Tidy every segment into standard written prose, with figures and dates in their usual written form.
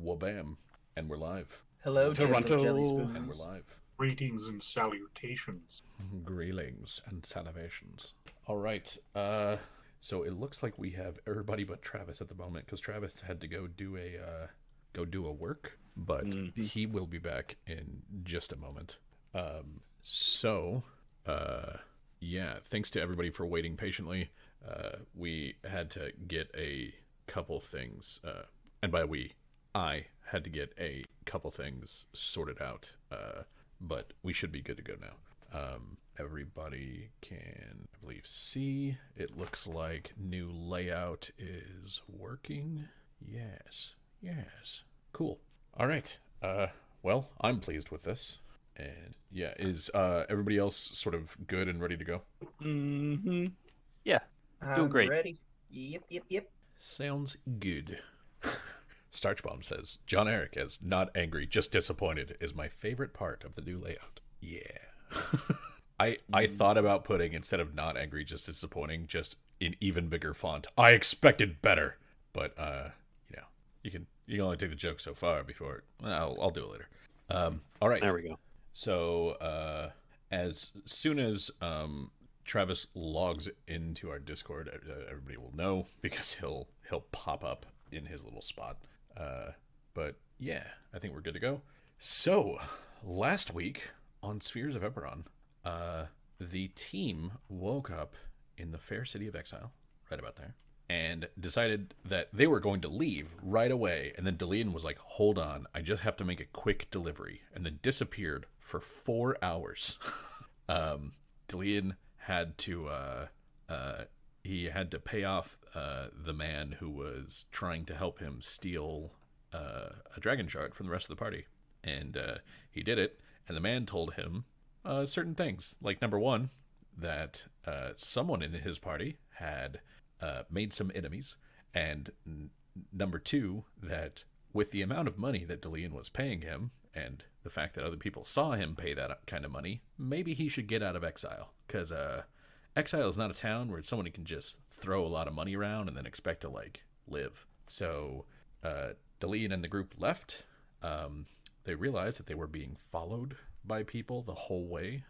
Wabam. And we're live. Hello, Toronto. Jelly And we're Spoons. live. Greetings and salutations. Greetings and salivations. All right. So it looks like we have everybody but Travis at the moment because Travis had to go do a work, but he will be back in just a moment. Yeah, thanks to everybody for waiting patiently. We had to get a couple things, and by we, I had to get a couple things sorted out, but we should be good to go now. Everybody can, I believe, see. It looks like new layout is working. Yes. Cool. All right. Well, I'm pleased with this. And yeah, is everybody else sort of good and ready to go? Mm-hmm. Yeah. I'm great. ready. Yep. Sounds good. Starchbomb says, John Eric as not angry, just disappointed is my favorite part of the new layout. Yeah. I thought about putting, instead of not angry, just disappointing, just in even bigger font. I expected better. But, you can only take the joke so far before, I'll do it later. All right. There we go. So, as soon as Travis logs into our Discord, everybody will know because he'll pop up in his little spot. But yeah, I think we're good to go. So, last week on Spheres of Eberron, the team woke up in the fair city of Exile, right about there, and decided that they were going to leave right away. And then Delian was like, hold on, I just have to make a quick delivery, and then disappeared for 4 hours. Delian had to he had to pay off the man who was trying to help him steal a dragon shard from the rest of the party, and he did it. And the man told him certain things, like number one, that someone in his party had made some enemies, and number two, that with the amount of money that Delian was paying him, and the fact that other people saw him pay that kind of money, maybe he should get out of Exile, because Exile is not a town where someone can just throw a lot of money around and then expect to, like, live. So Delian and the group left. They realized that they were being followed by people the whole way.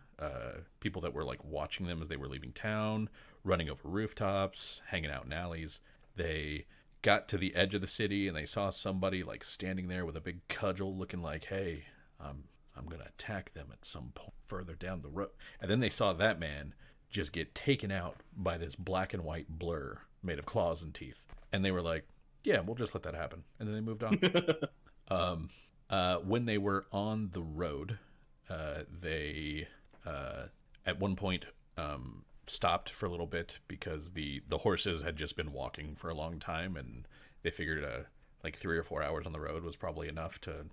People that were, like, watching them as they were leaving town, running over rooftops, hanging out in alleys. They got to the edge of the city and they saw somebody, like, standing there with a big cudgel looking like, hey, I'm gonna attack them at some point further down the road. And then they saw that man just get taken out by this black and white blur made of claws and teeth. And they were like, yeah, we'll just let that happen. And then they moved on. When they were on the road, they at one point stopped for a little bit because the horses had just been walking for a long time, and they figured like 3 or 4 hours on the road was probably enough to,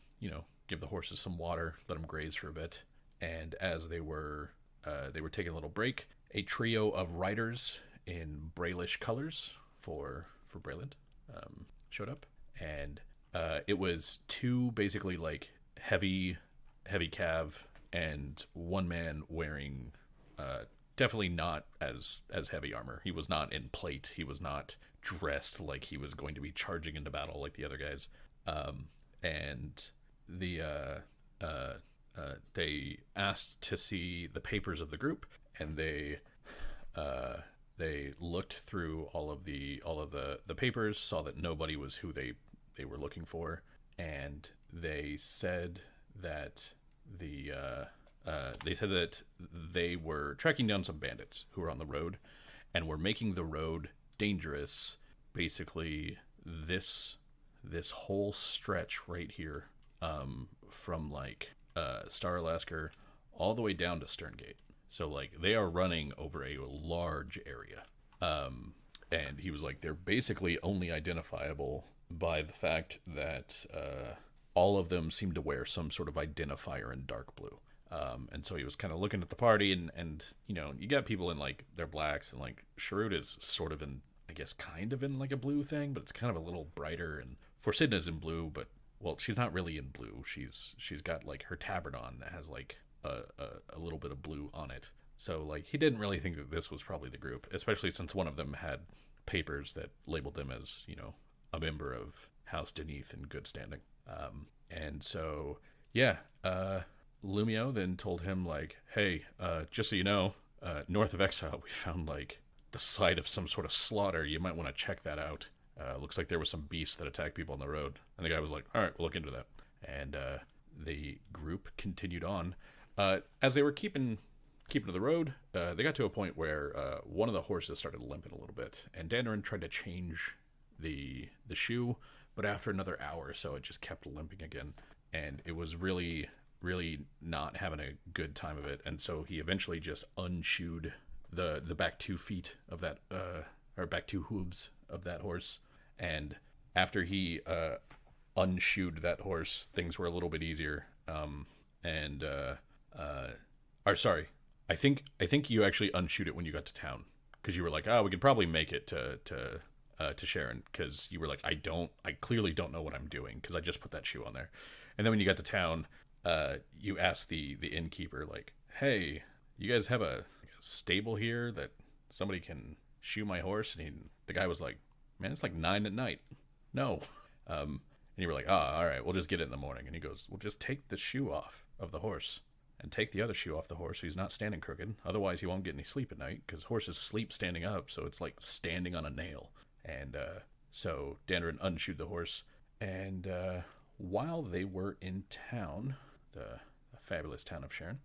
give the horses some water, let them graze for a bit. And as they were taking a little break, a trio of riders in Brailish colors for Brayland showed up, and it was two basically like heavy cav and one man wearing definitely not as heavy armor. He was not in plate. He was not dressed like he was going to be charging into battle like the other guys. And they asked to see the papers of the group, and they looked through all of the papers, saw that nobody was who they were looking for, and they said that they were tracking down some bandits who were on the road and were making the road dangerous. Basically, this whole stretch right here, from like Star Alaska all the way down to Sterngate. So like they are running over a large area. And he was like, they're basically only identifiable by the fact that all of them seem to wear some sort of identifier in dark blue. And so he was kind of looking at the party, and you got people in like their blacks, and like Cherrun is sort of in, I guess, kind of in like a blue thing, but it's kind of a little brighter. And Forsidna's in blue, but well, she's not really in blue. She's got like her tabard on that has like a little bit of blue on it. So like he didn't really think that this was probably the group, especially since one of them had papers that labeled them as, a member of House Deneath in good standing. And so, yeah, Lumio then told him, like, hey, just so you know, north of Exile, we found, like, the site of some sort of slaughter. You might want to check that out. Looks like there was some beasts that attacked people on the road. And the guy was like, all right, we'll look into that. And the group continued on. As they were keeping to the road, they got to a point where one of the horses started limping a little bit. And Dandarin tried to change the shoe, but after another hour or so, it just kept limping again. And it was really, really not having a good time of it. And so he eventually just unshoed the back 2 feet of that, or back 2 hooves of that horse. And after he unshoed that horse, things were a little bit easier. Or sorry, I think you actually unshoed it when you got to town, because you were like, oh, we could probably make it to Cherrun, because you were like, I clearly don't know what I'm doing, because I just put that shoe on there. And then when you got to town, you asked the innkeeper, like, hey, you guys have a stable here that somebody can shoe my horse? And the guy was like, man, it's like 9 at night. No. And you were like, all right, we'll just get it in the morning. And he goes, well, just take the shoe off of the horse and take the other shoe off the horse so he's not standing crooked. Otherwise, he won't get any sleep at night, because horses sleep standing up, so it's like standing on a nail. And so Dandarin unshoed the horse. And while they were in town, the fabulous town of Cherrun,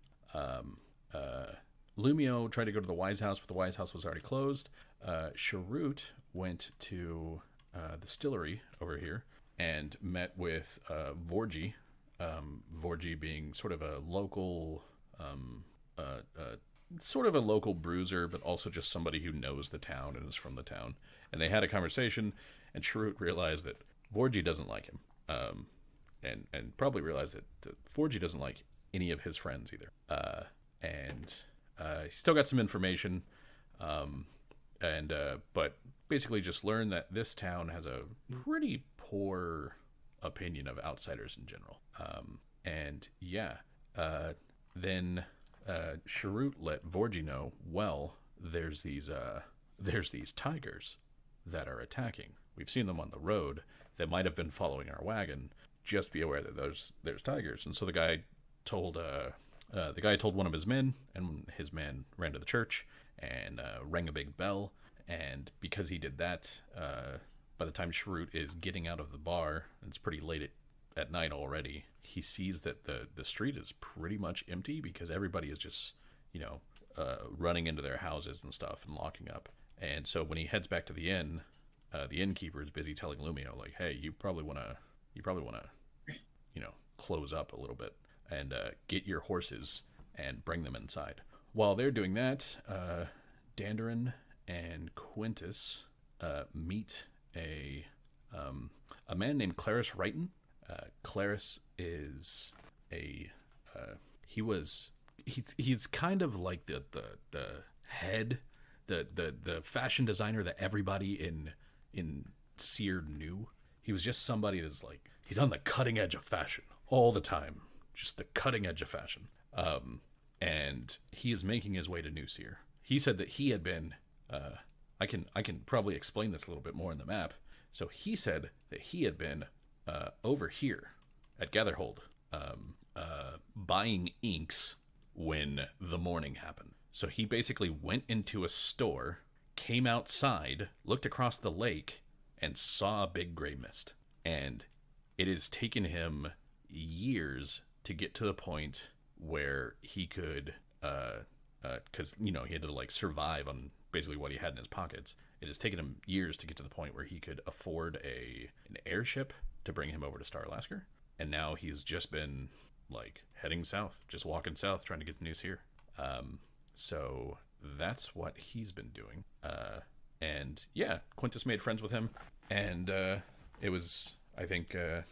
Lumio tried to go to the Wise House, but the Wise House was already closed. Cherrun went to the distillery over here and met with Vorji. Vorji being sort of a local, bruiser, but also just somebody who knows the town and is from the town. And they had a conversation, and Cherrun realized that Vorji doesn't like him, and probably realized that Vorji doesn't like any of his friends either. And he still got some information, but basically just learned that this town has a pretty poor opinion of outsiders in general. Then Cherrun let Vorji know, well, there's these tigers that are attacking. We've seen them on the road. They might have been following our wagon. Just be aware that there's tigers. And so the guy told one of his men, and his man ran to the church and rang a big bell. And because he did that, by the time Cherrun is getting out of the bar, and it's pretty late at night already, he sees that the street is pretty much empty, because everybody is just, running into their houses and stuff and locking up. And so when he heads back to the inn, the innkeeper is busy telling Lumio, like, hey, you probably want to, close up a little bit and get your horses and bring them inside. While they're doing that, Dandarin and Quintus meet a man named Claris Wrighton. Claris is he's kind of like the head, the fashion designer that everybody in Sear knew. He was just somebody that's like, he's on the cutting edge of fashion all the time, just the cutting edge of fashion. And he is making his way to New Sear. He said that he had been, I can probably explain this a little bit more in the map. So he said that he had been over here at Gatherhold, buying inks when the morning happened. So he basically went into a store, came outside, looked across the lake, and saw a big gray mist. And it has taken him years to get to the point where he could, because, he had to, like, survive on basically what he had in his pockets. It has taken him years to get to the point where he could afford an airship to bring him over to Star Lasker. And now he's just been, like, heading south, just walking south, trying to get to New Sear. So that's what he's been doing. And yeah, Quintus made friends with him, and it was, I think, I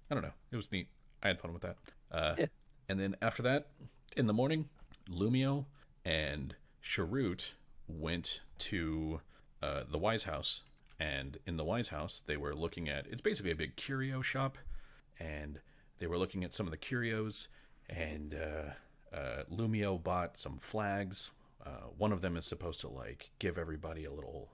don't know, it was neat. I had fun with that. Yeah. And then after that, in the morning, Lumio and Cherrun went to the Wise House, and in the Wise House, they were looking at, it's basically a big curio shop, and they were looking at some of the curios, and Lumio bought some flags. One of them is supposed to, like, give everybody a little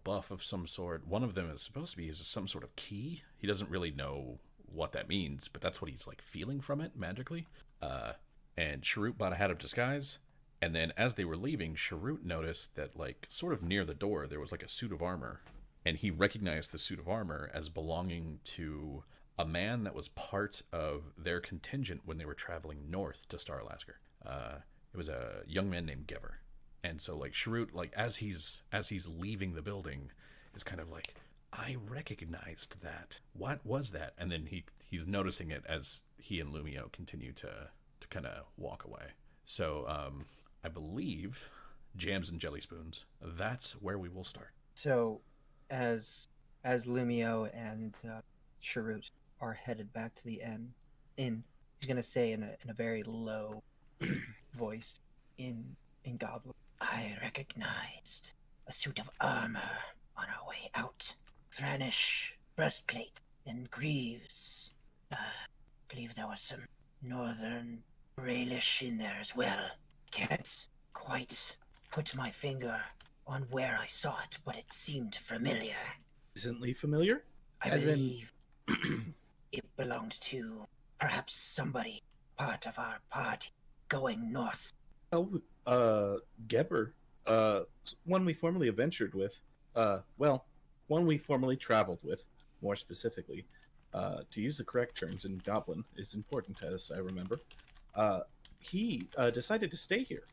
buff of some sort. One of them is supposed to be some sort of key. He doesn't really know what that means, but that's what he's like feeling from it magically. And Cherrun bought a hat of disguise, and then as they were leaving, Cherrun noticed that like sort of near the door there was like a suit of armor, and he recognized the suit of armor as belonging to a man that was part of their contingent when they were traveling north to Star Alaska. It was a young man named Geber. And so like Cherrun, like as he's leaving the building, is kind of like, I recognized that. What was that? And then he's noticing it as he and Lumio continue to kind of walk away. So I believe Jams and Jelly Spoons, that's where we will start. So, as Lumio and Cherrun are headed back to the inn, he's gonna say in a very low voice in Goblin, I recognized a suit of armor on our way out. Thrannish breastplate and greaves. I believe there was some northern Raelish in there as well. Can't quite put my finger on where I saw it, but it seemed familiar. Decently familiar? I As believe it belonged to perhaps somebody part of our party going north. Oh, Geber. One we formerly adventured with. One we formerly traveled with, more specifically. To use the correct terms in Goblin is important, as I remember. He decided to stay here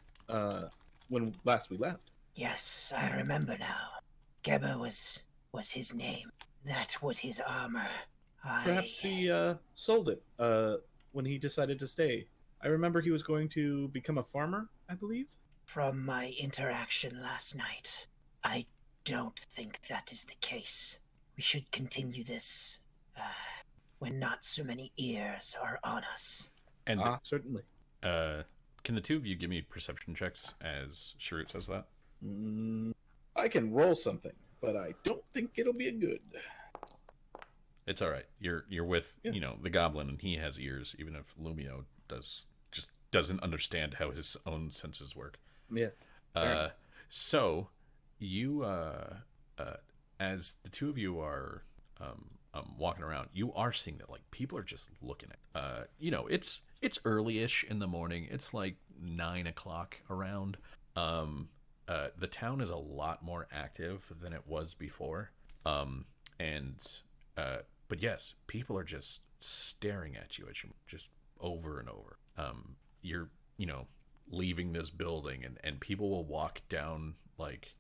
when last we left. Yes, I remember now. Geber was his name. That was his armor. Perhaps he sold it when he decided to stay. I remember he was going to become a farmer, I believe. From my interaction last night, I don't think that is the case. We should continue this when not so many ears are on us. And Certainly. can the two of you give me perception checks as Cherrun says that? I can roll something, but I don't think it'll be a good. It's all right. You're with Yeah. the goblin, and he has ears, even if Lumio doesn't understand how his own senses work. Yeah. So you as the two of you are walking around, you are seeing that like people are just looking at it's early-ish in the morning. It's like 9 o'clock around. The town is a lot more active than it was before. But yes, people are just staring at you just over and over. You're leaving this building, and people will walk down, like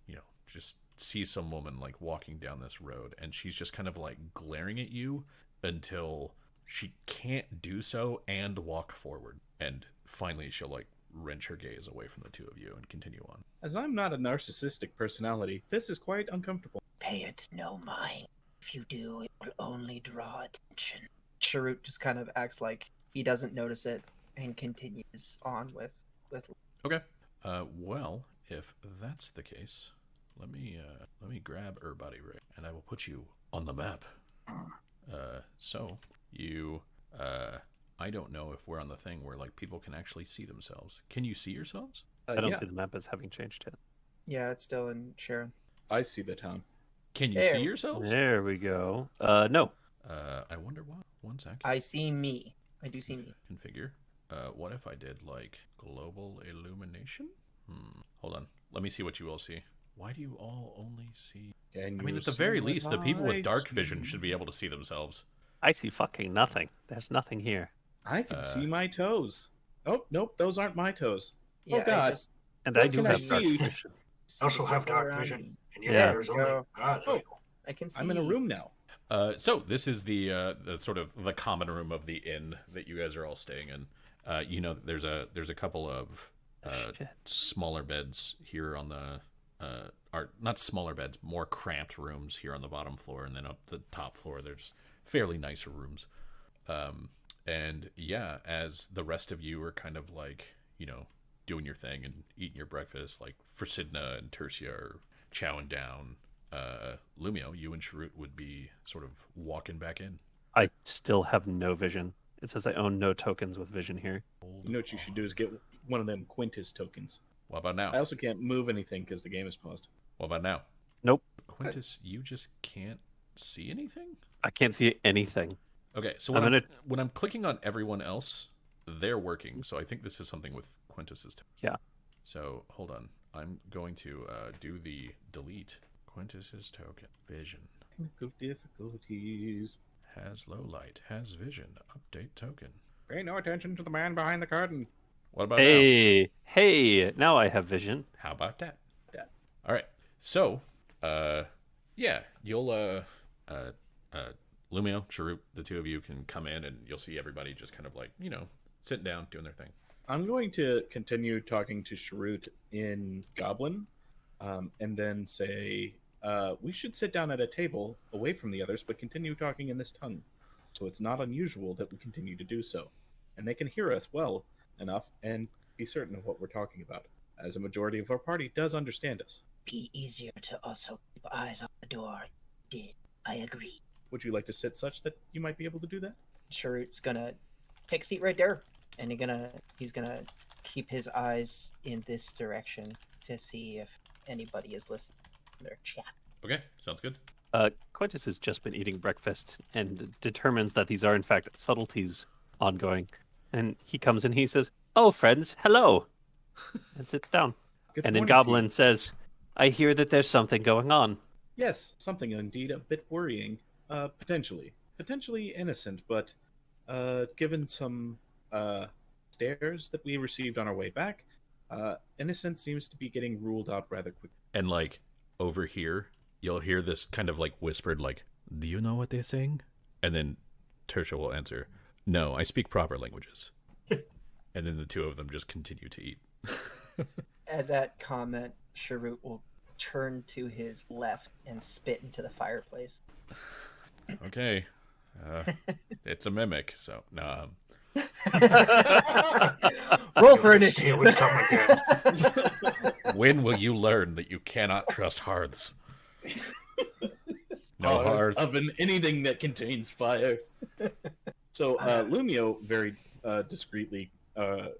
just see some woman like walking down this road, and she's just kind of like glaring at you until she can't do so and walk forward, and finally she'll like wrench her gaze away from the two of you and continue on. As I'm not a narcissistic personality, this is quite uncomfortable. Pay it no mind. If you do, it will only draw attention. Cherrun just kind of acts like he doesn't notice it and continues on with. Okay. Well, if that's the case, let me grab Body Ray, and I will put you on the map. So you, I don't know if we're on the thing where like people can actually see themselves. Can you see yourselves? I don't Yeah, see the map as having changed yet. Yeah, it's still in Cherrun. I see the town. Can you There. see yourselves? There we go. No. I wonder why. 1 second. I see me. I do see me. Configure. What if I did like global illumination? Hold on. Let me see what you all see. Why do you all only see? And I mean, you at the see very what least, the people I with dark see. vision should be able to see themselves. I see fucking nothing. There's nothing here. I can see my toes. Oh, nope, those aren't my toes. Yeah, Oh, God. I just And What I do can I have dark see? vision. I also have dark around vision. me. And yet Yeah. there's only. There There we go. I can see. I'm in a room now. So this is the sort of the common room of the inn that you guys are all staying in. There's a couple of Shit. smaller beds here on the are not smaller beds, more cramped rooms here on the bottom floor, and then up the top floor there's fairly nicer rooms. And yeah, as the rest of you are kind of like doing your thing and eating your breakfast, like Frasidna and Tertia are chowing down. Lumio, you and Cherrun would be sort of walking back in. I still have no vision. It says I own no tokens with vision here. You know what you should do is get one of them Quintus tokens. What about now? I also can't move anything because the game is paused. What about now? Nope. Quintus, you just can't see anything? I can't see anything. Okay, so I'm gonna. when I'm clicking on everyone else, they're working. So I think this is something with Quintus's. Yeah. So hold on. I'm going to do the delete. Quintus's token. Vision. Technical difficulties. Has low light. Has vision. Update token. Pay no attention to the man behind the curtain. What about now? Hey! Now I have vision. How about that? That. All right. So, yeah, you'll Lumio, Cherrun, the two of you can come in, and you'll see everybody just kind of like sitting down, doing their thing. I'm going to continue talking to Cherrun in Goblin, and then say, we should sit down at a table away from the others, but continue talking in this tongue. So it's not unusual that we continue to do so. And they can hear us well enough and be certain of what we're talking about, as a majority of our party does understand us. Be easier to also keep eyes on the door. Did I agree? Would you like to sit such that you might be able to do that? Cherrun's gonna take a seat right there, and he's gonna keep his eyes in this direction to see if anybody is listening to their chat. Okay, sounds good. Quintus has just been eating breakfast and determines that these are in fact subtleties ongoing. And he comes in, he says, "Oh, friends, hello," and sits down. Good And then morning, Goblin Pete. says, "I hear that there's something going on." Yes, something indeed a bit worrying. Potentially innocent, but given some stares that we received on our way back, innocence seems to be getting ruled out rather quickly. And like over here, you'll hear this kind of like whispered, like, "Do you know what they're saying?" And then Tertia will answer, "No, I speak proper languages." And then the two of them just continue to eat. At that comment, Cherrun will turn to his left and spit into the fireplace. Okay, it's a mimic, so no. Roll for See it initiative. would come again. When will you learn that you cannot trust hearths? No hearth. Oven, anything that contains fire. So Lumio very discreetly,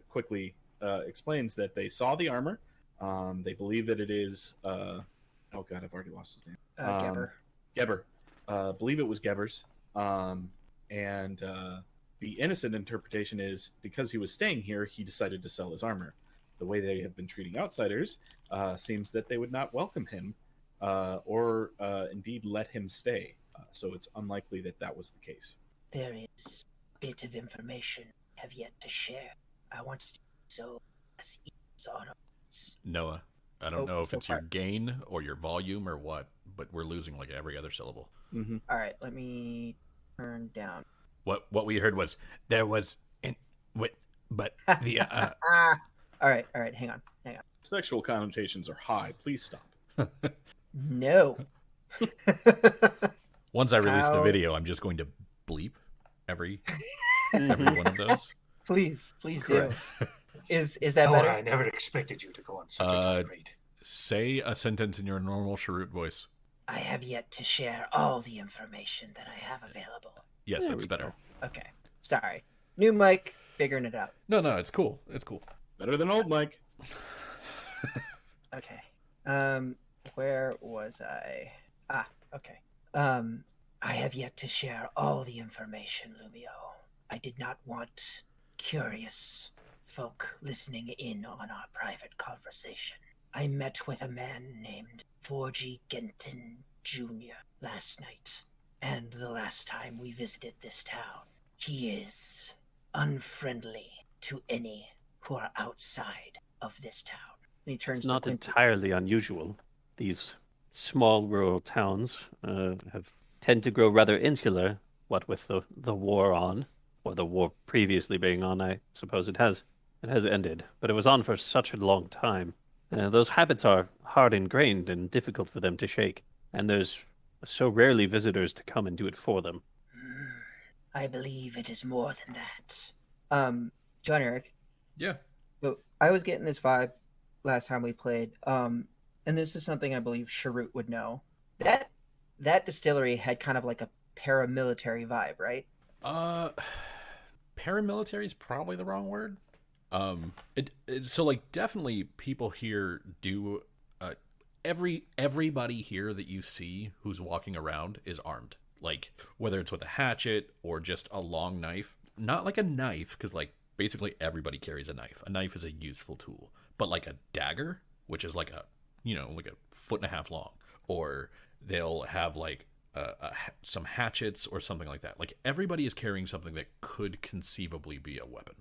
quickly explains that they saw the armor. They believe that it is. Oh God, I've already lost his name. Geber. Geber. Believe it was Geber's. And the innocent interpretation is because he was staying here, he decided to sell his armor. The way they have been treating outsiders seems that they would not welcome him or indeed let him stay. So it's unlikely that that was the case. There is a bit of information I have yet to share. I wanted to do so as ease on us. Noah, I don't know if so it's your far. gain or your volume or what, but we're losing like every other syllable. Mm-hmm. All right, let me turn down. What we heard was there was but the All right, hang on. Sexual connotations are high. Please stop. No. once I release the How- video, I'm just going to bleep every one of those. Please do. Correct. Is that Oh, better? I never expected you to go on such a tirade. Say a sentence in your normal Cherrun voice. I have yet to share all the information that I have available. Yes, There that's we better. Okay. Sorry. New mic, figuring it out. No, it's cool. It's cool. Better than old Mike. Okay. Where was I? Okay. I have yet to share all the information, Lumio. I did not want curious folk listening in on our private conversation. I met with a man named Forgy Genton Jr. last night, and the last time we visited this town. He is unfriendly to any who are outside of this town. And he turns It's to not Quintus. entirely unusual. These small rural towns tend to grow rather insular. What with the war on, or the war previously being on, I suppose it has ended. But it was on for such a long time. Those habits are hard ingrained and difficult for them to shake. And there's so rarely visitors to come and do it for them. I believe it is more than that. John Eric. Yeah. So I was getting this vibe last time we played. And this is something I believe Cherrun would know. That distillery had kind of like a paramilitary vibe, right? Paramilitary is probably the wrong word. So like definitely people here do. Everybody here that you see who's walking around is armed. like whether it's with a hatchet or just a long knife, not like a knife, because like basically everybody carries a knife. A knife is a useful tool, but like a dagger, which is like a, like a foot and a half long, or they'll have like some hatchets or something like that. Like everybody is carrying something that could conceivably be a weapon.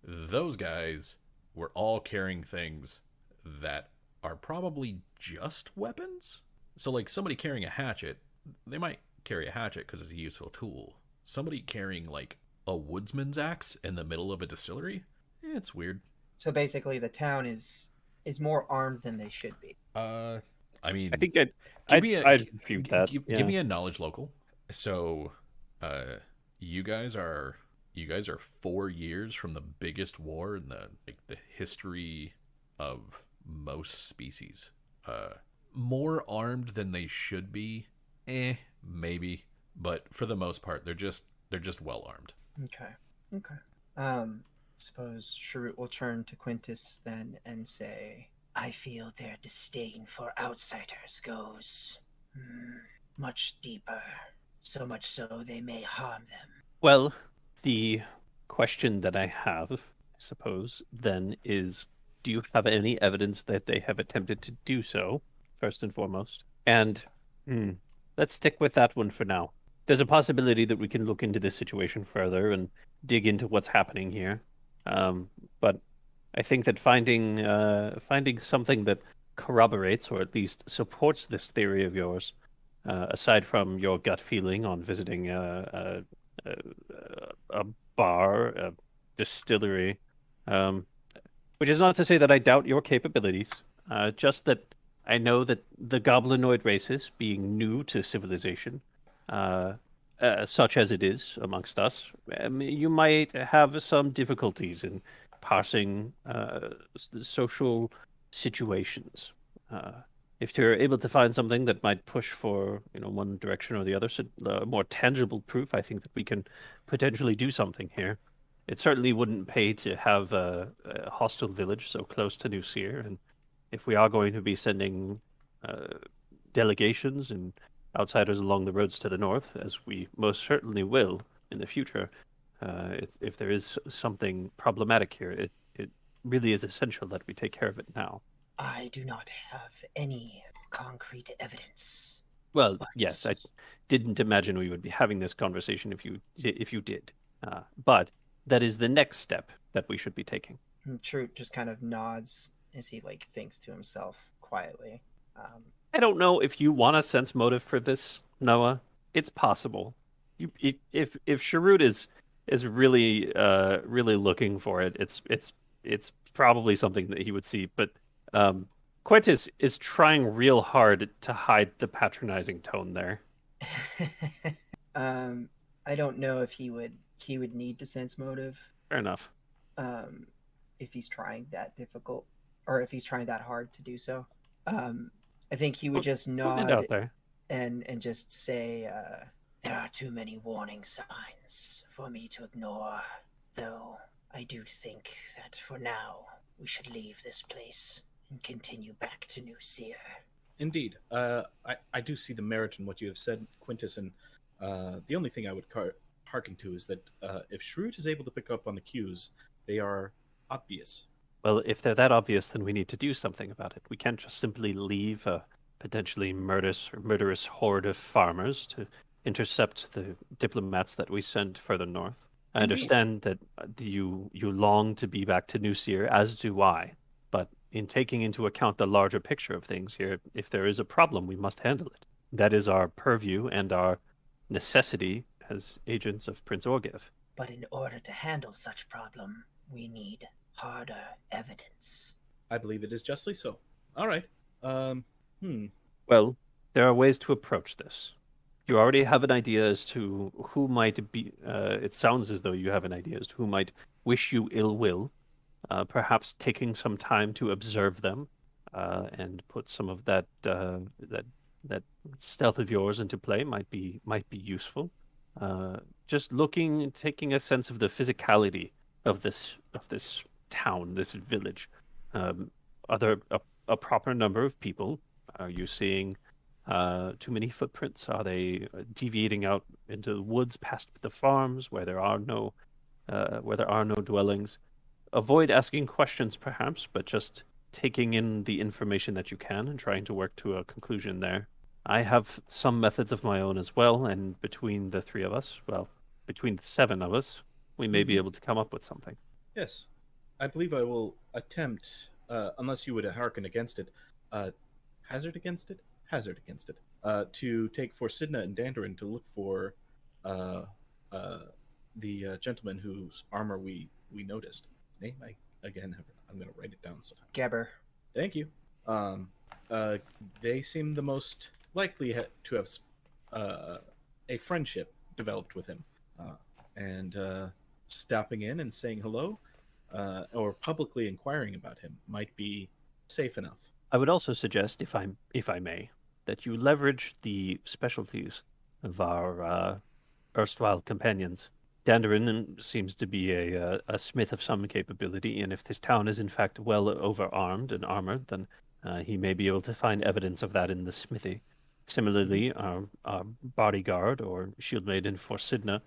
Those guys were all carrying things that are probably just weapons. So like somebody carrying a hatchet, they might carry a hatchet because it's a useful tool. Somebody carrying like a woodsman's axe in the middle of a distillery, it's weird. So basically, the town is more armed than they should be. I mean, I think I'd refute that. Give me a knowledge local. So, you guys are 4 years from the biggest war in the history of most species. More armed than they should be, maybe, but for the most part, they're just well armed. Okay. Suppose Cherrun will turn to Quintus then and say, I feel their disdain for outsiders goes much deeper, so much so they may harm them. Well, the question that I have, I suppose, then is, do you have any evidence that they have attempted to do so, first and foremost? And let's stick with that one for now. There's a possibility that we can look into this situation further and dig into what's happening here. But I think that finding something that corroborates or at least supports this theory of yours, aside from your gut feeling on visiting a bar, a distillery, which is not to say that I doubt your capabilities, just that I know that the goblinoid races, being new to civilization, such as it is amongst us, you might have some difficulties in parsing social situations. If you're able to find something that might push for one direction or the other, so more tangible proof, I think that we can potentially do something here. It certainly wouldn't pay to have a hostile village so close to New Seer, and if we are going to be sending delegations and outsiders along the roads to the north, as we most certainly will in the future, if there is something problematic here, it really is essential that we take care of it now. I do not have any concrete evidence. Well, But yes, I didn't imagine we would be having this conversation if you did. But that is the next step that we should be taking. Cherrun just kind of nods as he thinks to himself quietly. I don't know if you want a sense motive for this, Noah. It's possible. If Cherrun is really really looking for it, it's probably something that he would see. But Quintus is trying real hard to hide the patronizing tone there. I don't know if he would need to sense motive. Fair enough. If he's trying that difficult, or if he's trying that hard to do so. I think he would just nod out there and just say, there are too many warning signs for me to ignore, though I do think that for now we should leave this place and continue back to New Seer. Indeed. I do see the merit in what you have said, Quintus, and the only thing I would hearken to is that if Cherrun is able to pick up on the cues, they are obvious. Well, if they're that obvious, then we need to do something about it. We can't just simply leave a potentially murderous horde of farmers to intercept the diplomats that we send further north. I understand that you long to be back to New Seer, as do I. But in taking into account the larger picture of things here, if there is a problem, we must handle it. That is our purview and our necessity as agents of Prince Orgev. But in order to handle such problem, we need harder evidence. I believe it is justly so. All right. Well, there are ways to approach this. You already have an idea as to who might be... it sounds as though you have an idea as to who might wish you ill will. Perhaps taking some time to observe them and put some of that stealth of yours into play might be useful. Just taking a sense of the physicality of this town, this village. Are there a proper number of people? Are you seeing Too many footprints? Are they deviating out into the woods past the farms where there are no dwellings? Avoid asking questions, perhaps, but just taking in the information that you can and trying to work to a conclusion there. I have some methods of my own as well, and between the three of us, well, between the 7 of us, we may be able to come up with something. Yes, I believe I will attempt, unless you would hearken against it, hazard against it, to take Forsidna and Dandarin to look for the gentleman whose armor we noticed. Name, I'm going to write it down sometime. Geber. Thank you. They seem the most likely to have a friendship developed with him, and stopping in and saying hello, or publicly inquiring about him might be safe enough. I would also suggest, if I may, that you leverage the specialties of our erstwhile companions. Dandarin seems to be a smith of some capability, and if this town is in fact well overarmed and armored, then he may be able to find evidence of that in the smithy. Similarly, our bodyguard or shield maiden Forsidna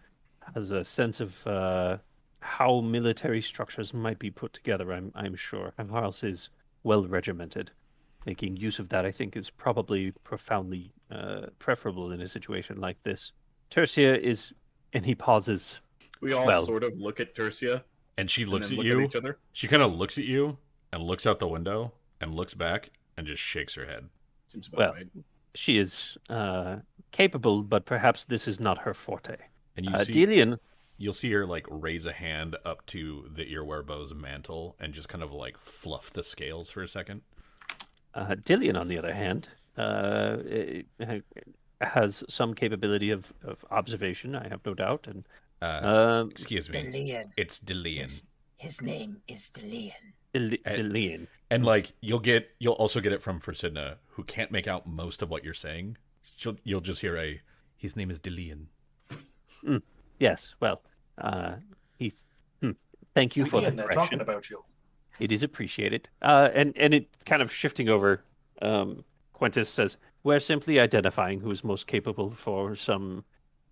has a sense of how military structures might be put together. I'm sure. Her house is well regimented. Making use of that, I think, is probably profoundly preferable in a situation like this. Tertia is, and he pauses. We all Well, sort of look at Tertia, And she looks and at then look you. at each other. She kind of looks at you and looks out the window and looks back and just shakes her head. Seems about Well, right. she is capable, but perhaps this is not her forte. And you see, Delian, you'll see her like raise a hand up to the Earwerebow's mantle and just kind of like fluff the scales for a second. Delian, on the other hand, has some capability of observation, I have no doubt. And Excuse me. Delian. It's Delian. His name is Delian. Delian. And like you'll also get it from Forsidna, who can't make out most of what you're saying. You'll just hear his name is Delian. Yes, well, he's. Thank you for the Delian, they're talking correction. about you. It is appreciated. And it kind of shifting over, Quintus says, we're simply identifying who's most capable for some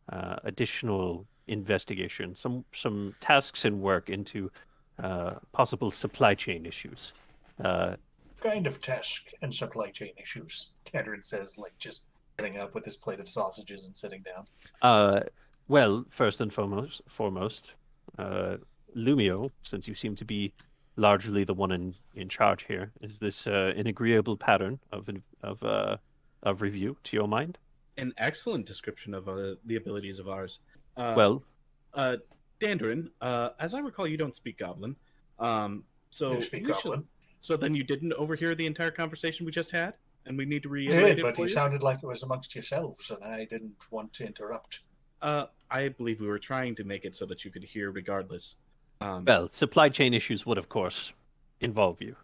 additional investigation, some tasks and work into possible supply chain issues. Kind of task and supply chain issues, Tannerin says, like just getting up with his plate of sausages and sitting down. Well, first and foremost, Lumio, since you seem to be largely the one in charge here, is this an agreeable pattern of review to your mind? An excellent description of the abilities of ours. Dandarin, as I recall, you don't speak Goblin. So You speak we should- Goblin. So then you didn't overhear the entire conversation we just had, and we need to You reiterate did, it but for you you? sounded like it was amongst yourselves, and I didn't want to interrupt. I believe we were trying to make it so that you could hear regardless. Well, supply chain issues would, of course, involve you.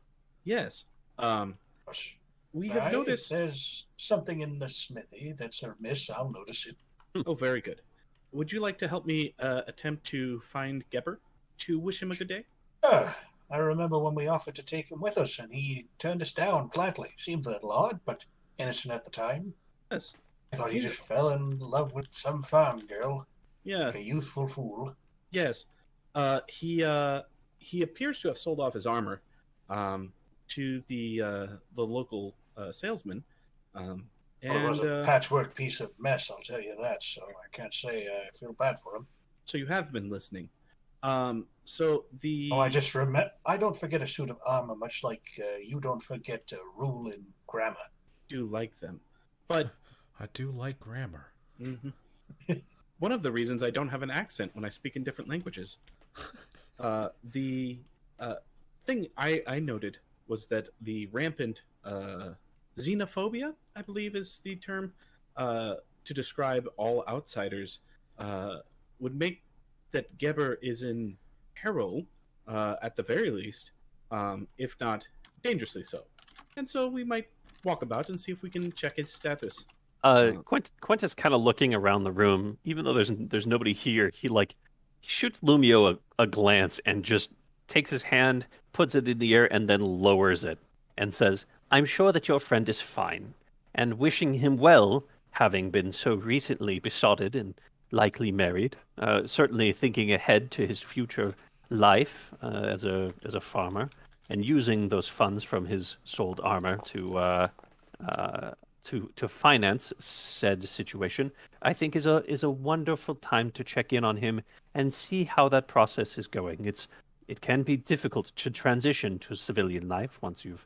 Yes. But We have if noticed. there's something in the smithy that's amiss, I'll notice it. Oh, very good. Would you like to help me attempt to find Geber to wish him a good day? I remember when we offered to take him with us, and he turned us down flatly. Seemed a little odd, but innocent at the time. Yes. I thought he just fell in love with some farm girl, Yeah. like a youthful fool. Yes. He appears to have sold off his armor to the local salesman. Well, it was a patchwork piece of mess, I'll tell you that, so I can't say I feel bad for him. So you have been listening. So the Oh, I just remember. I don't forget a suit of armor, much like you don't forget a rule in grammar. do like them, but I do like grammar. mhm. One of the reasons I don't have an accent when I speak in different languages. The thing I noted was that the rampant xenophobia, I believe is the term, to describe all outsiders, would make that Geber is in peril, at the very least, if not dangerously so. And so we might walk about and see if we can check his status. Quintus kind of looking around the room, even though there's nobody here. He shoots Lumio a glance and just takes his hand, puts it in the air, and then lowers it and says, "I'm sure that your friend is fine, and wishing him well, having been so recently besotted and likely married. Certainly thinking ahead to his future life as a farmer, and using those funds from his sold armor to finance said situation, I think is a wonderful time to check in on him and see how that process is going. It can be difficult to transition to civilian life once you've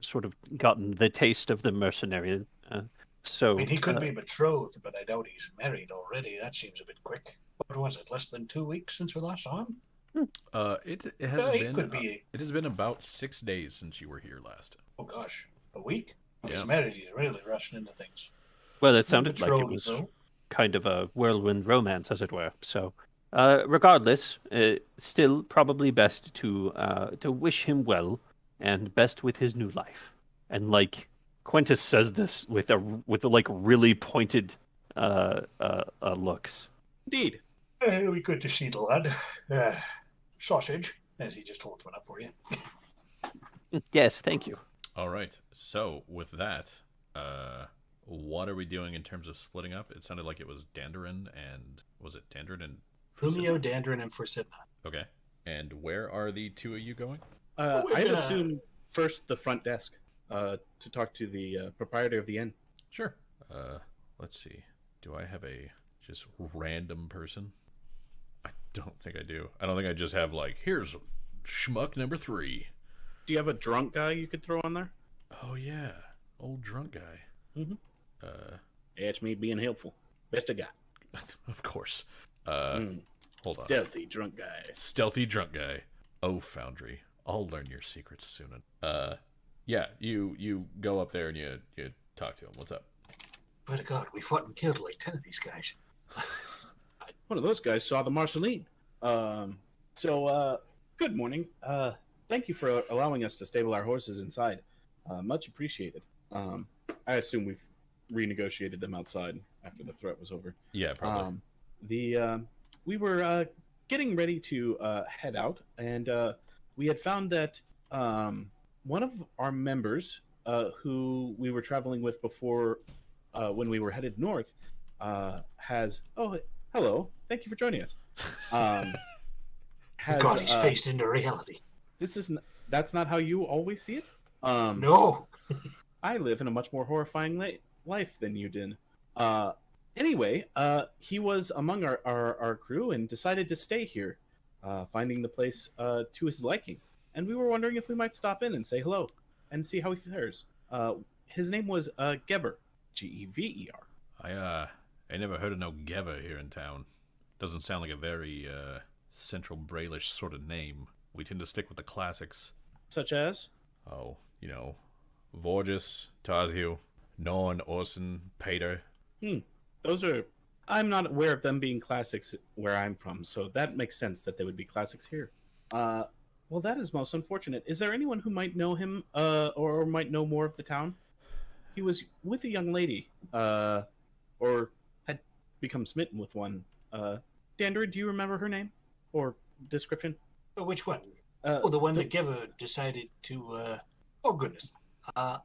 sort of gotten the taste of the mercenary. I mean, he could be betrothed, but I doubt he's married already. That seems a bit quick. What was it? Less than 2 weeks since we last saw him? It has He been could be. it has been about 6 days since you were here last. Oh gosh, a week? If Yeah. he's married, he's really rushing into things. Well, it sounded like it Betrothed, was though. kind of a whirlwind romance, as it were. So, regardless, still probably best to wish him well and best with his new life. And like Quintus says this with like really pointed looks. Indeed. It'll be good to see the lad. Sausage, as he just holds one up for you. Yes, thank you. All right. So with that, what are we doing in terms of splitting up? It sounded like it was Dandarin and Fumio, Dandrin, and Forsythia. Okay. And where are the two of you going? I'd assume first the front desk to talk to the proprietor of the inn. Sure. Let's see. Do I have a just random person? I don't think I do. I don't think I just have like, here's schmuck number 3. Do you have a drunk guy you could throw on there? Oh yeah, old drunk guy. Mm-hmm. It's me being helpful. Best I got. Of course. Hold on. Stealthy drunk guy. Stealthy drunk guy. Oh, Foundry. I'll learn your secrets soon. Yeah, you go up there and you talk to him. What's up? Swear to God, we fought and killed like 10 of these guys. One of those guys saw the Marceline. Good morning. Thank you for allowing us to stable our horses inside. Much appreciated. I assume we've renegotiated them outside after the threat was over. Yeah, probably. We were getting ready to head out, and we had found that one of our members, who we were traveling with before, when we were headed north, has. Oh, hello! Thank you for joining us. God, he's faced into reality. That's not how you always see it. No. I live in a much more horrifying life than you did. Anyway, he was among our crew and decided to stay here, finding the place to his liking. And we were wondering if we might stop in and say hello and see how he fares. His name was Geber, Gever. I never heard of no Gever here in town. Doesn't sound like a very Central Brailish sort of name. We tend to stick with the classics. Such as? Oh, Vorgis, Tazio, Norn, Orson, Pater. Those are... I'm not aware of them being classics where I'm from, so that makes sense that they would be classics here. Well, that is most unfortunate. Is there anyone who might know him, or might know more of the town? He was with a young lady, or had become smitten with one. Dandra, do you remember her name? Or description? Which one? The one that Gever decided to... Oh, goodness. I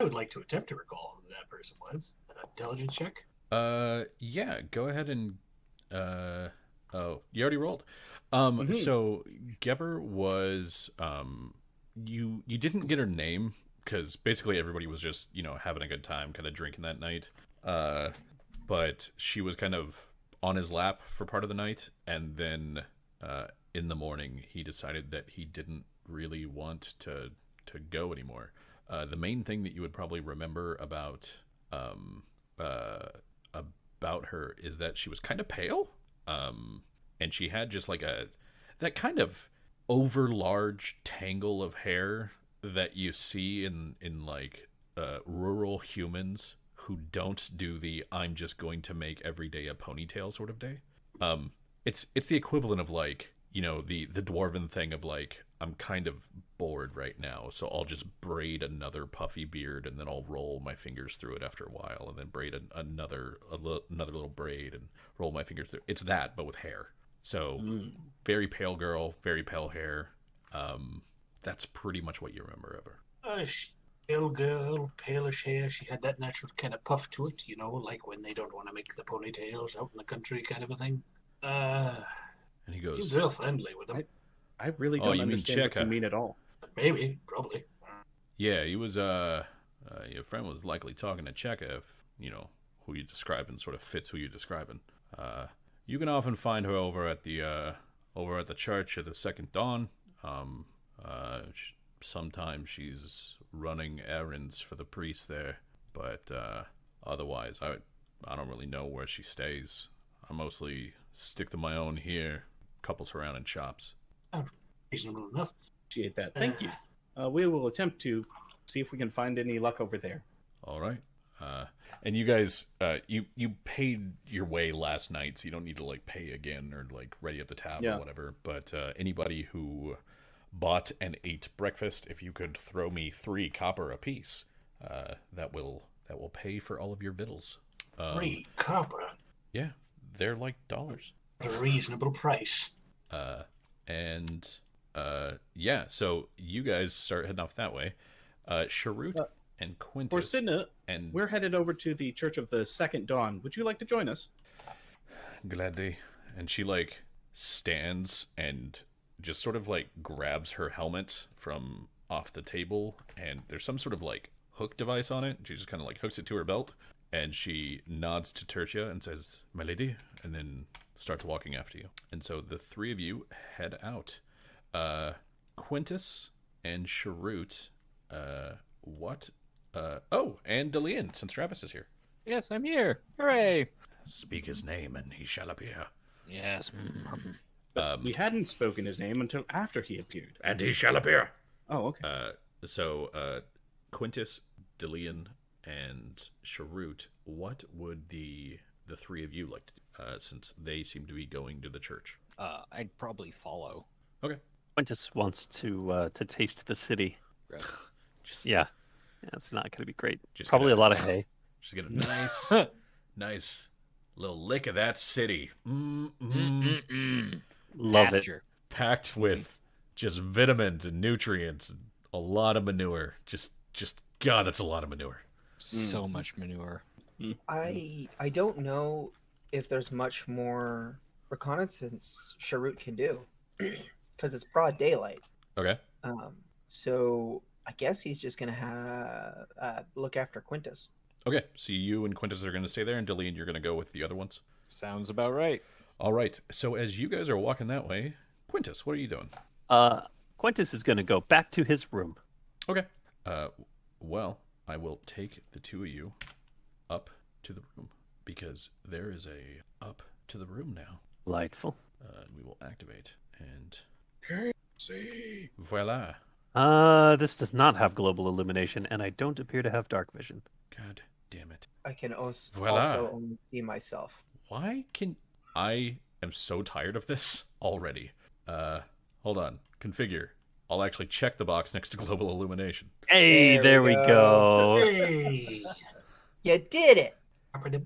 would like to attempt to recall who that person was. An intelligence check? Yeah, go ahead and... Oh, you already rolled. So, Gever was... You didn't get her name, because basically everybody was just, having a good time, kind of drinking that night. But she was kind of on his lap for part of the night, and then in the morning he decided that he didn't really want to go anymore. The main thing that you would probably remember about her is that she was kind of pale, and she had just like that kind of over large tangle of hair that you see in like rural humans who don't do the I'm just going to make every day a ponytail sort of day. It's the equivalent of like, the dwarven thing of like, I'm kind of bored right now, so I'll just braid another puffy beard and then I'll roll my fingers through it after a while, and then braid another little braid and roll my fingers through. It's that, but with hair. So very pale girl, very pale hair. That's pretty much what you remember of her. Pale girl, palish hair. She had that natural kind of puff to it, like when they don't want to make the ponytails out in the country kind of a thing. And he She was goes, real friendly with them. I really Oh, don't you mean understand what you Cheka. mean at all. Maybe, probably. yeah, he was, your friend was likely talking to Cheka if, who you're describing sort of fits who you're describing. You can often find her over at the church at the Second Dawn. Sometimes she's running errands for the priest there, but otherwise, I don't really know where she stays. I mostly stick to my own here, couples around in shops. Oh, reasonable enough. Appreciate that. Thank you. We will attempt to see if we can find any luck over there. All right. And you guys, you paid your way last night, so you don't need to like pay again or like ready up the tab or whatever. But anybody who bought and ate breakfast, if you could throw me 3 copper apiece, that will pay for all of your victuals. 3 copper. Yeah, they're like dollars. A reasonable price. Yeah, so you guys start heading off that way. Cherrun and Quintus. Orsina, and we're headed over to the Church of the Second Dawn. Would you like to join us? Gladly. And she like stands and just sort of like grabs her helmet from off the table, and there's some sort of like hook device on it. She just kind of like hooks it to her belt, and she nods to Tertia and says, "My lady," and then starts walking after you. And so the 3 of you head out. Quintus and Cherrun, and Delian, since Travis is here. Yes, I'm here. Hooray! Speak his name and he shall appear. Yes. We hadn't spoken his name until after he appeared. And he shall appear. Oh, okay. So Quintus, Delian, and Cherrun, what would the 3 of you like to do, since they seem to be going to the church? I'd probably follow. Okay. Quintus wants to taste the city. Right. Yeah, it's not going to be great. Just Probably gonna- a lot of hay. Just get a nice little lick of that city. Love Pasture. Packed with just vitamins and nutrients and a lot of manure. Just God, that's a lot of manure. So much manure. I don't know if there's much more reconnaissance Cherrun can do because it's broad daylight. Okay. So I guess he's just gonna look after Quintus. Okay. So you and Quintus are going to stay there, and Delian, you're going to go with the other ones. Sounds about right. All right. So as you guys are walking that way, Quintus, what are you doing? Quintus is going to go back to his room. Okay. Well, I will take the 2 of you up to the room because there is a up to the room now. Delightful. We will activate and See. voila. This does not have global illumination, and I don't appear to have dark vision. God damn it. I can also Voila. only see myself. Why can I am so tired of this already. Hold on. Configure. I'll actually check the box next to global illumination. Hey, there we go. Hey. You did it.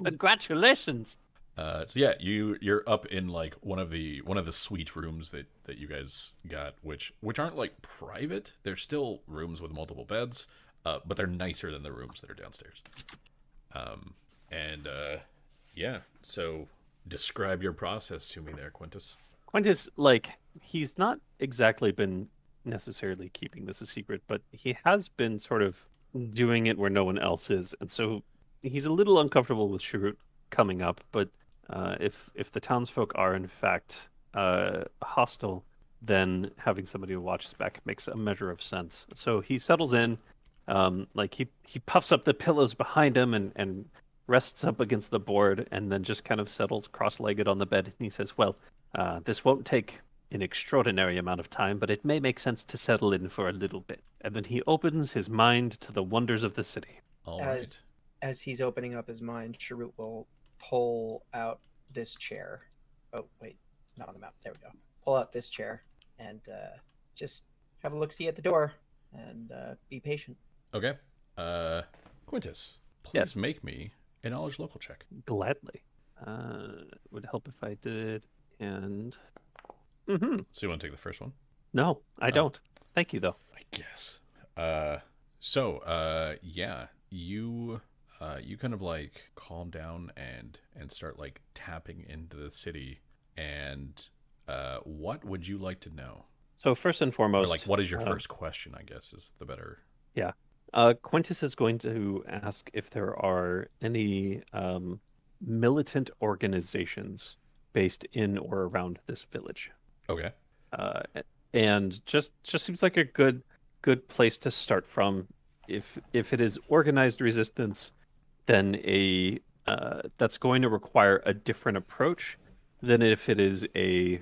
Congratulations. So yeah, you're up in like one of the suite rooms that you guys got, which aren't like private. They're still rooms with multiple beds, but they're nicer than the rooms that are downstairs. Yeah. So describe your process to me there, Quintus. Quintus, he's not exactly been necessarily keeping this a secret, but he has been sort of doing it where no one else is, and so he's a little uncomfortable with Cherrun coming up. But if the townsfolk are in fact hostile, then having somebody to watch his back makes a measure of sense. So he settles in, he puffs up the pillows behind him and rests up against the board, and then just kind of settles cross-legged on the bed. And he says, "Well, this won't take an extraordinary amount of time, but it may make sense to settle in for a little bit." And then he opens his mind to the wonders of the city. All right. As he's opening up his mind, Cherrun will pull out this chair. Oh, wait, not on the map. There we go. Pull out this chair and just have a look-see at the door and be patient. Okay. Quintus, please Yes. make me a knowledge local check. Gladly. It would help if I did. And So you want to take the first one? no, I don't. Thank you, though. I guess. So, yeah, you kind of like calm down and start like tapping into the city. And what would you like to know? So first and Or foremost, like, what is your first question? I guess is the better. yeah, Quintus is going to ask if there are any militant organizations based in or around this village. Okay. uh, and just seems like a good place to start from. If it is organized resistance, then a that's going to require a different approach than if it is a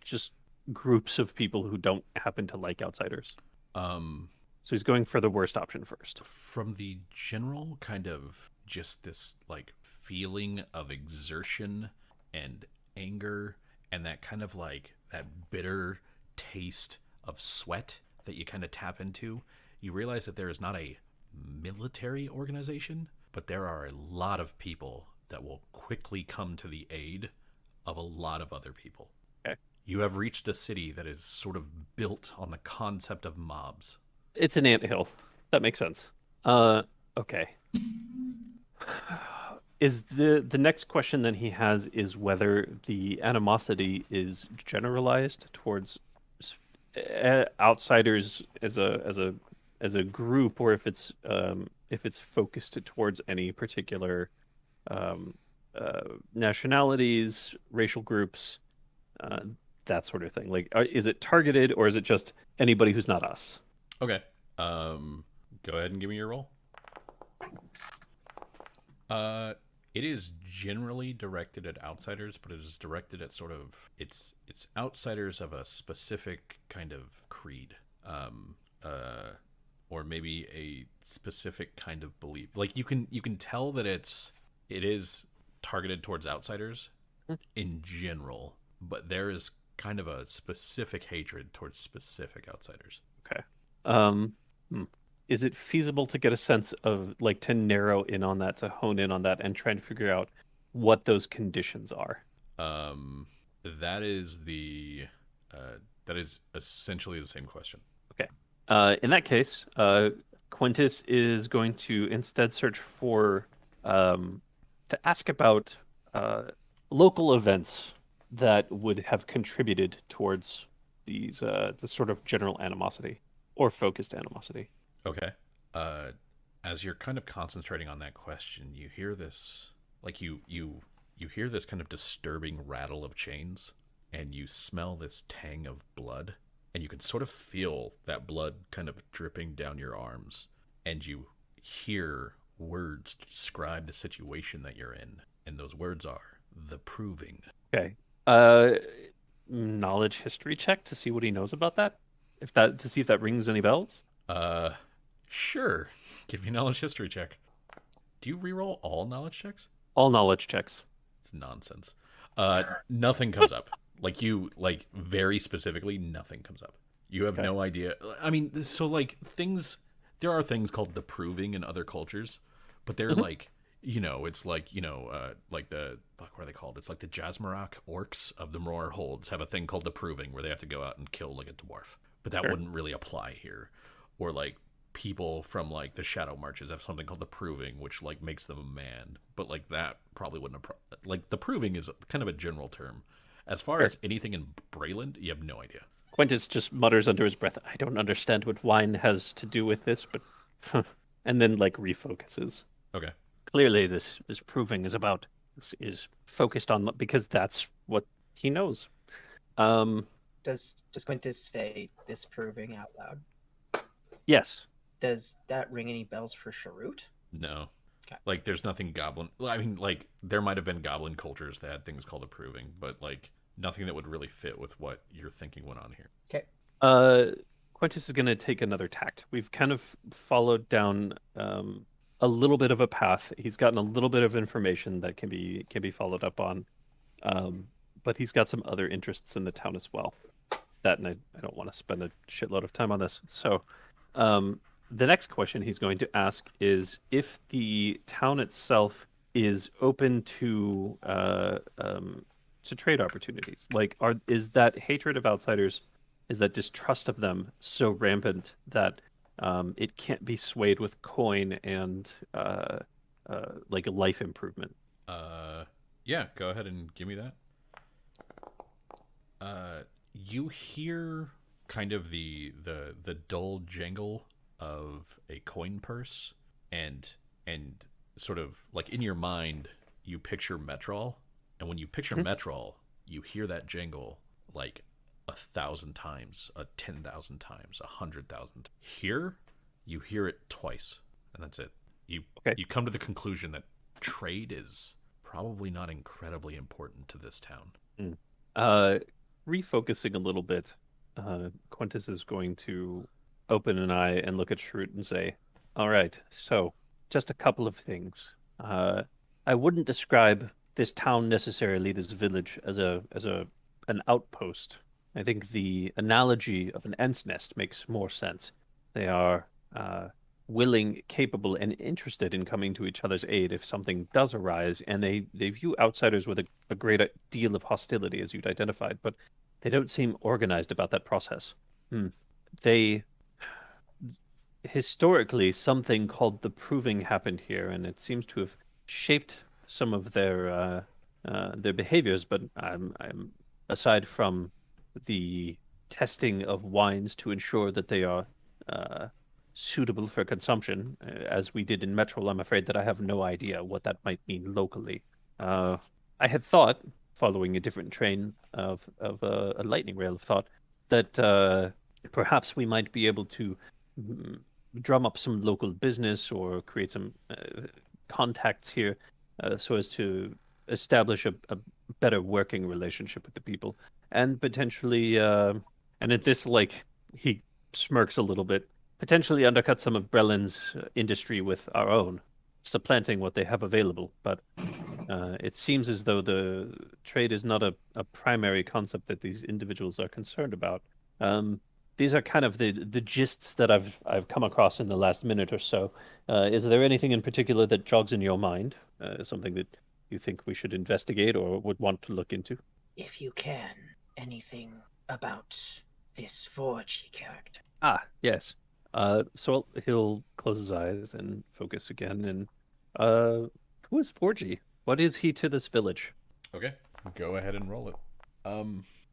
just groups of people who don't happen to like outsiders. Um, So he's going for the worst option first. from the general kind of just this like feeling of exertion and anger and that kind of like that bitter taste of sweat that you kind of tap into, you realize that there is not a military organization, but there are a lot of people that will quickly come to the aid of a lot of other people. Okay. You have reached a city that is sort of built on the concept of mobs. It's an anthill. That makes sense. Okay. Is the next question that he has is whether the animosity is generalized towards outsiders as a group, or if it's focused towards any particular um, nationalities, racial groups, uh, that sort of thing. Like, is it targeted, or is it just anybody who's not us? Okay. Go ahead and give me your roll. It is generally directed at outsiders, but it is directed at sort of it's outsiders of a specific kind of creed, or maybe a specific kind of belief. Like you can tell that it is targeted towards outsiders in general, but there is kind of a specific hatred towards specific outsiders. Okay. Um, Is it feasible to get a sense of, like, to narrow in on that, to hone in on that, and try and figure out what those conditions are? That is that is essentially the same question. Okay. In that case, Quintus is going to instead search for to ask about local events that would have contributed towards these the sort of general animosity or focused animosity. Okay. As you're kind of concentrating on that question, you hear this, like you hear this kind of disturbing rattle of chains, and you smell this tang of blood, and you can sort of feel that blood kind of dripping down your arms, and you hear words to describe the situation that you're in, and those words are the proving. Okay. Knowledge history check to see what he knows about that. If that to see if that rings any bells. Sure. Give me a knowledge history check. Do you reroll all knowledge checks? All knowledge checks. It's nonsense. Nothing comes up. Like very specifically, nothing comes up. You have Okay. no idea. I mean, so like there are things called the proving in other cultures, but they're like, it's like, like what are they called? It's like the Jasmarok orcs of the Mror Holds have a thing called the proving where they have to go out and kill like a dwarf. But that Sure. wouldn't really apply here. Or like people from like the Shadow Marches have something called the proving, which like makes them a man. But like that probably wouldn't like the proving is kind of a general term. As far Sure. as anything in Brayland, you have no idea. Quintus just mutters under his breath, "I don't understand what wine has to do with this, but," and then like refocuses. Okay. Clearly, this proving is focused on, because that's what he knows. Does Quintus say this proving out loud? Yes. Does that ring any bells for Cherrun? No. Okay. Like there's nothing goblin. I mean, like there might have been goblin cultures that had things called approving, but like nothing that would really fit with what you're thinking went on here. Okay. Quintus is going to take another tact. We've kind of followed down a little bit of a path. He's gotten a little bit of information that can be followed up on, but he's got some other interests in the town as well. That, and I don't want to spend a shitload of time on this. So, the next question he's going to ask is if the town itself is open to trade opportunities. Like, is that hatred of outsiders, is that distrust of them so rampant that it can't be swayed with coin and like a life improvement. Yeah, go ahead and give me that. You hear kind of the dull jangle of a coin purse, and sort of like in your mind you picture Metrol, and when you picture Metrol, you hear that jangle like 1,000 times, 10,000 times, 100,000. Here, you hear it twice, and that's it. You come to the conclusion that trade is probably not incredibly important to this town. Refocusing a little bit, Quintus is going to open an eye and look at Shrewd and say, "All right, so just a couple of things. I wouldn't describe this town necessarily, this village, as an outpost. I think the analogy of an ant's nest makes more sense. They are willing, capable, and interested in coming to each other's aid if something does arise, and they view outsiders with a great deal of hostility, as you'd identified, but they don't seem organized about that process. They historically something called the proving happened here, and it seems to have shaped some of their behaviors. But I'm aside from the testing of wines to ensure that they are suitable for consumption, as we did in Metrol, I'm afraid that I have no idea what that might mean locally. I had thought, following a different train of a lightning rail of thought, that perhaps we might be able to drum up some local business or create some contacts here, so as to establish a better working relationship with the people, and potentially, and at this, like, he smirks a little bit, potentially undercut some of Brelin's industry with our own, supplanting what they have available. But it seems as though the trade is not a primary concept that these individuals are concerned about. These are kind of the gists that I've come across in the last minute or so. Is there anything in particular that jogs in your mind? Something that you think we should investigate or would want to look into? If you can, anything about this Vorgy character. Ah, yes. So he'll close his eyes and focus again. And who is Forgy? What is he to this village? Okay, go ahead and roll it.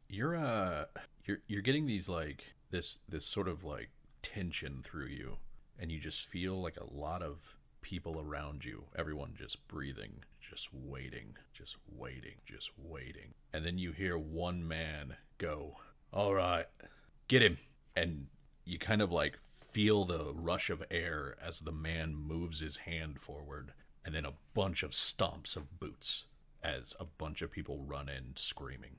You're getting these like this sort of like tension through you, and you just feel like a lot of people around you, everyone just breathing, just waiting, just waiting, just waiting. And then you hear one man go, "All right, get him." And you kind of like feel the rush of air as the man moves his hand forward, and then a bunch of stomps of boots as a bunch of people run in screaming.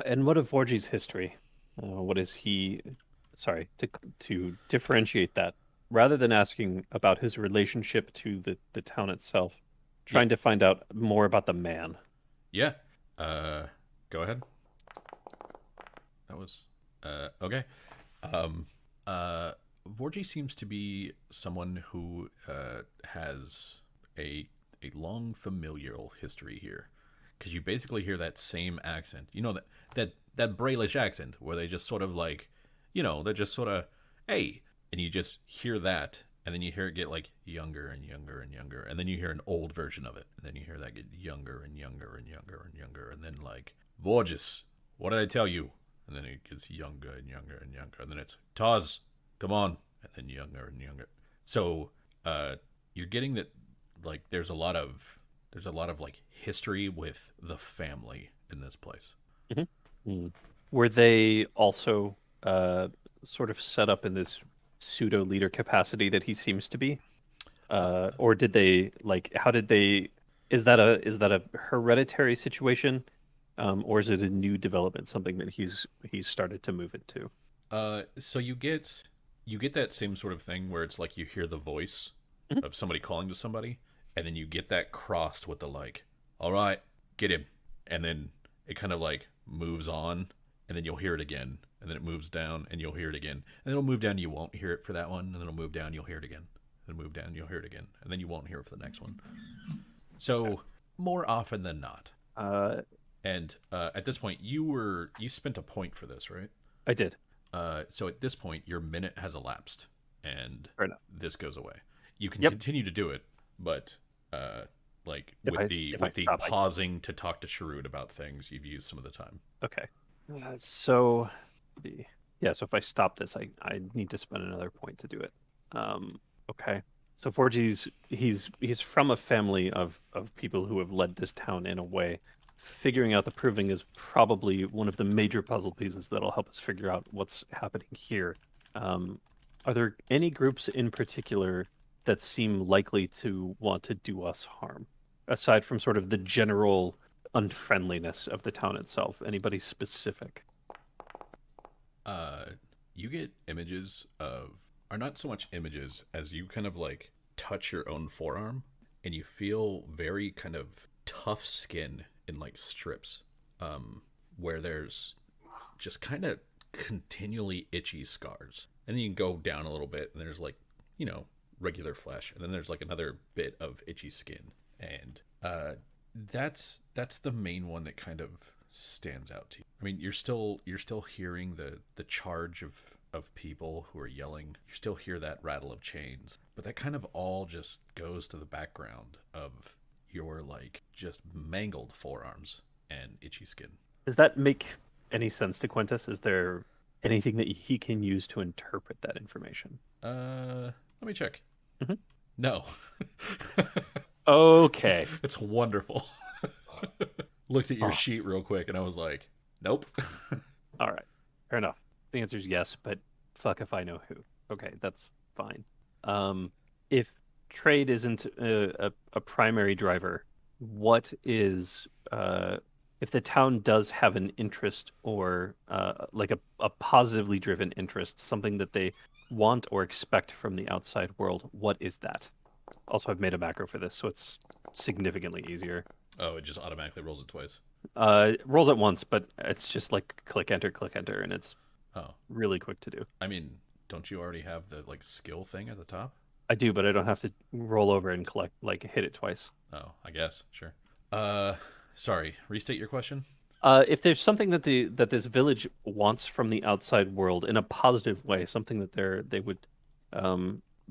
And what of Forgy's history? What is he? Sorry, to differentiate that, rather than asking about his relationship to the town itself, trying to find out more about the man. Yeah. Go ahead. That was okay. Vorgy seems to be someone who has a long familial history here, because you basically hear that same accent. You know, that Brailish accent where they just sort of like, you know, they're just sort of, hey, and you just hear that, and then you hear it get like younger and younger and younger, and then you hear an old version of it, and then you hear that get younger and younger and younger and younger, and then like, Vorgis, what did I tell you? And then it gets younger and younger and younger, and then it's Taz, come on, and then younger and younger. So you're getting that like there's a lot of like history with the family in this place. Were they also sort of set up in this pseudo leader capacity that he seems to be, or did they like? How did they? Is that a hereditary situation, or is it a new development, something that he's started to move into? So you get that same sort of thing where it's like you hear the voice of somebody calling to somebody, and then you get that crossed with the like, all right, get him, and then it kind of like moves on, and then you'll hear it again, and then it moves down, and you'll hear it again, and it'll move down, you won't hear it for that one, and then it'll move down, you'll hear it again, and move down, you'll hear it again, and then you won't hear it for the next one. So more often than not. And at this point, you spent a point for this, right? I did. So at this point, your minute has elapsed, and Fair enough. this goes away. You can Yep. continue to do it, but like If with I- the if I with the stop, I- pausing to talk to Cherrun about things, you've used some of the time. Okay. So, yeah. So if I stop this, I need to spend another point to do it. Okay. So Forgy's he's from a family of people who have led this town in a way. Figuring out the proving is probably one of the major puzzle pieces that'll help us figure out what's happening here. Are there any groups in particular that seem likely to want to do us harm, aside from sort of the general unfriendliness of the town itself? Anybody specific? You get images of, or not so much images as you kind of like touch your own forearm, and you feel very kind of tough skin in like strips, where there's just kind of continually itchy scars. And then you can go down a little bit, and there's like, regular flesh, and then there's like another bit of itchy skin, and that's the main one that kind of stands out to you. I mean, you're still hearing the charge of people who are yelling. You still hear that rattle of chains, but that kind of all just goes to the background of your like just mangled forearms and itchy skin. Does that make any sense to Quintus? Is there anything that he can use to interpret that information? Let me check. Mhm. No. Okay. It's wonderful. Looked at your sheet real quick, and I was like, nope. All right. Fair enough. The answer is yes, but fuck if I know who. Okay, that's fine. If trade isn't a primary driver, what is if the town does have an interest or like a positively driven interest, something that they want or expect from the outside world, what is that? Also, I've made a macro for this, so it's significantly easier. Oh, it just automatically rolls it twice. Rolls it once, but it's just like click enter, and it's really quick to do. I mean, don't you already have the like skill thing at the top? I do, but I don't have to roll over and hit it twice. Oh, I guess. Sure. Sorry, restate your question. If there's something that this village wants from the outside world in a positive way, something that they would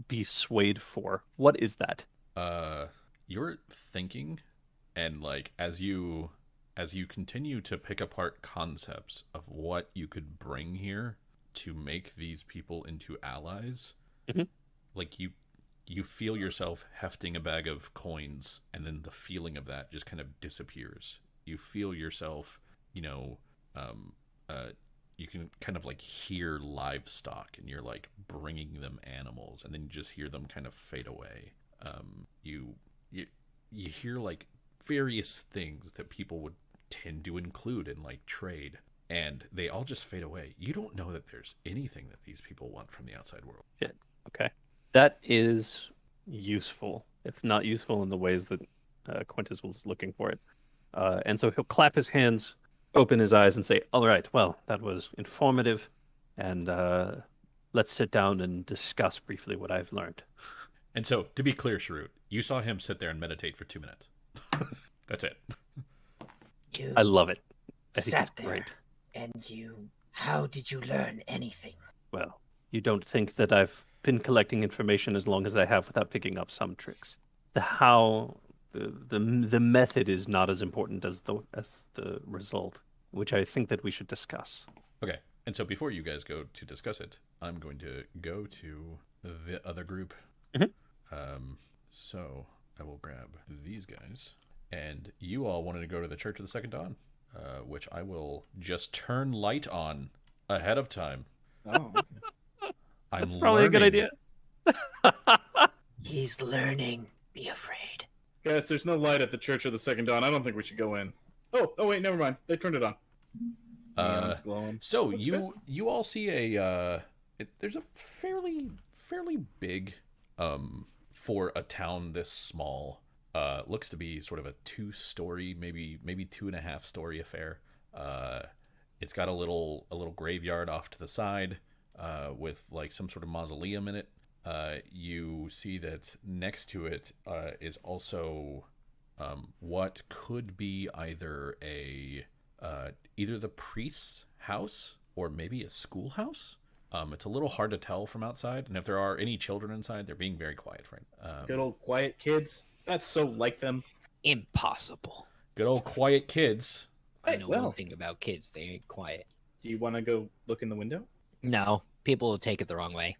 be swayed for, what is that? You're thinking, and like as you continue to pick apart concepts of what you could bring here to make these people into allies, like you feel yourself hefting a bag of coins, and then the feeling of that just kind of disappears. You feel yourself, you can kind of like hear livestock, and you're like bringing them animals, and then you just hear them kind of fade away. You hear like various things that people would tend to include in like trade, and they all just fade away. You don't know that there's anything that these people want from the outside world. Shit. Okay. That is useful, if not useful in the ways that Quintus was looking for it. And so he'll clap his hands, open his eyes, and say, all right, well, that was informative, and let's sit down and discuss briefly what I've learned. And so, to be clear, Cherrun, you saw him sit there and meditate for 2 minutes. That's it. You I love it. I think sat it's there, great. and how did you learn anything? Well, you don't think that I've been collecting information as long as I have without picking up some tricks. The how, the method is not as important as the result, which I think that we should discuss. Okay. And so before you guys go to discuss it, I'm going to go to the other group. So I will grab these guys. And you all wanted to go to the Church of the Second Dawn, which I will just turn light on ahead of time. Oh, okay. That's probably a good idea. He's learning. Be afraid. Guys, there's no light at the Church of the Second Dawn. I don't think we should go in. Oh wait, never mind. They turned it on. Neon's glowing. So you all see there's a fairly big, for a town this small, looks to be sort of a 2-story, maybe 2.5-story affair. It's got a little graveyard off to the side, with like some sort of mausoleum in it. You see that next to it is also what could be either either the priest's house or maybe a schoolhouse. It's a little hard to tell from outside, and if there are any children inside, they're being very quiet. Good old quiet kids. That's so like them. Impossible. Good old quiet kids. I Right, know well, one thing about kids. They ain't quiet. do you want to go look in the window? No, people will take it the wrong way.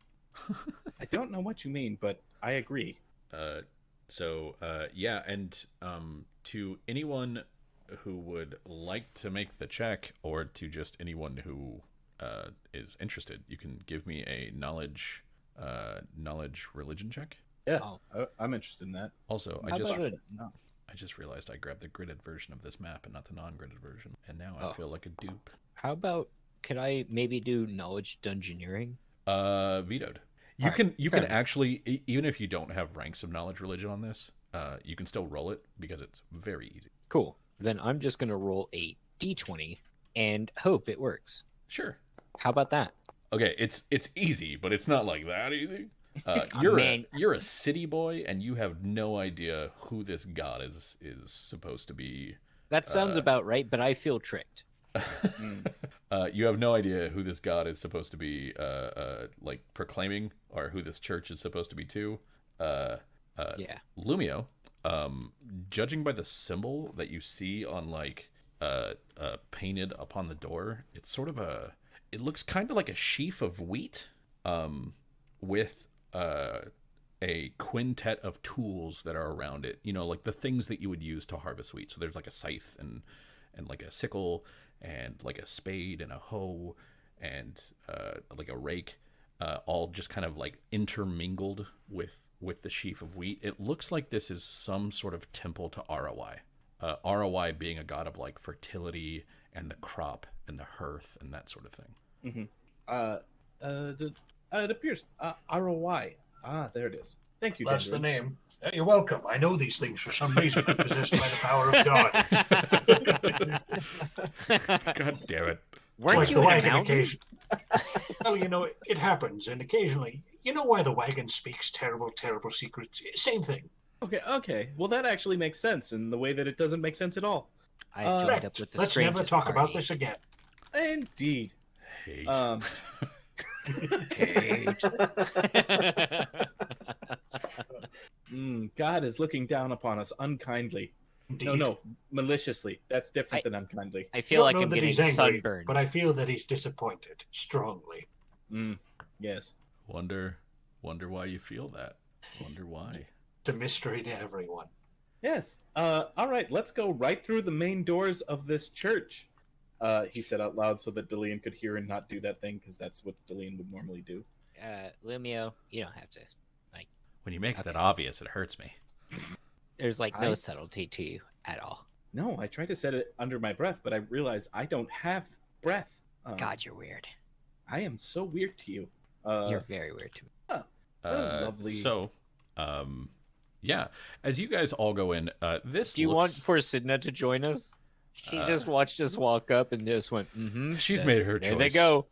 I don't know what you mean, but I agree. Yeah, and to anyone who would like to make the check, or to just anyone who is interested, you can give me a knowledge religion check. Yeah, Oh. I'm interested in that. Also, How about a- No. I just realized I grabbed the gridded version of this map and not the non-gridded version, and now I Oh. feel like a dupe. How about, could I maybe do knowledge dungeoneering? Vetoed. You Alright, can fair enough. actually, even if you don't have ranks of knowledge religion on this, you can still roll it because it's very easy. Cool. Then I'm just going to roll a d20 and hope it works. Sure. How about that? Okay, it's easy, but it's not like that easy. Man. You're a city boy, and you have no idea who this god is supposed to be. That sounds about right, but I feel tricked. You have no idea who this god is supposed to be, like proclaiming, or who this church is supposed to be to. Yeah. Lumio, judging by the symbol that you see on like painted upon the door, it's sort of it looks kind of like a sheaf of wheat, with a quintet of tools that are around it. You know, like the things that you would use to harvest wheat. So there's like a scythe and like a sickle and like a spade and a hoe and like a rake, all just kind of like intermingled with the sheaf of wheat. It looks like this is some sort of temple to ROI. ROI being a god of like fertility and the crop and the hearth and that sort of thing. It appears ROI. Ah, there it is. Thank you, That's the Dendron. name. You're welcome. I know these things for some reason. I'm possessed by the power of God. God damn it. Weren't Like you the in a wagon mountain? occasion. Well, you know, it happens, and occasionally, you know why the wagon speaks terrible, terrible secrets? Same thing. Okay. Well, that actually makes sense in the way that it doesn't make sense at all. I joined Correct. up with the Let's never strangest talk party. about this again. Indeed. Hate. Hate. God is looking down upon us unkindly. Indeed. No, maliciously. That's different I- than unkindly. I I feel don't like know I'm that getting he's angry, sunburned. but I feel that he's disappointed strongly. Yes. Wonder why you feel that. Wonder why. It's a mystery to everyone. Yes. All right. Let's go right through the main doors of this church. He said out loud so that Dillian could hear and not do that thing, because that's what Dillian would normally do. Lumio, you don't have to. When you make Okay. that obvious, it hurts me. There's like no I- subtlety to you at all. No, I tried to set it under my breath, but I realized I don't have breath. God, you're weird. I am so weird to you. You're very weird to me. What a lovely. So, yeah, as you guys all go in, this Do you want looks- for Sidna to join us? She just watched us walk up and just went, mm-hmm. She's made her choice. There they go.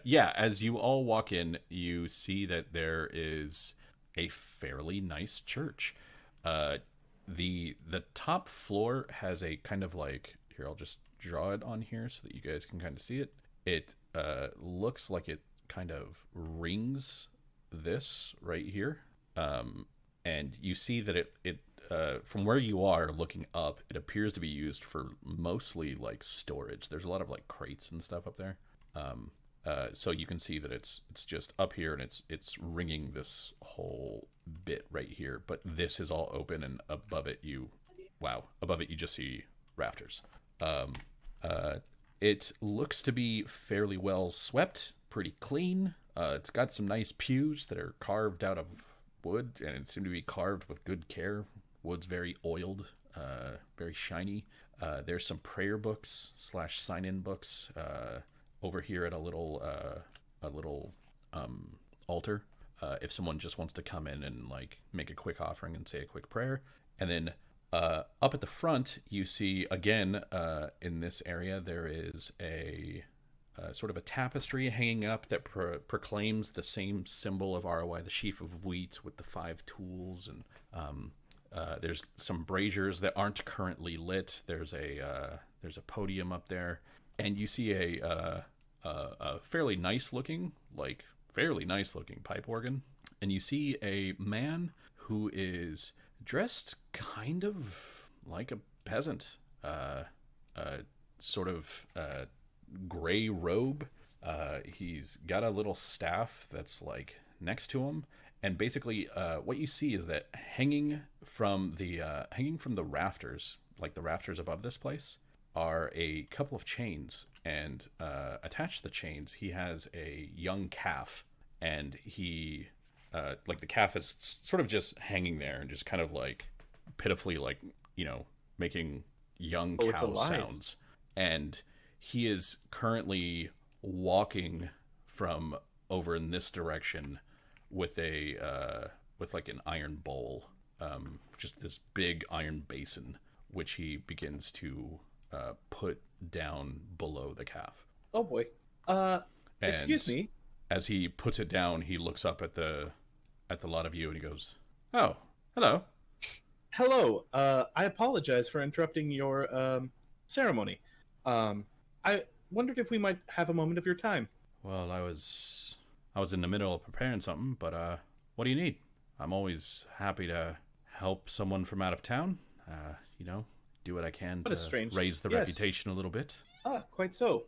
Yeah, as you all walk in, you see that there is a fairly nice church. The top floor has a kind of like, here, I'll just draw it on here so that you guys can kind of see it. It looks like it kind of rings this right here. And you see that it from where you are looking up, it appears to be used for mostly like storage. There's a lot of like crates and stuff up there. So you can see that it's just up here and it's ringing this whole bit right here. But this is all open, and above it you just see rafters. It looks to be fairly well swept, pretty clean. It's got some nice pews that are carved out of wood, and it seemed to be carved with good care. Wood's very oiled, very shiny. There's some prayer books / sign-in books over here at a little altar. If someone just wants to come in and like make a quick offering and say a quick prayer. And then up at the front, you see again in this area there is a sort of a tapestry hanging up that proclaims the same symbol of ROI, the sheaf of wheat with the 5 tools, and There's some braziers that aren't currently lit. There's a podium up there, and you see a fairly nice looking pipe organ, and you see a man who is dressed kind of like a peasant, sort of gray robe. He's got a little staff that's like next to him, and basically what you see is that hanging from the rafters, like the rafters above this place, are a couple of chains, and attached to the chains he has a young calf, and he like the calf is sort of just hanging there and just kind of like pitifully, like, making young cow sounds. And he is currently walking from over in this direction with like an iron bowl, just this big iron basin, which he begins to put down below the calf. Oh boy. Excuse me. As he puts it down, he looks up at the lot of you and he goes, "Oh, hello." Hello. I apologize for interrupting your ceremony. I wondered if we might have a moment of your time. Well, I was in the middle of preparing something, but what do you need? I'm always happy to help someone from out of town. Do what I can to raise the reputation a little bit. Quite so.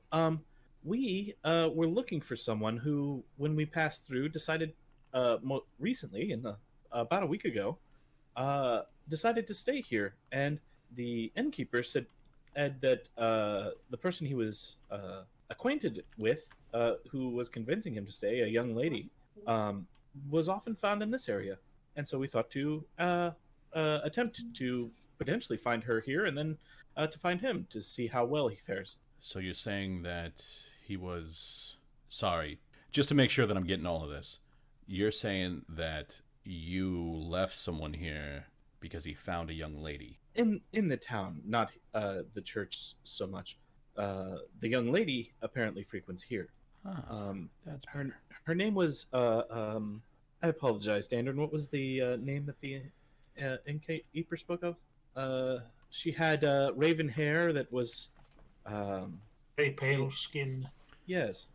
We were looking for someone who, when we passed through, decided recently, about a week ago, decided to stay here, and the innkeeper said that the person he was acquainted with, who was convincing him to stay, a young lady, was often found in this area, and so we thought to attempt to potentially find her here, and then to find him to see how well he fares. So you're saying that he was... Sorry, just to make sure that I'm getting all of this. You're saying that you left someone here because he found a young lady? In the town, not the church so much. The young lady apparently frequents here. That's her name was... I apologize, Dandrin. What was the name that the innkeeper spoke of? She had raven hair that was... very pale skin. Yes.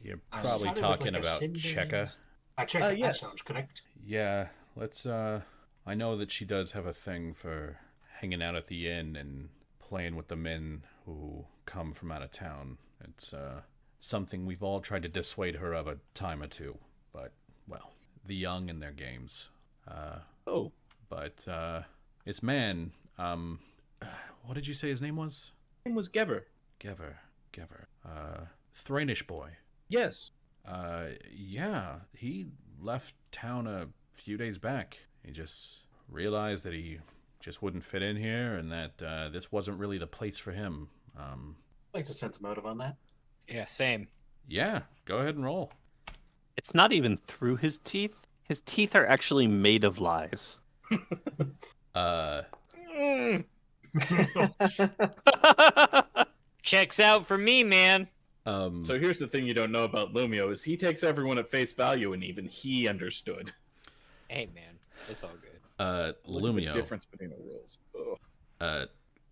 You're probably talking about Cheka. Cheka, yes. That sounds correct. Yeah, let's... I know that she does have a thing for hanging out at the inn and playing with the men who come from out of town. It's something we've all tried to dissuade her of a time or two. But, well, the young and their games. But this man, what did you say his name was? His name was Gever. Gever. Thrainish boy. Yes. Yeah, he left town a few days back. He just realized that he just wouldn't fit in here and that this wasn't really the place for him. I'd like to sense a motive on that. Yeah, same. Yeah, go ahead and roll. It's not even through his teeth. His teeth are actually made of lies. Checks out for me, man. So here's the thing you don't know about Lumio is he takes everyone at face value, and even he understood. Hey, man, it's all good. Lumio. The difference between the rules.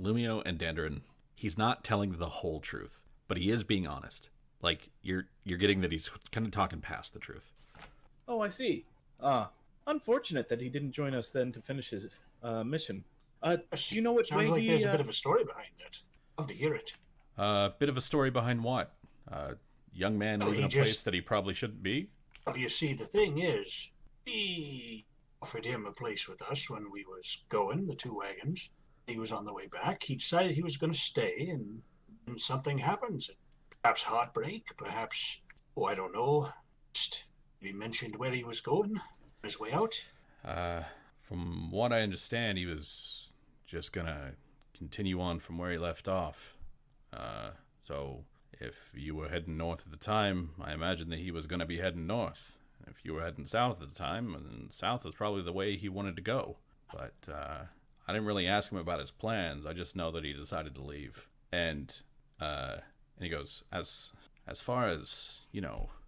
Lumio and Dandrin, he's not telling the whole truth, but he is being honest. Like, you're getting that he's kind of talking past the truth. Oh, I see. Unfortunate that he didn't join us then to finish his mission. Do you know what Sounds way like he... there's a bit of a story behind it. Love to hear it. Bit of a story behind what? Young man leaving a place that he probably shouldn't be? Well, you see, the thing is, we offered him a place with us when we was going, the 2 wagons. He was on the way back. He decided he was going to stay, and something happens. Perhaps heartbreak, perhaps, I don't know. Just he mentioned where he was going on his way out. From what I understand, he was just going to continue on from where he left off. So if you were heading north at the time, I imagine that he was going to be heading north. If you were heading south at the time, then south is probably the way he wanted to go. But I didn't really ask him about his plans. I just know that he decided to leave. And he goes, as far as,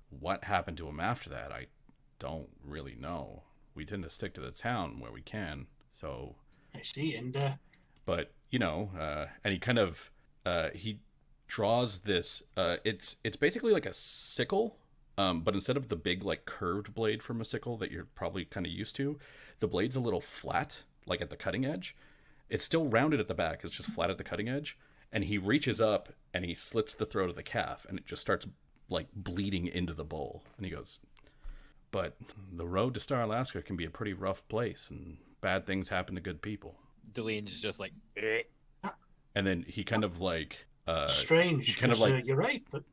what happened to him after that, I don't really know. We tend to stick to the town where we can. So, I see. And but and he kind of he draws this. It's basically like a sickle, but instead of the big like curved blade from a sickle that you're probably kind of used to, the blade's a little flat, like at the cutting edge. It's still rounded at the back. It's just flat at the cutting edge. And he reaches up and he slits the throat of the calf, and it just starts like bleeding into the bowl. And he goes, "But the road to Star Alaska can be a pretty rough place, and bad things happen to good people." Delian's just like, "Eh." And then he kind of like strange. he kind of 'cause, like you're right. The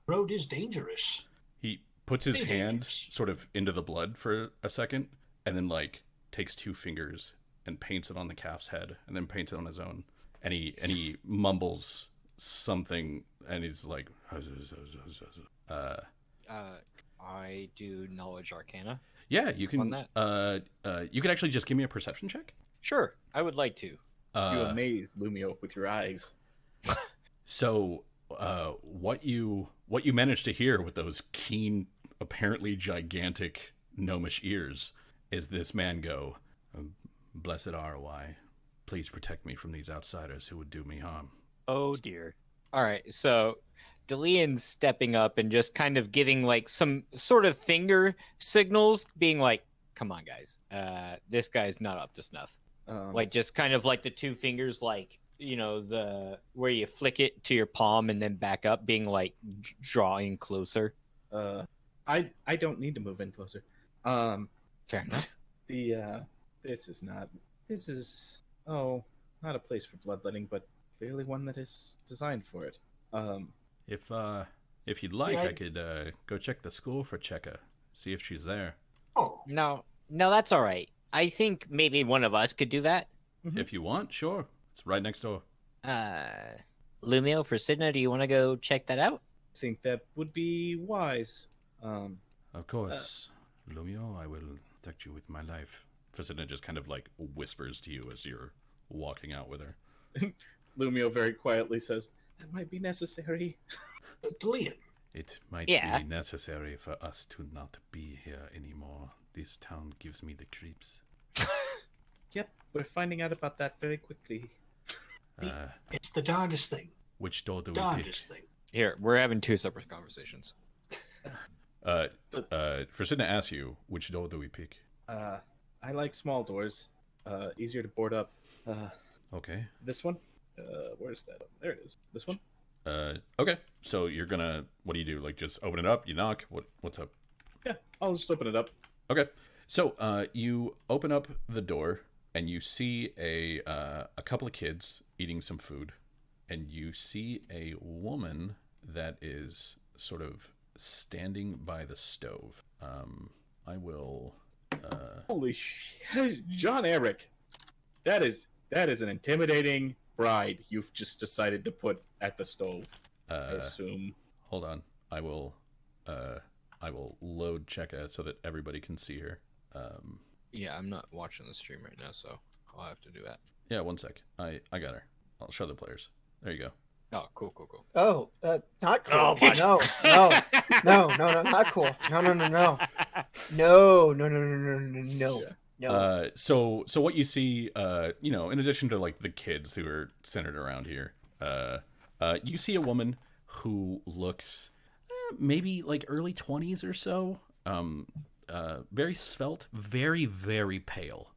road is dangerous. he puts his Pretty hand dangerous. sort of into the blood for a second, and then like takes 2 fingers and paints it on the calf's head, and then paints it on his own. And he mumbles something, and he's like, I do knowledge arcana. "Yeah, you can." On that. You could actually just give me a perception check. Sure, I would like to. You Uh, amaze Lumio with your eyes. So, what you managed to hear with those keen, apparently gigantic gnomish ears is this man go, "Blessed ROI, please protect me from these outsiders who would do me harm." Oh dear. All right, so Delian's stepping up and just kind of giving like some sort of finger signals, being like, "Come on, guys, this guy's not up to snuff." Like just kind of like the 2 fingers, like the where you flick it to your palm and then back up, being like drawing closer. I don't need to move in closer. Fair enough. This is not a place for bloodletting, but clearly one that is designed for it. If you'd like, Yeah. I could go check the school for Cheka, see if she's there. Oh, No, that's all right. I think maybe one of us could do that. Mhm. If you want, sure. It's right next door. Lumio for Sidna, do you want to go check that out? I think that would be wise. Of course. Lumio, I will protect you with my life. Fasina just kind of like whispers to you as you're walking out with her. Lumio very quietly says, "That might be necessary." Delian. It might Yeah. be necessary for us to not be here anymore. This town gives me the creeps. Yep, we're finding out about that very quickly. It's the darndest thing. Which door do we pick? Darndest thing. Here, we're having 2 separate conversations. Fasina asks you, which door do we pick? I like small doors. Easier to board up. Okay. This one? Where's that? There it is. This one? Okay. So you're gonna, what do you do? Like just open it up? You knock? What's up? Yeah, I'll just open it up. Okay. So you open up the door and you see a couple of kids eating some food, and you see a woman that is sort of standing by the stove. I will. Holy shit, John Eric! That is an intimidating bride you've just decided to put at the stove. I assume. Hold on. I will load Cheka so that everybody can see her. Yeah, I'm not watching the stream right now, so I'll have to do that. Yeah, one sec. I got her. I'll show the players. There you go. Oh, cool. Oh, not cool. Oh my no, not cool. No. So what you see, in addition to like the kids who are centered around here, you see a woman who looks maybe like early 20s or so. Very svelte, very, very pale.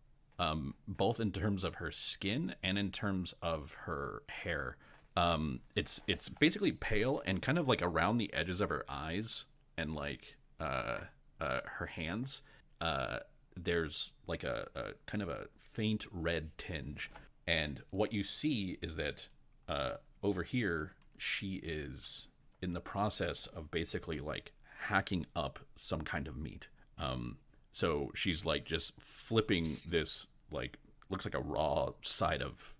Both in terms of her skin and in terms of her hair. It's basically pale and kind of like around the edges of her eyes and like her hands. There's like a kind of a faint red tinge, and what you see is that over here she is in the process of basically like hacking up some kind of meat. So she's like just flipping this like looks like a raw side of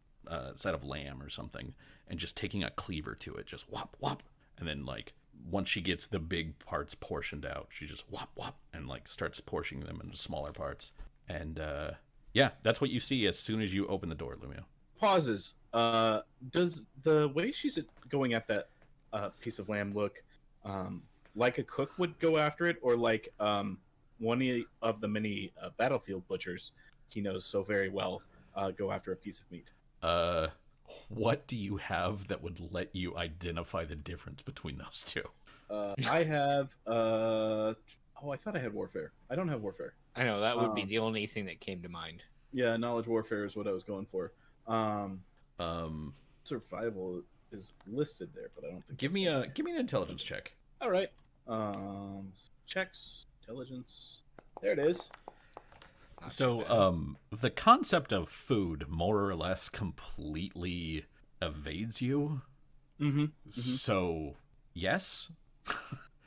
lamb or something, and just taking a cleaver to it, just whop whop, and then like once she gets the big parts portioned out, she just whop whop and like starts portioning them into smaller parts. And yeah, that's what you see as soon as you open the door, Lumio. Pauses. Does the way she's going at that piece of lamb look like a cook would go after it, or like one of the many battlefield butchers he knows so very well go after a piece of meat. What do you have that would let you identify the difference between those two? I have. Oh, I thought I had warfare. I don't have warfare. I know that would be the only thing that came to mind. Yeah, knowledge warfare is what I was going for. Survival is listed there, but I don't think. Give me an intelligence check. All right. Checks intelligence. There it is. So, the concept of food more or less completely evades you. Mm-hmm. So, yes.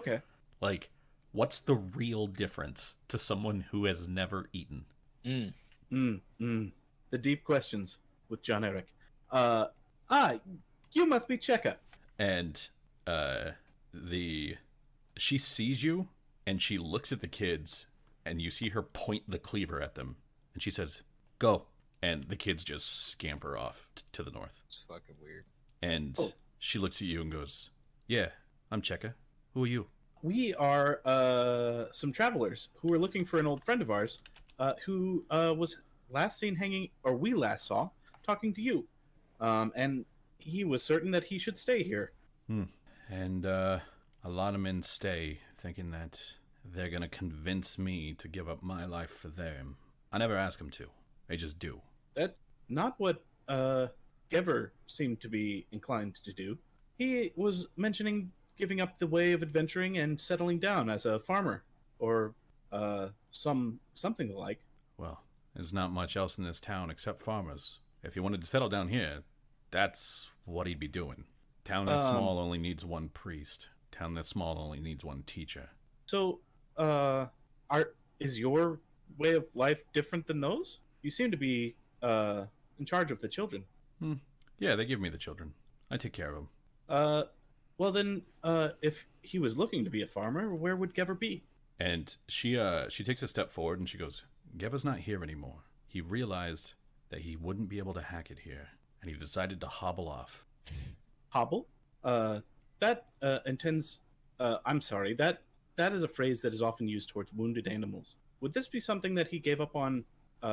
Okay. Like, what's the real difference to someone who has never eaten? The deep questions with John Eric. You must be Cheka. And she sees you and she looks at the kids and you see her point the cleaver at them and she says, "Go." And the kids just scamper off to the north. It's fucking weird. And she looks at you and goes, "Yeah, I'm Cheka. Who are you?" We are some travelers who were looking for an old friend of ours who was last seen hanging, or we last saw, talking to you. And he was certain that he should stay here. And a lot of men stay thinking that they're going to convince me to give up my life for them. I never ask them to. They just do. That's not what Gever seemed to be inclined to do. He was mentioning giving up the way of adventuring and settling down as a farmer, or something like. Well, there's not much else in this town except farmers. If he wanted to settle down here, that's what he'd be doing. Town that's small only needs one priest. Town that's small only needs one teacher. So, is your way of life different than those? You seem to be in charge of the children. Yeah, they give me the children. I take care of them. Well then, if he was looking to be a farmer, where would Gever be? And she takes a step forward and she goes, "Gever's not here anymore. He realized that he wouldn't be able to hack it here, and he decided to hobble off." Hobble? That intends... I'm sorry, that is a phrase that is often used towards wounded animals. Would this be something that he gave up on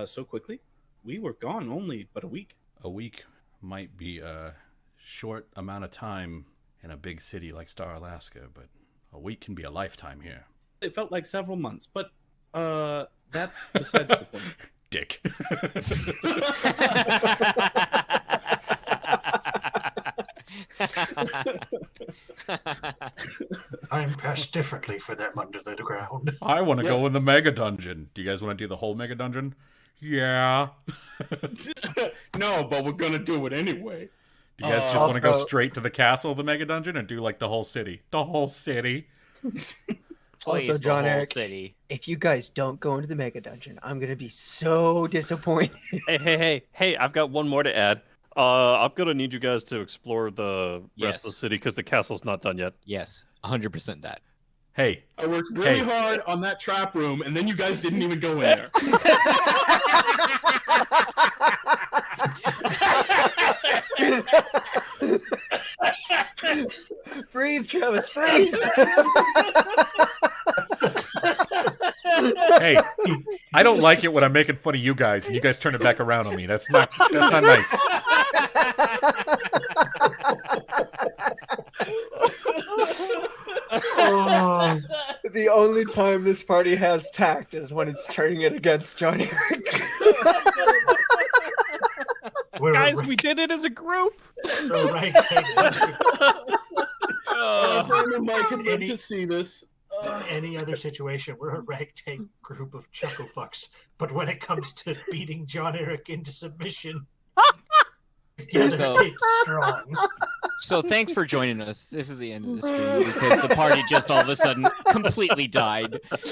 so quickly? We were gone only but a week. A week might be a short amount of time in a big city like Star, Alaska, but a week can be a lifetime here. It felt like several months, but that's besides the point. Dick. I'm passed differently for them under the ground. I want to go in the mega dungeon. Do you guys want to do the whole mega dungeon? Yeah. No, but we're gonna do it anyway. Do you guys just want to go straight to the castle of the mega dungeon, or do like the whole city? The whole city. Please, Also, John the whole Eric, city. if you guys don't go into the mega dungeon, I'm gonna be so disappointed. Hey! I've got one more to add. I'm gonna need you guys to explore the rest of the city because the castle's not done yet. Yes, 100% that. Hey, I worked really hard on that trap room, and then you guys didn't even go in there. Breathe, Travis, breathe. hey, I don't like it when I'm making fun of you guys and you guys turn it back around on me. That's not nice. Oh, the only time this party has tact is when it's turning it against John Eric. Guys, we did it as a group. So right, Mike had lived to see this. any other situation, we're a ragtag group of chuckle fucks. But when it comes to beating John Eric into submission, it's strong. So thanks for joining us. This is the end of the stream because the party just all of a sudden completely died. I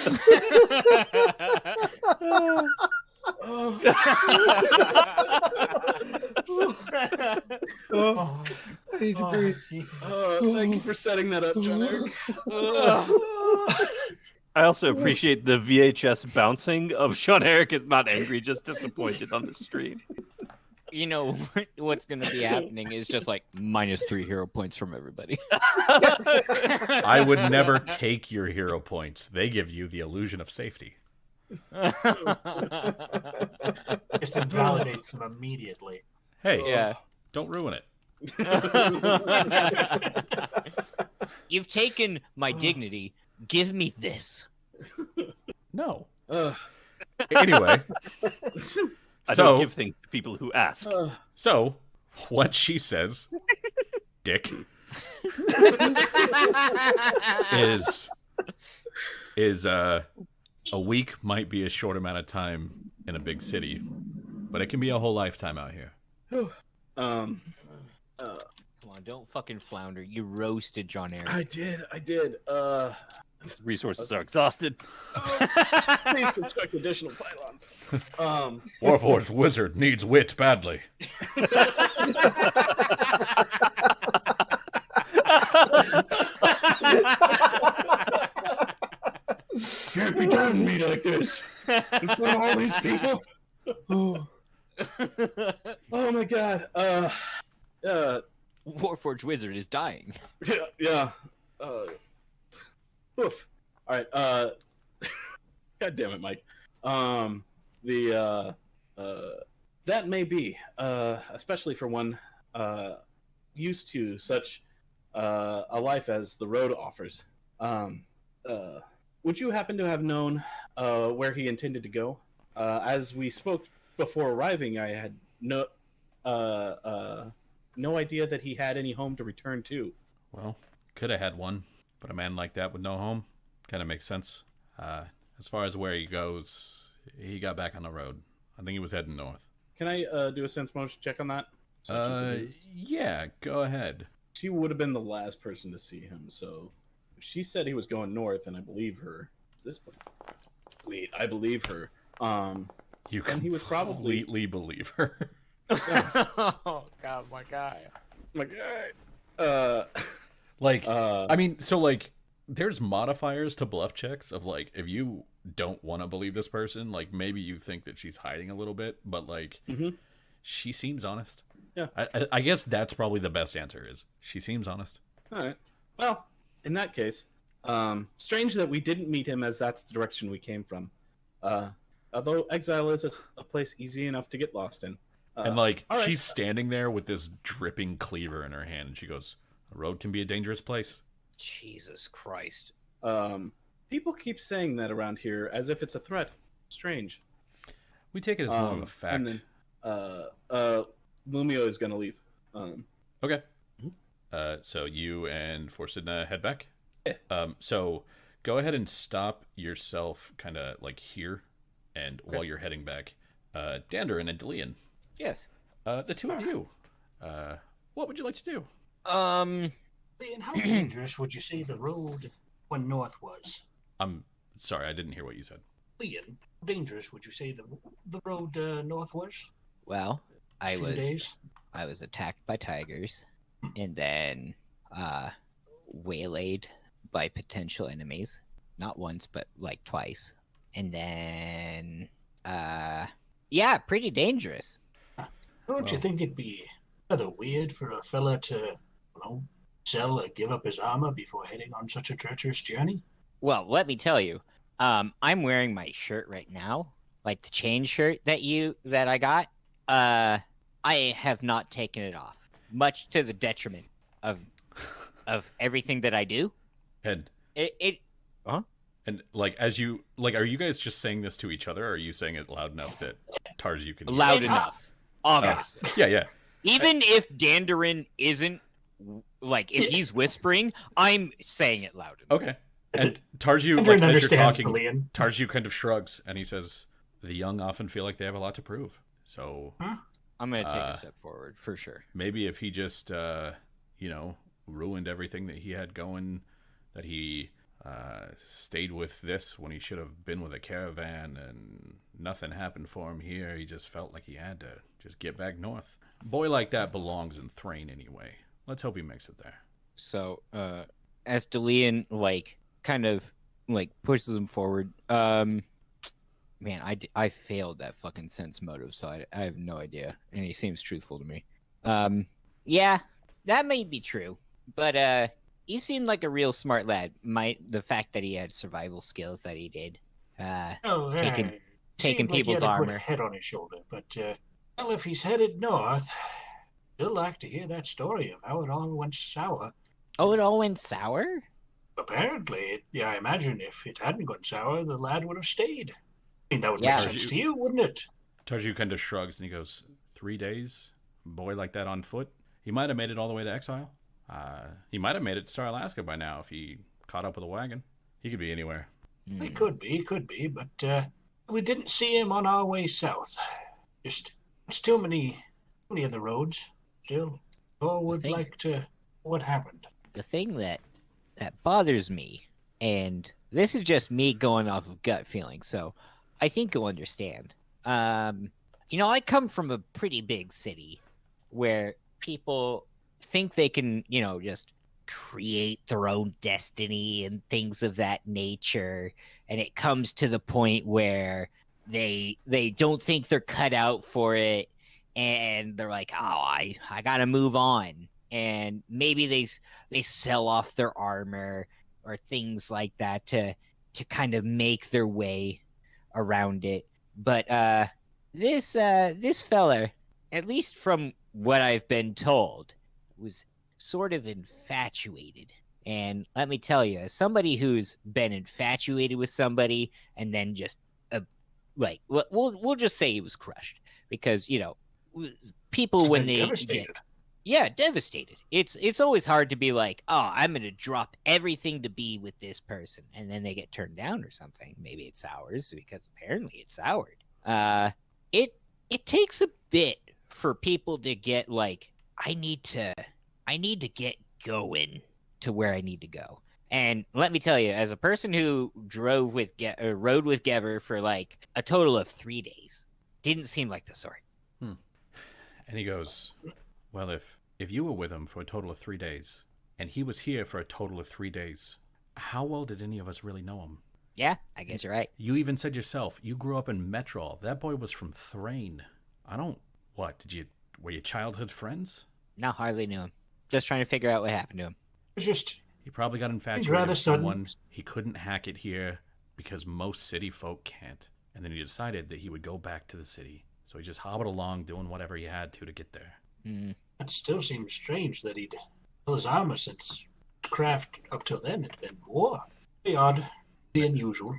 need to breathe. Thank you for setting that up, John Eric. I also appreciate the VHS bouncing of Sean Eric is not angry, just disappointed on the stream. You know what's going to be happening is just like -3 hero points from everybody. I would never take your hero points. They give you the illusion of safety. Just invalidates them immediately. Hey, Yeah. don't ruin it. You've taken my dignity. Give me this. No. Uh, Anyway, I so don't give things to people who ask. so what she says, Dick, is a week might be a short amount of time in a big city, but it can be a whole lifetime out here. Come on, don't fucking flounder. You roasted John Aaron. I did. Resources are exhausted. Please construct additional pylons. Warforged wizard needs wit badly. Can't be doing to me like this in front of all these people. Oh my god. Warforged Wizard is dying. Yeah. Oof. All right. God damn it, Mike. That may be, especially for one used to such a life as the road offers. Would you happen to have known where he intended to go? As we spoke before arriving, I had no idea that he had any home to return to. Well, could have had one, but a man like that with no home kind of makes sense. As far as where he goes, he got back on the road. I think he was heading north. Can I do a sense motion check on that? Yeah, go ahead. She would have been the last person to see him, so if she said he was going north, and I believe her. This one. Wait, I believe her. You And he was probably- completely believe her. Oh God, my guy. My guy. Like, I mean, so like, there's modifiers to bluff checks of like, if you don't want to believe this person, like maybe you think that she's hiding a little bit, but like, she seems honest. Yeah. I guess that's probably the best answer is she seems honest. All right. Well, in that case, strange that we didn't meet him, as that's the direction we came from. Although exile is a place easy enough to get lost in. And like, all right. she's standing there with this dripping cleaver in her hand, and she goes, "A road can be a dangerous place." Jesus Christ. People keep saying that around here as if it's a threat. Strange. We take it as more of a fact. And then, Lumio is gonna leave. Okay. So you and Forsidna head back? Yeah. So go ahead and stop yourself kind of like here, and while you're heading back, Dandarin and Delian, Yes. the two of you, what would you like to do? Ian, how dangerous would you say the road when north was? I'm sorry, I didn't hear what you said. Ian, how dangerous would you say the road north was? Well, I 2 was days? I was attacked by tigers, and then waylaid by potential enemies. Not once, but like twice. And then yeah, pretty dangerous. Don't you think it'd be rather weird for a fella to, sell or give up his armor before heading on such a treacherous journey? Well, let me tell you, I'm wearing my shirt right now, like the chain shirt that I got. I have not taken it off, much to the detriment of everything that I do. And Huh? And like, as you like, are you guys just saying this to each other, or are you saying it loud enough that Tarz you can hear? Loud enough, obviously. Yeah. Even if Dandarin isn't, like, if he's whispering, I'm saying it loud enough. Okay. And Tarzu, Dandarin like, as you're understands, talking, Delian. Tarzu kind of shrugs and he says, "The young often feel like they have a lot to prove. So I'm gonna take a step forward for sure. maybe if he just, ruined everything that he had going, that he stayed with this when he should have been with a caravan, and nothing happened for him here. He just felt like he had to just get back north. A boy like that belongs in Thrain anyway. Let's hope he makes it there." So, as Delian, like, kind of, like, pushes him forward, man, I failed that fucking sense motive, so I have no idea, and he seems truthful to me. Yeah, that may be true, but, he seemed like a real smart lad. The fact that he had survival skills that he did, Oh, Taking- he taking seemed like he people's had a good armor. head on his shoulder, but well, if he's headed north, still like to hear that story of how it all went sour. Oh, it all went sour? Apparently, yeah, I imagine if it hadn't gone sour, the lad would have stayed. I mean, that would Yeah. make sense to you, wouldn't it? Tarju kind of shrugs and he goes, 3 days? A boy like that on foot? He might have made it all the way to exile. He might have made it to Star Alaska by now if he caught up with a wagon. He could be anywhere. It could be, but we didn't see him on our way south. Just it's too many of the roads. Still, or would think- like to. What happened? The thing that bothers me, and this is just me going off of gut feeling, so I think you'll understand. I come from a pretty big city where people think they can, just create their own destiny and things of that nature, and it comes to the point where they don't think they're cut out for it, and they're like, oh, I gotta move on, and maybe they sell off their armor or things like that to kind of make their way around it. But this fella, at least from what I've been told, was sort of infatuated. And let me tell you, as somebody who's been infatuated with somebody and then just we'll just say he was crushed, because people when they devastated. devastated. It's always hard to be like, oh, I'm gonna drop everything to be with this person, and then they get turned down or something. Maybe it sours because apparently it soured. It takes a bit for people to get like, I need to get going to where I need to go. And let me tell you, as a person who rode with Gever for like a total of 3 days, didn't seem like the sort. And he goes, well, if you were with him for a total of 3 days, and he was here for a total of 3 days, how well did any of us really know him? Yeah, I guess you're right. You even said yourself, you grew up in Metrol. That boy was from Thrain. Were you childhood friends? No, hardly knew him. Just trying to figure out what happened to him. It's just He probably got infatuated rather with someone. sudden. He couldn't hack it here because most city folk can't. And then he decided that he would go back to the city. So he just hobbled along doing whatever he had to get there. It still seems strange that he'd sell his armor, since craft up till then had been war. Pretty odd. Pretty unusual.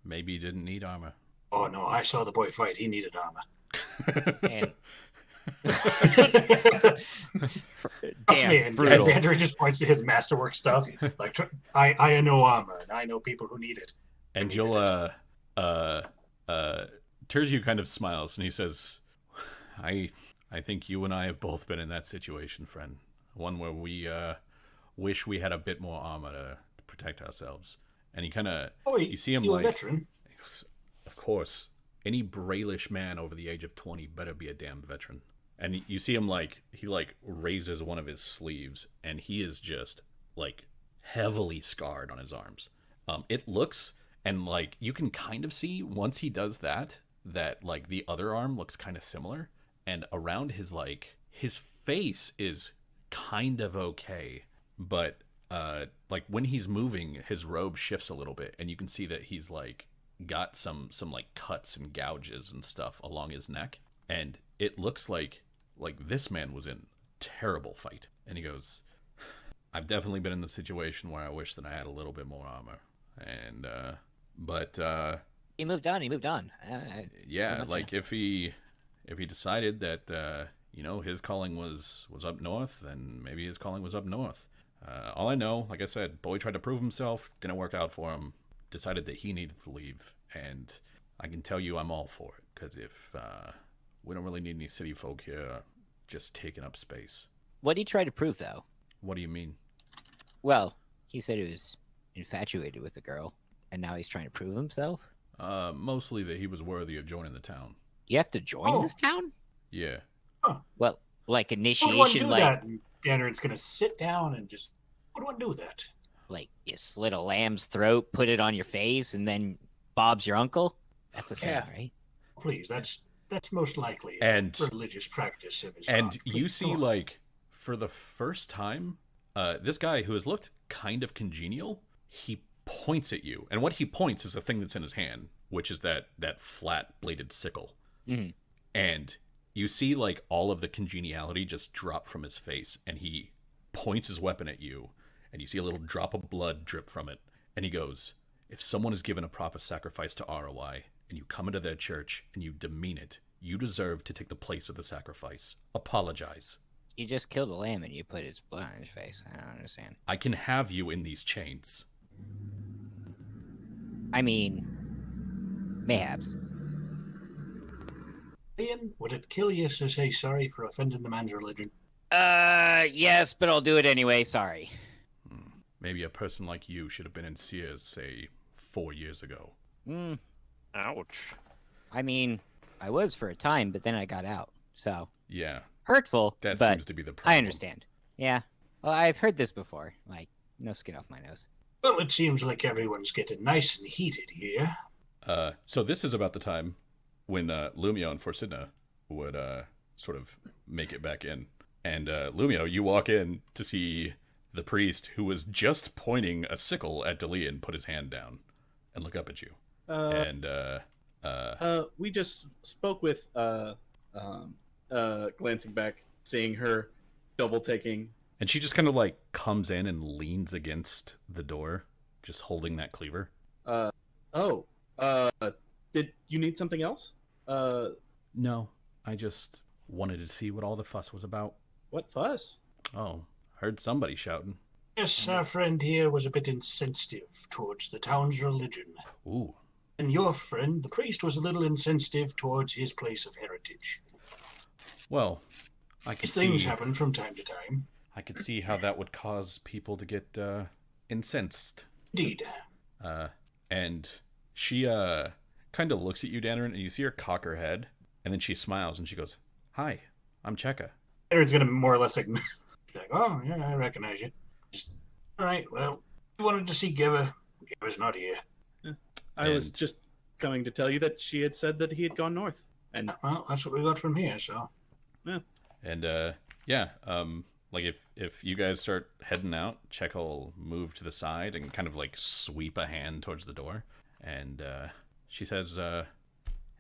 Maybe he didn't need armor. Oh no, I saw the boy fight. He needed armor. And Trust damn, me, and brutal. Andrew just points to his masterwork stuff. Like, I know armor, and I know people who need it. And Needed you'll, Terziu kind of smiles and he says, I think you and I have both been in that situation, friend. One where we wish we had a bit more armor to protect ourselves. And he kind of, Oh, you see him you a like, veteran? he goes, of course, any Brailish man over the age of 20 better be a damn veteran. And you see him like, he like raises one of his sleeves and he is just like heavily scarred on his arms. It looks, and like you can kind of see once he does that like the other arm looks kind of similar, and around his face is kind of okay, but like when he's moving, his robe shifts a little bit and you can see that he's like got some like cuts and gouges and stuff along his neck, and it looks like this man was in terrible fight. And he goes, I've definitely been in the situation where I wish that I had a little bit more armor. And but He moved on. yeah, like if he decided that his calling was up north, then maybe his calling was up north. All I know, like I said, boy tried to prove himself, didn't work out for him, decided that he needed to leave, and I can tell you I'm all for it, because if we don't really need any city folk here just taking up space. What did he try to prove, though? What do you mean? Well, he said he was infatuated with the girl, and now he's trying to prove himself. Mostly that he was worthy of joining the town. You have to join this town? Yeah. Well, like Would one initiation, do like that? And Ganneron's gonna sit down and just. Would one do that? like you slit a lamb's throat, put it on your face, and then Bob's your uncle. That's a saying, right? Please, that's most likely And- a religious practice of his. And God. you Please, see, go on. like, for the first time, this guy who has looked kind of congenial, he points at you. And what he points is the thing that's in his hand, which is that flat bladed sickle. Mm-hmm. And you see like all of the congeniality just drop from his face, and he points his weapon at you, and you see a little drop of blood drip from it. And he goes, if someone is given a proper sacrifice to ROI, and you come into their church and you demean it, you deserve to take the place of the sacrifice. Apologize. You just killed a lamb and you put its blood on his face. I don't understand. I can have you in these chains. I mean, mayhaps. Ian, would it kill you to say sorry for offending the man's religion? Yes, but I'll do it anyway. Sorry. Maybe a person like you should have been in Sears, say, 4 years ago. Ouch. I mean, I was for a time, but then I got out. So Yeah, hurtful. that but seems to be the problem. I understand. Yeah. Well, I've heard this before. Like, no skin off my nose. Well, it seems like everyone's getting nice and heated here. So this is about the time when Lumio and Forsidna would sort of make it back in. And Lumio, you walk in to see the priest who was just pointing a sickle at Delian put his hand down and look up at you. And we just spoke with glancing back, seeing her double taking. and she just kind of like comes in and leans against the door, just holding that cleaver. Did you need something else? No, I just wanted to see what all the fuss was about. What fuss? Oh, heard somebody shouting. Yes, our friend here was a bit insensitive towards the town's religion. Ooh. And your friend, the priest, was a little insensitive towards his place of heritage. Well, I could These things see. happen from time to time. I could see how that would cause people to get incensed. Indeed. And she kind of looks at you, Dannerin, and you see her cock her head, and then she smiles and she goes, "Hi, I'm Cheka." Aaron's going to more or less like, oh, yeah, I recognize you. Just, all right, well, we wanted to see Geva. Geva's not here. I was And- just coming to tell you that she had said that he had gone north. And Well, that's what we got from here, so. And like if you guys start heading out, Cheka will move to the side and kind of like sweep a hand towards the door. And she says,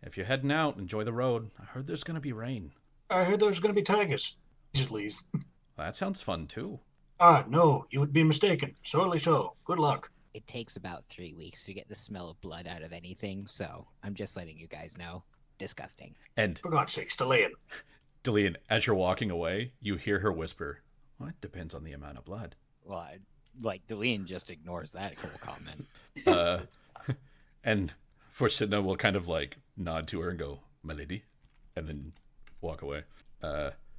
if you're heading out, enjoy the road. I heard there's going to be rain. I heard there was going to be tigers. He just leaves. Well, that sounds fun too. No, you would be mistaken. Sorely so. Good luck. It takes about 3 weeks to get the smell of blood out of anything, so I'm just letting you guys know. Disgusting. And For God's sakes, Delian. Delian, as you're walking away, you hear her whisper, "Well, it depends on the amount of blood." Well, Delian just ignores that whole comment. And Forsidna will kind of like nod to her and go, "My lady," and then walk away.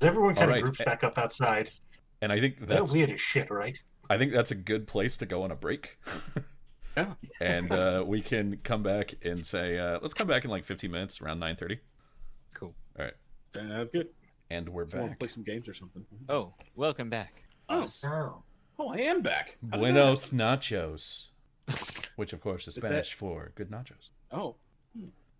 Everyone kind All right. of groups back up outside. And I think They're that's weird as shit, right? I think that's a good place to go on a break. yeah, And we can come back and say, let's come back in like 15 minutes, around 9:30. Cool. All right, that's good. and we're Want to back. play some games or something? Oh, welcome back. Us. Oh, I am back. How did that Buenos nachos, which of course is Is Spanish for good nachos. happen? Oh,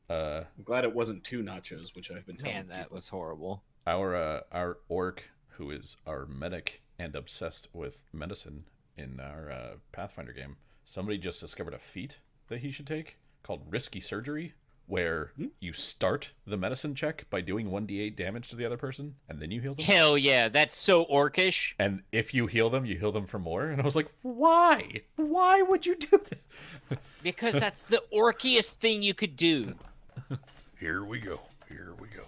I'm glad it wasn't two nachos, which I've been telling Man, that people. was horrible. Our orc, who is our medic and obsessed with medicine in our Pathfinder game, somebody just discovered a feat that he should take called Risky Surgery, where you start the medicine check by doing 1d8 damage to the other person, and then you heal them. Hell yeah, that's so orcish. And if you heal them for more. And I was like, why? Why would you do that? Because that's the orkiest thing you could do. Here we go. Here we go.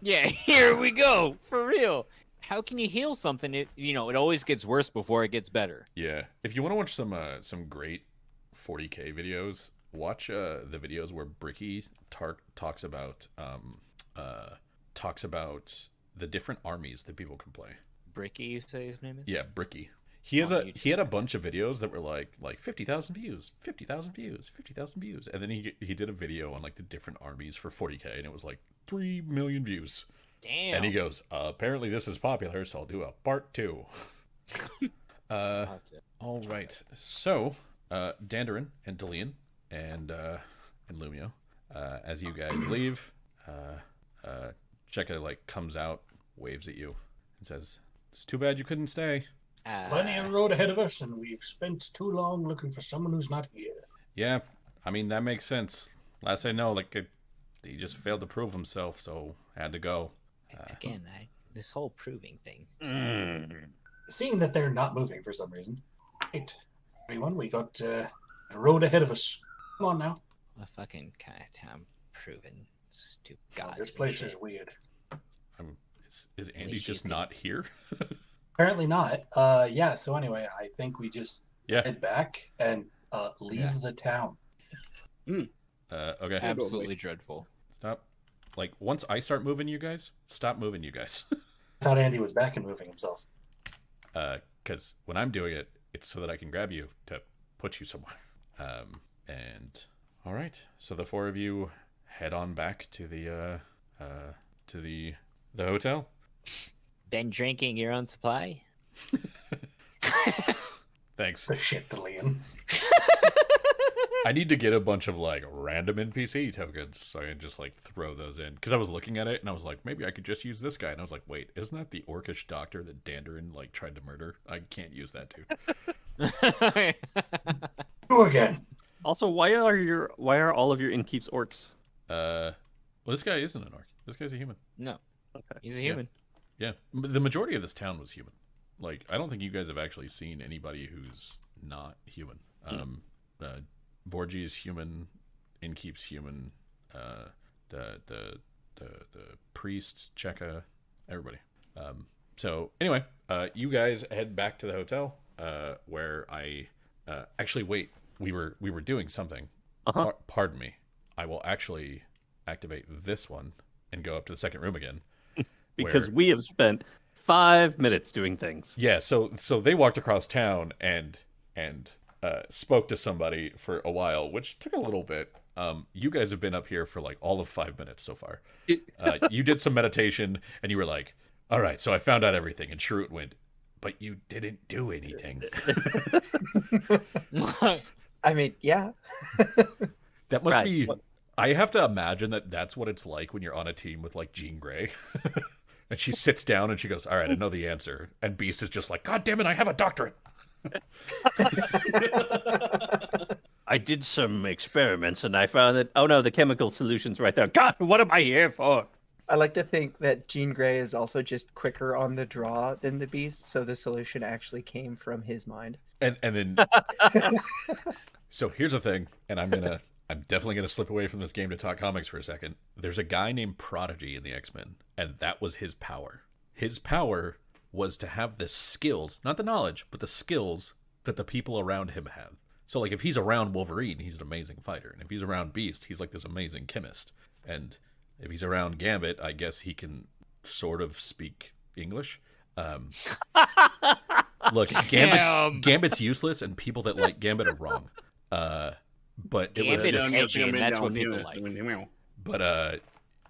Yeah, here we go. For real. How can you heal something? It always gets worse before it gets better. Yeah. If you want to watch some great 40K videos, watch the videos where Bricky talks about the different armies that people can play. Bricky, you say his name is? Yeah, Bricky. He On he had a bunch of videos that were like 50,000 views, 50,000 views, 50,000 views, and then he did a video on like the different armies for 40K, and it was like 3 million views. Damn. And he goes, apparently this is popular, so I'll do a part 2. All right. So, Dandarin and Delian and Lumio, as you guys leave, Cheka like comes out, waves at you, and says, "It's too bad you couldn't stay. Plenty of road ahead of us, and we've spent too long looking for someone who's not here. Yeah, I mean, that makes sense. Last I know, he just failed to prove himself, so had to go. Again, this whole proving thing. Seeing that they're not moving for some reason. Right, everyone, we got a road ahead of us. Come on now. A fucking kind of town proven stupid gods. This and place shit. is weird. Is Andy least just you not here? Apparently not. Yeah, so anyway, I think we just head back and leave the town. Okay. Absolutely dreadful. Stop. Once I start moving you guys, stop moving you guys. I thought Andy was back and moving himself. Because when I'm doing it, it's so that I can grab you to put you somewhere. And all right, so the four of you head on back to the hotel. Been drinking your own supply? Thanks. The shit, Delian. I need to get a bunch of random NPC tokens so I can just throw those in. Because I was looking at it and I was like, maybe I could just use this guy. And I was like, wait, isn't that the orcish doctor that Dandarin tried to murder? I can't use that dude. You again. Also, why are all of your innkeeps orcs? Well, this guy isn't an orc. This guy's a human. No. Okay. He's a human. Yeah, the majority of this town was human. I don't think you guys have actually seen anybody who's not human. Vorji's human, Innkeep's human, the priest, Cheka, everybody. So anyway, you guys head back to the hotel, where I actually wait. We were doing something. Pardon me. I will actually activate this one and go up to the second room again. Because we have spent 5 minutes doing things. Yeah, so they walked across town and spoke to somebody for a while, which took a little bit. You guys have been up here for all of 5 minutes so far. You did some meditation, and you were like, all right, so I found out everything. And Cherrun went, but you didn't do anything. I mean, yeah. That must be... I have to imagine that's what it's like when you're on a team with Jean Grey. And she sits down and she goes, all right, I know the answer. And Beast is just like, God damn it, I have a doctorate. I did some experiments and I found that, oh no, the chemical solution's right there. God, what am I here for? I like to think that Jean Grey is also just quicker on the draw than the Beast, so the solution actually came from his mind. And then... So here's the thing, and I'm definitely going to slip away from this game to talk comics for a second. There's a guy named Prodigy in the X-Men, and that was his power. His power was to have the skills, not the knowledge, but the skills that the people around him have. So, if he's around Wolverine, he's an amazing fighter. And if he's around Beast, he's this amazing chemist. And if he's around Gambit, I guess he can sort of speak English. Look, Gambit's useless, and people that like Gambit are wrong. But it was Gambit just... is edgy, and that's what people like. But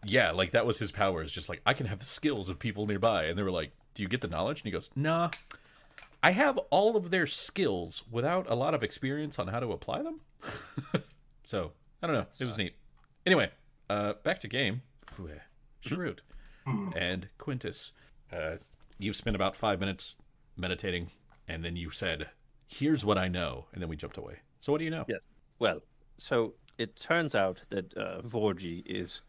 yeah, that was his power. Is just I can have the skills of people nearby, and they were like, "Do you get the knowledge?" And he goes, "Nah, I have all of their skills without a lot of experience on how to apply them." So I don't know. It was neat. Anyway, back to game. Cherrun and Quintus. You've spent about 5 minutes meditating, and then you said, "Here's what I know," and then we jumped away. So what do you know? Yes. Well, so it turns out that Vorji is,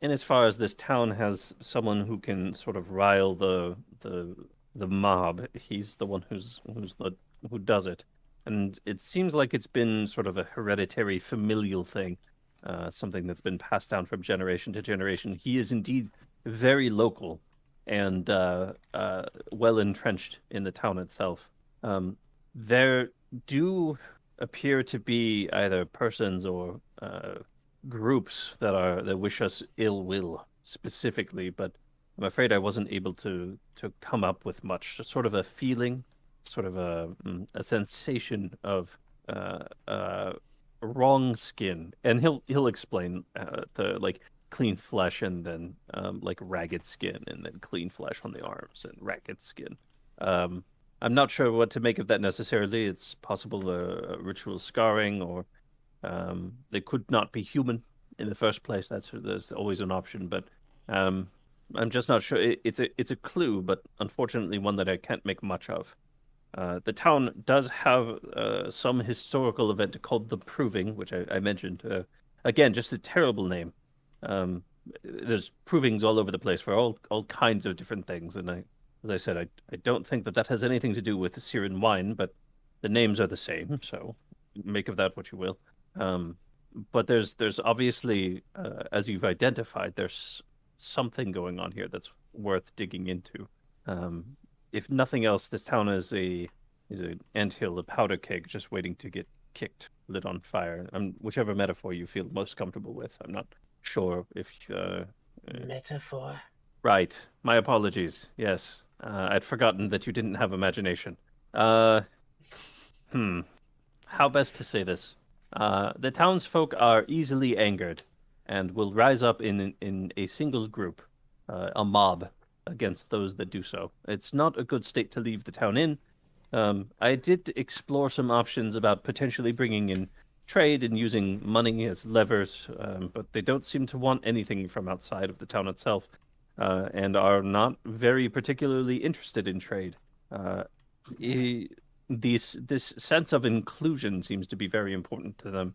in as far as this town has someone who can sort of rile the mob, he's the one who does it, and it seems like it's been sort of a hereditary familial thing, something that's been passed down from generation to generation. He is indeed very local and well entrenched in the town itself. There do appear to be either persons or groups that wish us ill will specifically, but I'm afraid I wasn't able to come up with much. Just sort of a feeling, sort of a sensation of wrong skin, and he'll explain the clean flesh and then ragged skin, and then clean flesh on the arms and ragged skin. I'm not sure what to make of that necessarily. It's possible ritual scarring, or they could not be human in the first place. There's always an option, but I'm just not sure. It's a clue, but unfortunately one that I can't make much of. The town does have some historical event called the Proving, which I mentioned. Again, just a terrible name. There's provings all over the place for all kinds of different things, and as I said, I don't think that has anything to do with the Cherrun wine, but the names are the same, so make of that what you will. But there's obviously, as you've identified, there's something going on here that's worth digging into. If nothing else, this town is an anthill, a powder keg, just waiting to get kicked, lit on fire. Whichever metaphor you feel most comfortable with. I'm not sure if Metaphor? Right. My apologies. Yes. I'd forgotten that you didn't have imagination. How best to say this? The townsfolk are easily angered and will rise up in a single group, a mob, against those that do so. It's not a good state to leave the town in. I did explore some options about potentially bringing in trade and using money as levers, but they don't seem to want anything from outside of the town itself, and are not very particularly interested in trade. This sense of inclusion seems to be very important to them,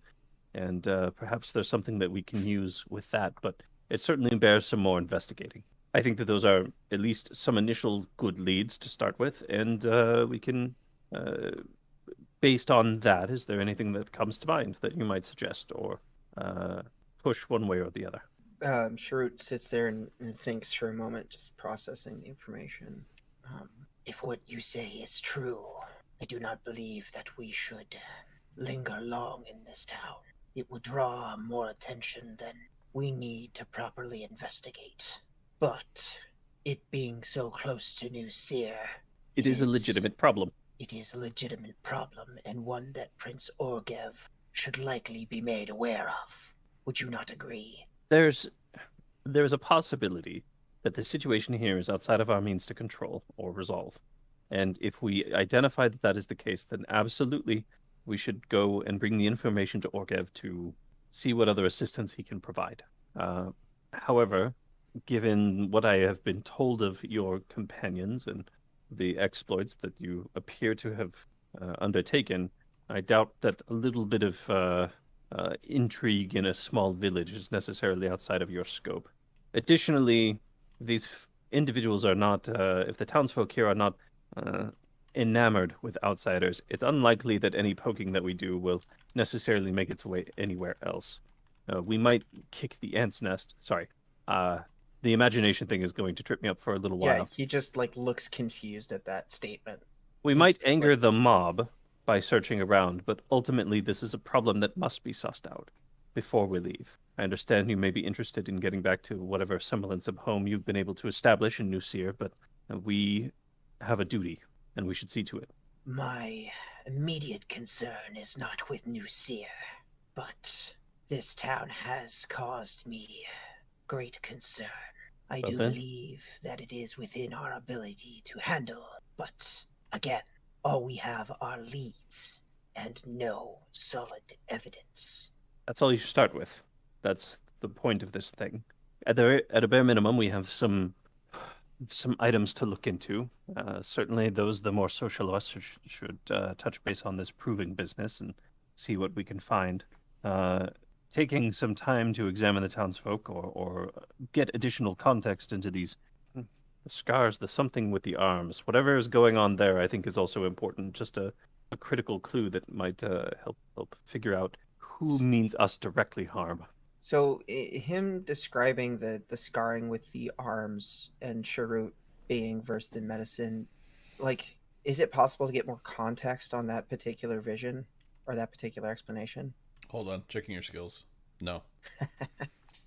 and perhaps there's something that we can use with that, but it certainly bears some more investigating. I think that those are at least some initial good leads to start with, and we can, based on that, is there anything that comes to mind that you might suggest or push one way or the other? Cherrun sits there and thinks for a moment, just processing the information. If what you say is true, I do not believe that we should linger long in this town. It would draw more attention than we need to properly investigate. But it being so close to New Seer... It is a legitimate problem. It is a legitimate problem, and one that Prince Orgev should likely be made aware of. Would you not agree? There's a possibility that the situation here is outside of our means to control or resolve. And if we identify that is the case, then absolutely we should go and bring the information to Orgev to see what other assistance he can provide. However, given what I have been told of your companions and the exploits that you appear to have undertaken, I doubt that a little bit of intrigue in a small village is necessarily outside of your scope. Additionally, these individuals are not, if the townsfolk here are not enamored with outsiders, it's unlikely that any poking that we do will necessarily make its way anywhere else. We might kick the ant's nest. Sorry. The imagination thing is going to trip me up for a little while. Yeah, he just looks confused at that statement. We might anger the mob by searching around, but ultimately this is a problem that must be sussed out before we leave. I understand you may be interested in getting back to whatever semblance of home you've been able to establish in New Seer, but we have a duty, and we should see to it. My immediate concern is not with New Seer, but this town has caused me great concern. I do believe that it is within our ability to handle, but again, all we have are leads and no solid evidence. That's all you should start with. That's the point of this thing. At a bare minimum, we have some items to look into. Certainly those the more social of us should touch base on this proving business and see what we can find. Taking some time to examine the townsfolk or get additional context into the scars, the something with the arms, whatever is going on there, I think is also important. Just a critical clue that might help figure out who means us directly harm. So him describing the scarring with the arms and Cherrun being versed in medicine, is it possible to get more context on that particular vision or that particular explanation? Hold on, checking your skills. No.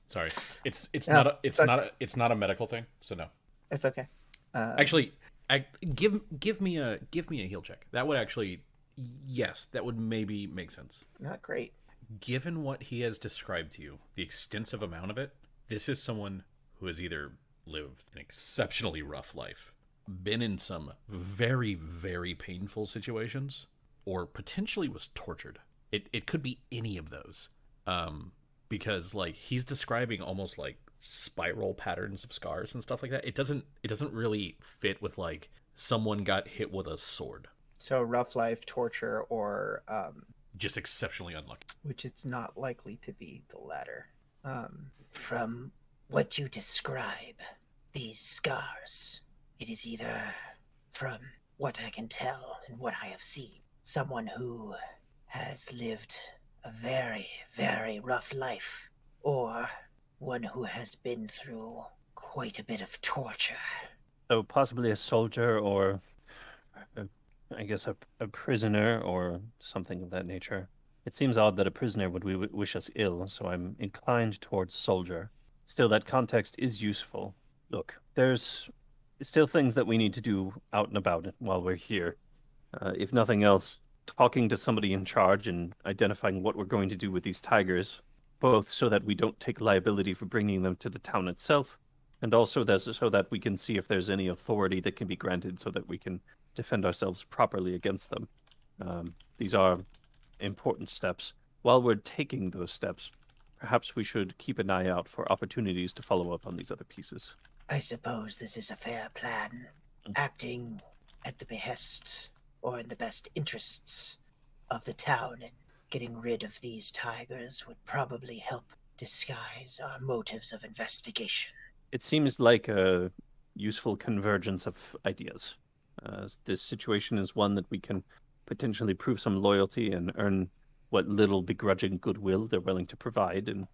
Sorry. It's not a medical thing, so no. It's okay. Actually, give me a heal check. That would actually, yes, that would maybe make sense. Not great. Given what he has described to you, the extensive amount of it, this is someone who has either lived an exceptionally rough life, been in some very, very painful situations, or potentially was tortured. It could be any of those. Because he's describing almost like spiral patterns of scars and stuff like that. It doesn't really fit with like someone got hit with a sword. So rough life, torture, or Just exceptionally unlucky. which it's not likely to be the latter. From what you describe, these scars, it is either, from what I can tell and what I have seen, someone who has lived a very, very rough life, or one who has been through quite a bit of torture. So possibly a soldier or, I guess, a prisoner or something of that nature. It seems odd that a prisoner would wish us ill, so I'm inclined towards soldier. Still, that context is useful. Look, there's still things that we need to do out and about while we're here. If nothing else, talking to somebody in charge and identifying what we're going to do with these tigers, both so that we don't take liability for bringing them to the town itself, and also so that we can see if there's any authority that can be granted so that we can defend ourselves properly against them. These are important steps. While we're taking those steps, perhaps we should keep an eye out for opportunities to follow up on these other pieces. I suppose this is a fair plan. Acting at the behest or in the best interests of the town and getting rid of these tigers would probably help disguise our motives of investigation. It seems like a useful convergence of ideas. This situation is one that we can potentially prove some loyalty and earn what little begrudging goodwill they're willing to provide, and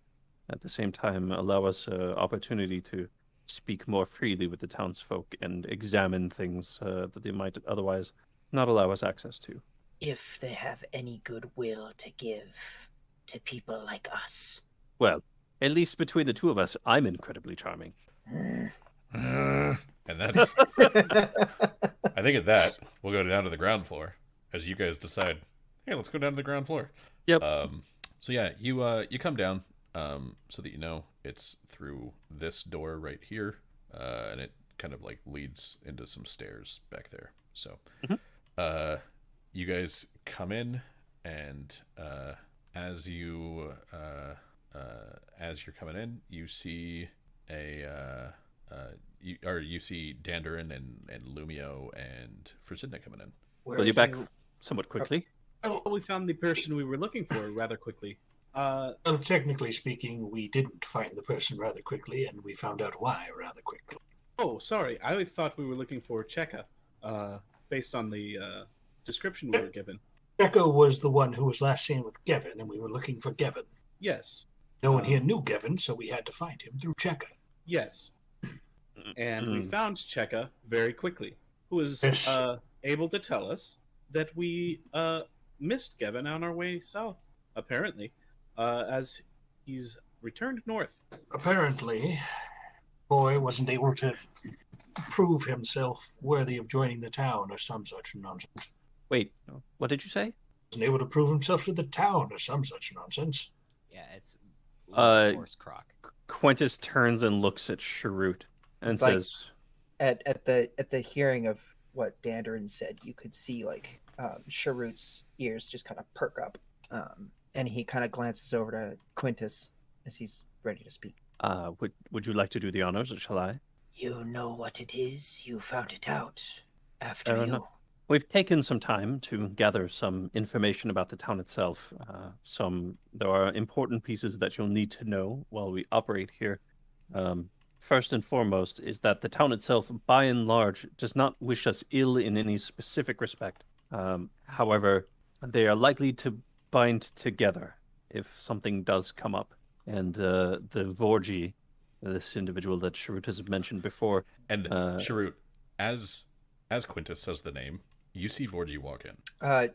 at the same time allow us an opportunity to speak more freely with the townsfolk and examine things that they might otherwise not allow us access to. If they have any goodwill to give to people like us. Well, at least between the two of us, I'm incredibly charming. And that's. I think at that we'll go down to the ground floor as you guys decide. Hey, let's go down to the ground floor. Yep. So yeah, you come down so that you know it's through this door right here, and it kind of like leads into some stairs back there. So, you guys come in, and as you're coming in, you see you see Dandarin and Lumio and Frisidna coming in. Were Will you back somewhat quickly? Well, we found the person we were looking for rather quickly. Well, technically speaking, we didn't find the person rather quickly, and we found out why rather quickly. Oh, sorry. I thought we were looking for Cheka, based on the description we were given. Echo was the one who was last seen with Gevin, and we were looking for Gevin. Yes. No one here knew Gevin, so we had to find him through Cheka. Yes. And we found Cheka very quickly, who was Yes. able to tell us that we missed Gevin on our way south, apparently, as he's returned north. Apparently, boy wasn't able to prove himself worthy of joining the town or some such nonsense. Wait, what did you say? Wasn't able to prove himself to the town or some such nonsense. Yeah, it's horse croc. Quintus turns and looks at Cherrun and Like- says, At the hearing of what Dandarin said, you could see like Cherrun's ears just kind of perk up, and he kind of glances over to Quintus as he's ready to speak. would you like to do the honors, or shall I? You know what it is? You found it out after you. No. We've taken some time to gather some information about the town itself. There are important pieces that you'll need to know while we operate here. First and foremost is that the town itself, by and large, does not wish us ill in any specific respect. However, they are likely to bind together if something does come up. And the Vorgi, this individual that Cherrun has mentioned before, And Cherrun, as Quintus says the name, you see Vorgi walk in.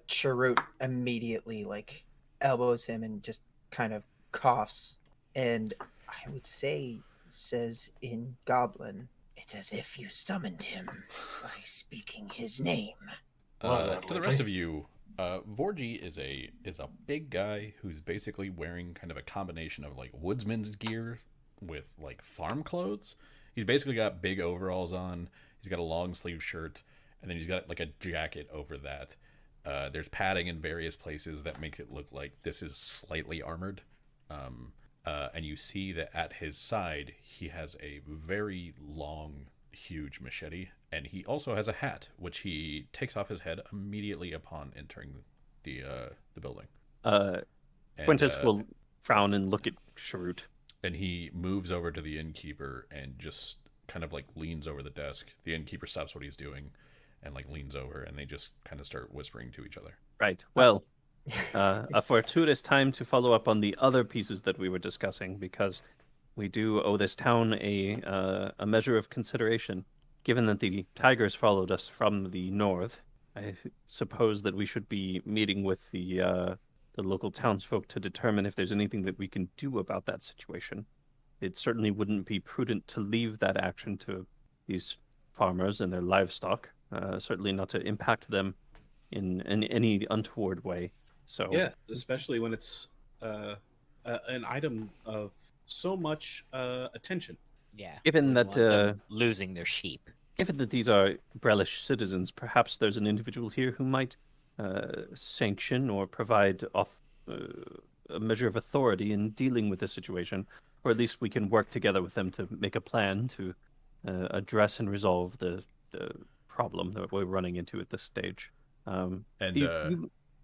Cherrun immediately like elbows him and just kind of coughs, and I would say says in Goblin, It's as if you summoned him by speaking his name. Well, To the rest of you, Vorgi is a big guy who's basically wearing kind of a combination of like woodsman's gear with like farm clothes. He's basically got big overalls on. He's got a long sleeve shirt, and then he's got like a jacket over that. There's padding in various places that makes it look like this is slightly armored. and you see that at his side he has a very long, huge machete, and he also has a hat, which he takes off his head immediately upon entering the building. And, Quintus will frown and look at Cherrun. and he moves over to the innkeeper and just kind of like leans over the desk. The innkeeper stops what he's doing and like leans over, and they just kind of start whispering to each other. Right. Well, a fortuitous time to follow up on the other pieces that we were discussing, because we do owe this town a measure of consideration. Given that the tigers followed us from the north, I suppose that we should be meeting with the local townsfolk to determine if there's anything that we can do about that situation. It certainly wouldn't be prudent to leave that action to these farmers and their livestock. Certainly not to impact them in any untoward way. So Yes, especially when it's an item of so much attention. Yeah. Given wouldn't that want them losing their sheep. given that these are Brelish citizens, perhaps there's an individual here who might sanction or provide a measure of authority in dealing with this situation, or at least we can work together with them to make a plan to address and resolve the problem that we're running into at this stage. And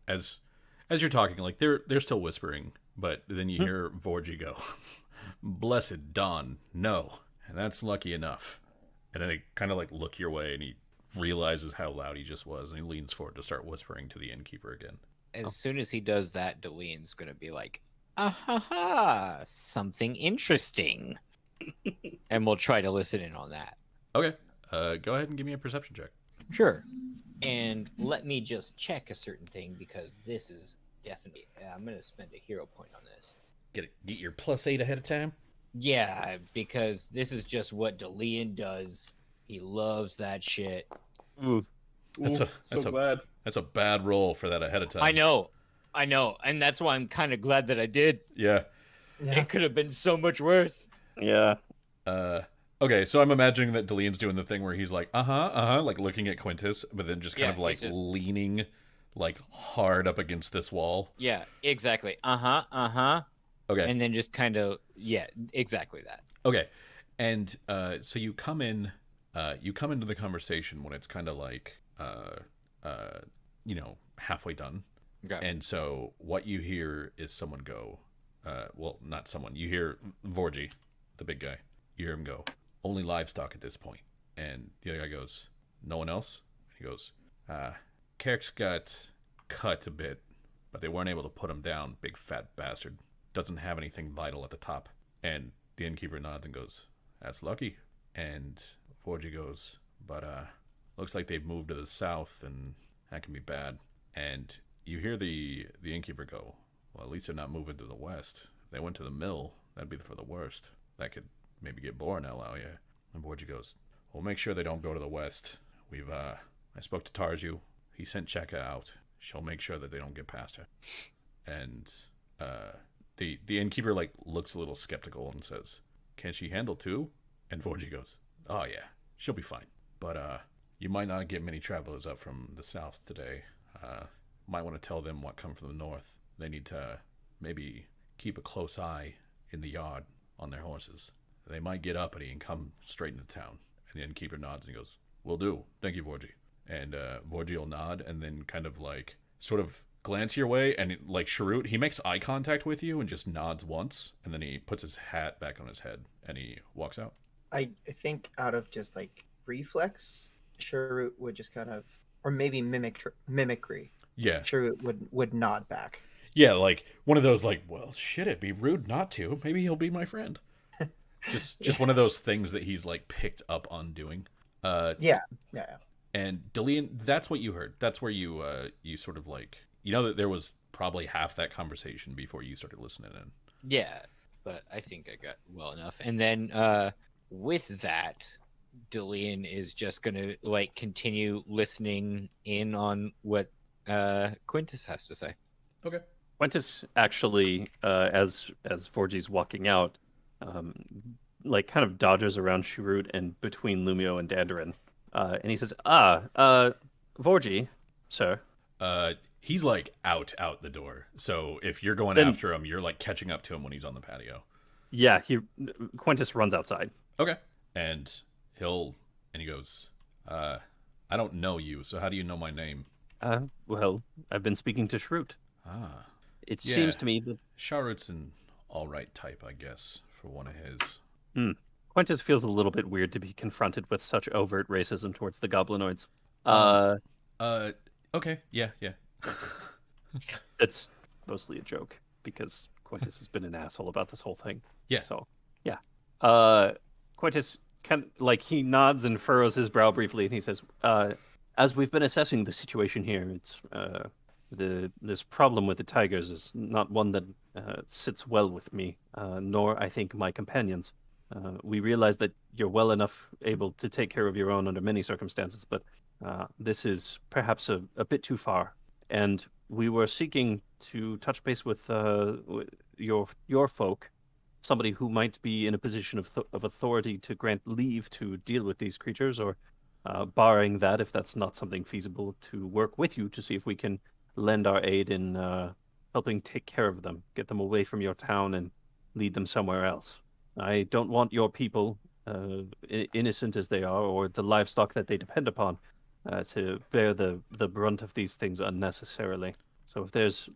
as you're talking, like they're still whispering, but then you hear Vorji go, "Blessed dawn, no," and that's lucky enough. And then they kind of like look your way, and he realizes how loud he just was, and he leans forward to start whispering to the innkeeper again. As soon as he does that, Delean's gonna be like, "Ah, something interesting," and we'll try to listen in on that. Okay, go ahead and give me a perception check. Sure. And let me just check a certain thing, because this is definitely. I'm gonna spend a hero point on this. Get your +8 ahead of time. Yeah, because this is just what Delean does. He loves that shit. That's bad. That's a bad roll for that ahead of time. I know, and that's why I'm kind of glad that I did. Yeah. It could have been so much worse. Yeah. Okay, so I'm imagining that Delean's doing the thing where he's like, like looking at Quintus, but then just kind Yeah, of like he's just- leaning like hard up against this wall. Yeah, exactly. Okay. And then just kind of, yeah, exactly that. Okay. And so you come into the conversation when it's kind of like halfway done. Okay. And so what you hear is someone go, well, not someone. You hear Vorji, the big guy. You hear him go, "Only livestock at this point." And the other guy goes, "No one else?" And he goes, "Kerk's got cut a bit, but they weren't able to put him down, big fat bastard. Doesn't have anything vital at the top." And the innkeeper nods and goes, "That's lucky." And Vorji goes, "But looks like they've moved to the south, and that can be bad." And you hear the innkeeper go, "Well, at least they're not moving to the west. If they went to the mill, that'd be for the worst. That could maybe get Boren out, yeah." And Vorji goes, "We'll make sure they don't go to the west. I spoke to Tarju. He sent Cheka out. She'll make sure that they don't get past her." And the innkeeper like looks a little skeptical and says, "Can she handle two?" And Vorji goes, "Oh yeah, she'll be fine. But you might not get many travelers up from the south today. Might want to tell them what come from the north. They need to maybe keep a close eye in the yard on their horses. They might get uppity and come straight into town." And the innkeeper nods and he goes, "Will do. Thank you, Vorji." And Vorji will nod and then kind of like sort of glance your way, and like Cherrun, he makes eye contact with you and just nods once, and then he puts his hat back on his head and he walks out. I think out of just like reflex, Cherrun would just kind of, or maybe mimicry. Yeah. Cherrun would nod back. Yeah, like one of those like, well, shit, it'd be rude not to. Maybe he'll be my friend. Just one of those things that he's like picked up on doing. Yeah. And Delean, that's what you heard. That's where you sort of like, you know that there was probably half that conversation before you started listening in. Yeah, but I think I got well enough. And then with that, Delean is just gonna like continue listening in on what Quintus has to say. Okay. Quintus actually, as Vorji's walking out, like kind of dodges around Cherrun and between Lumio and Dandarin, and he says, Vorji, sir." He's like out the door. So if you're going Then- after him, you're like catching up to him when he's on the patio. Yeah, Quintus runs outside. Okay. And he goes, I don't know you, so how do you know my name? Well, I've been speaking to Shrewd. Ah. It Yeah. seems to me that Charlotte's an alright type, I guess, for one of his. Quintus feels a little bit weird to be confronted with such overt racism towards the goblinoids. Okay, yeah. It's mostly a joke because Quintus has been an asshole about this whole thing. Yeah. So, yeah. Quintus he nods and furrows his brow briefly, and he says, "As we've been assessing the situation here, it's this problem with the tigers is not one that sits well with me, nor I think my companions. We realize that you're well enough able to take care of your own under many circumstances, but this is perhaps a bit too far. And we were seeking to touch base with your folk, somebody who might be in a position of authority to grant leave to deal with these creatures, or barring that, if that's not something feasible, to work with you to see if we can lend our aid in helping take care of them, get them away from your town and lead them somewhere else. I don't want your people, innocent as they are, or the livestock that they depend upon, to bear the brunt of these things unnecessarily. So if there's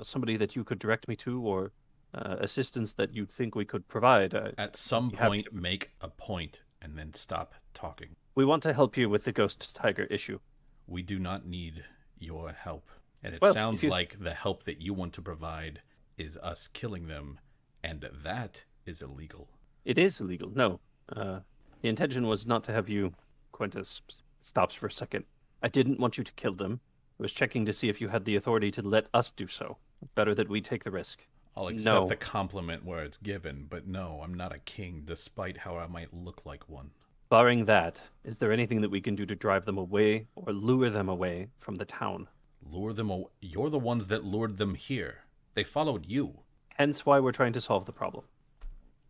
somebody that you could direct me to, or assistance that you think we could provide. At some point, make a point and then stop talking. We want to help you with the ghost tiger issue. We do not need your help. And it Well, sounds like the help that you want to provide is us killing them, and that is illegal. It is illegal. No. The intention was not to have you... Quintus stops for a second. I didn't want you to kill them. I was checking to see if you had the authority to let us do so. Better that we take the risk. I'll accept the compliment where it's given, but no, I'm not a king, despite how I might look like one. Barring that, is there anything that we can do to drive them away or lure them away from the town? Lure them away? You're the ones that lured them here. They followed you. Hence why we're trying to solve the problem.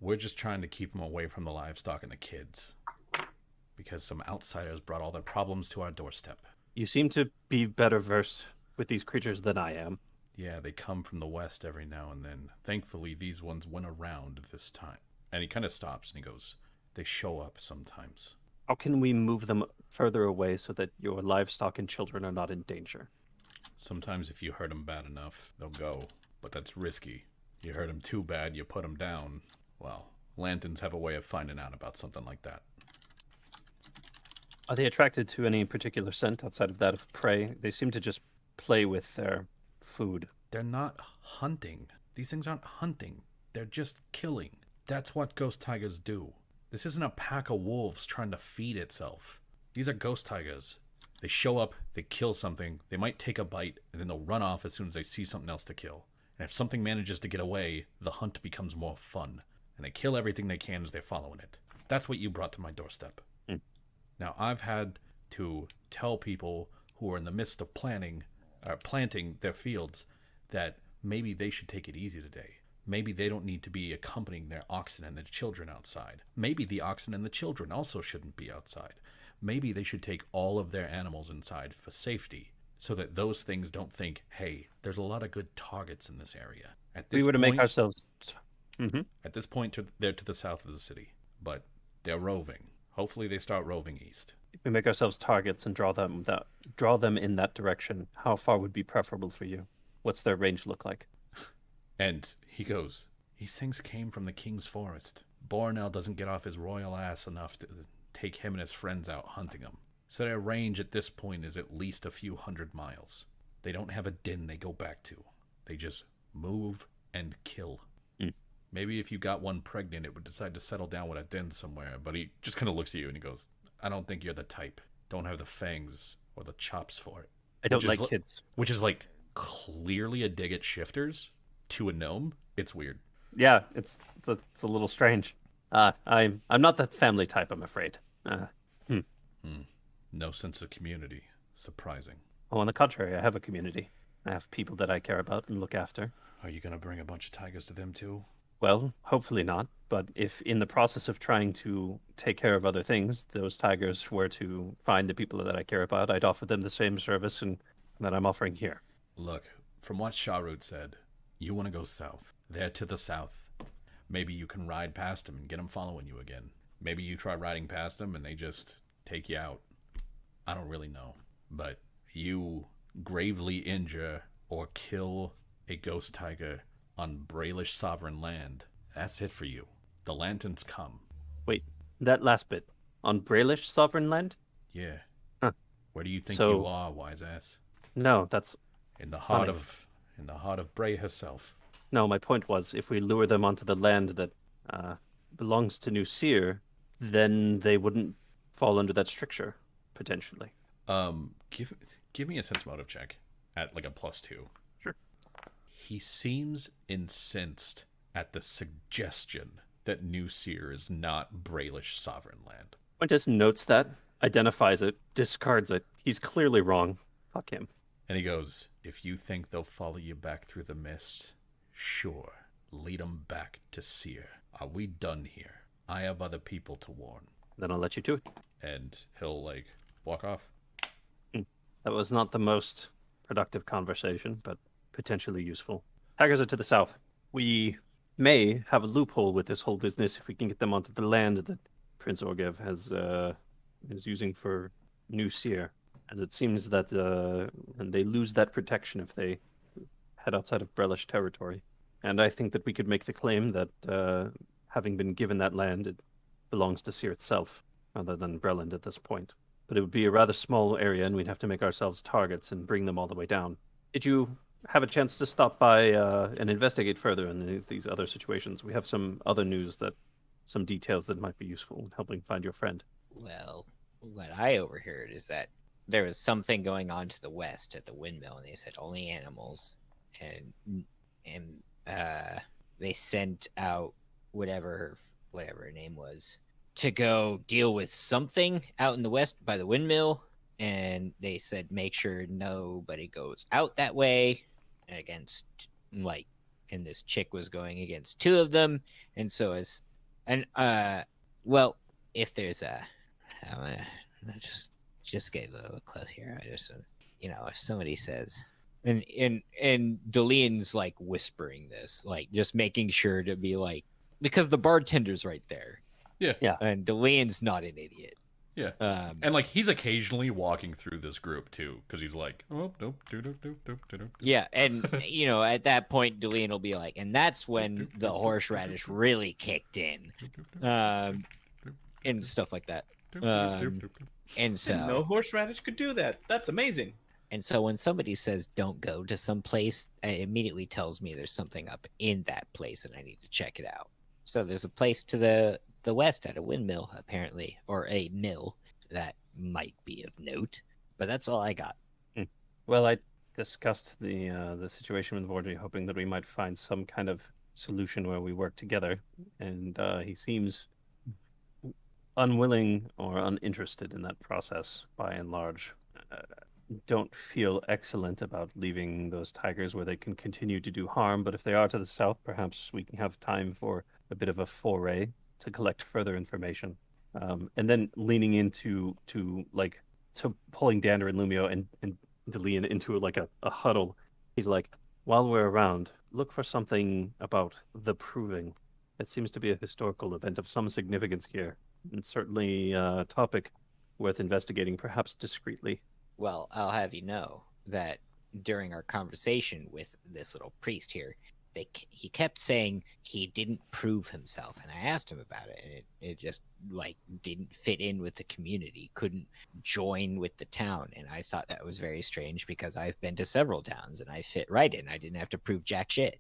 We're just trying to keep them away from the livestock and the kids. Because some outsiders brought all their problems to our doorstep. You seem to be better versed with these creatures than I am. Yeah, they come from the west every now and then. Thankfully, these ones went around this time. And he kind of stops and he goes, they show up sometimes. How can we move them further away so that your livestock and children are not in danger? Sometimes if you hurt them bad enough, they'll go. But that's risky. You hurt them too bad, you put them down. Well, lanterns have a way of finding out about something like that. Are they attracted to any particular scent outside of that of prey? They seem to just play with their food. They're not hunting. These things aren't hunting. They're just killing. That's what ghost tigers do. This isn't a pack of wolves trying to feed itself. These are ghost tigers. They show up, they kill something, they might take a bite, and then they'll run off as soon as they see something else to kill. And if something manages to get away, the hunt becomes more fun. And they kill everything they can as they're following it. That's what you brought to my doorstep. Now, I've had to tell people who are in the midst of planting their fields that maybe they should take it easy today. Maybe they don't need to be accompanying their oxen and their children outside. Maybe the oxen and the children also shouldn't be outside. Maybe they should take all of their animals inside for safety so that those things don't think, hey, there's a lot of good targets in this area. At this We were to point, make ourselves... At this point, they're to the south of the city, but they're roving. Hopefully they start roving east. If we make ourselves targets and draw them in that direction, how far would be preferable for you? What's their range look like? And he goes, these things came from the king's forest. Bornell doesn't get off his royal ass enough to take him and his friends out hunting them. So their range at this point is at least a few 100 miles. They don't have a den they go back to. They just move and kill. Maybe if you got one pregnant, it would decide to settle down with a den somewhere. But he just kind of looks at you and he goes, I don't think you're the type. Don't have the fangs or the chops for it. I don't like kids. Which is like clearly a dig at shifters to a gnome. It's weird. Yeah, it's a little strange. I'm not that family type, I'm afraid. No sense of community. Surprising. Oh, on the contrary, I have a community. I have people that I care about and look after. Are you going to bring a bunch of tigers to them too? Well, hopefully not. But if in the process of trying to take care of other things, those tigers were to find the people that I care about, I'd offer them the same service that I'm offering here. Look, from what Sharut said, you want to go south. There to the south. Maybe you can ride past them and get them following you again. Maybe you try riding past them and they just take you out. I don't really know. But you gravely injure or kill a ghost tiger on Braelish sovereign land. That's it for you. The lanterns come. Wait, that last bit. On Braelish sovereign land? Yeah. Huh. Where do you think So- you are, wise ass? No, that's... In the heart Funny. in the heart of Bray herself. No, my point was, if we lure them onto the land that belongs to New Seer, then they wouldn't fall under that stricture, potentially. Give me a sense motive check at like a +2. Sure. He seems incensed at the suggestion that New Seer is not Braelish sovereign land. Quintus notes that, identifies it, discards it. He's clearly wrong. Fuck him. And he goes, if you think they'll follow you back through the mist, sure, lead 'em back to Seer. Are we done here? I have other people to warn. Then I'll let you do it. And he'll, like, walk off. That was not the most productive conversation, but potentially useful. Tigers are to the south. We may have a loophole with this whole business if we can get them onto the land that Prince Orgev is using for New Seer, as it seems that and they lose that protection if they head outside of Brelish territory. And I think that we could make the claim that having been given that land, it belongs to Seer itself, rather than Breland at this point. But it would be a rather small area, and we'd have to make ourselves targets and bring them all the way down. Did you have a chance to stop by and investigate further in these other situations? We have some other news some details that might be useful in helping find your friend. Well, what I overheard is that there was something going on to the west at the windmill, and they said only animals, and they sent out whatever her name was to go deal with something out in the west by the windmill, and they said make sure nobody goes out that way against and this chick was going against two of them, and so if there's I'm gonna just get a little close here. I just if somebody says and Delian's like whispering this, like just making sure to be like, because the bartender's right there. Yeah. And Delian's not an idiot. Yeah. And like he's occasionally walking through this group too, because he's like, oh nope, doop. Yeah, and at that point Delian will be like, and that's when the horseradish really kicked in, and stuff like that. And so No horseradish could do that. That's amazing. And so when somebody says don't go to some place, it immediately tells me there's something up in that place and I need to check it out. So there's a place to the west at a windmill, apparently, or a mill that might be of note. But that's all I got. Well, I discussed the situation with Vordry, hoping that we might find some kind of solution where we work together, and he seems unwilling or uninterested in that process by and large. Don't feel excellent about leaving those tigers where they can continue to do harm, but if they are to the south, perhaps we can have time for a bit of a foray to collect further information. And then leaning into pulling Dander and Lumio and Delian into like a huddle. He's like, while we're around, look for something about the Proving. It seems to be a historical event of some significance here, and certainly a topic worth investigating, perhaps discreetly. Well, I'll have you know that during our conversation with this little priest here, he kept saying he didn't prove himself, and I asked him about it, and it just didn't fit in with the community, couldn't join with the town, and I thought that was very strange because I've been to several towns and I fit right in. I didn't have to prove jack shit.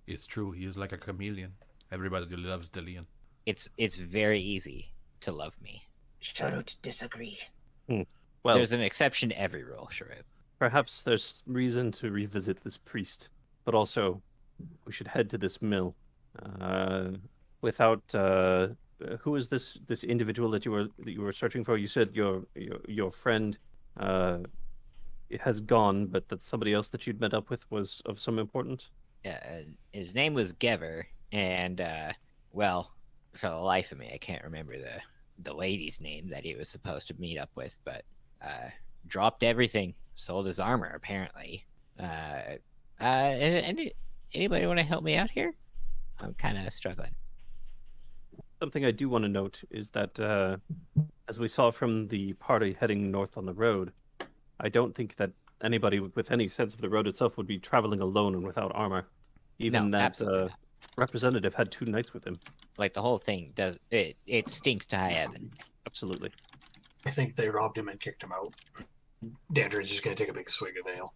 It's true. He is like a chameleon. Everybody loves Delian. It's very easy to love me. Sharut disagree. Well, There's an exception to every rule, Sharut. perhaps there's reason to revisit this priest, but also we should head to this mill. Without who is this individual that you were searching for? You said your friend has gone, but that somebody else that you'd met up with was of some importance. His name was Gever, and well, for the life of me, I can't remember the lady's name that he was supposed to meet up with, but dropped everything, sold his armor apparently. Anybody want to help me out here? I'm kind of struggling. Something I do want to note is that, as we saw from the party heading north on the road, I don't think that anybody with any sense of the road itself would be traveling alone and without armor. Even No, that absolutely not. representative had 2 knights with him. Like the whole thing does it stinks to high heaven. Absolutely. I think they robbed him and kicked him out. Dandridge is going to take a big swig of ale.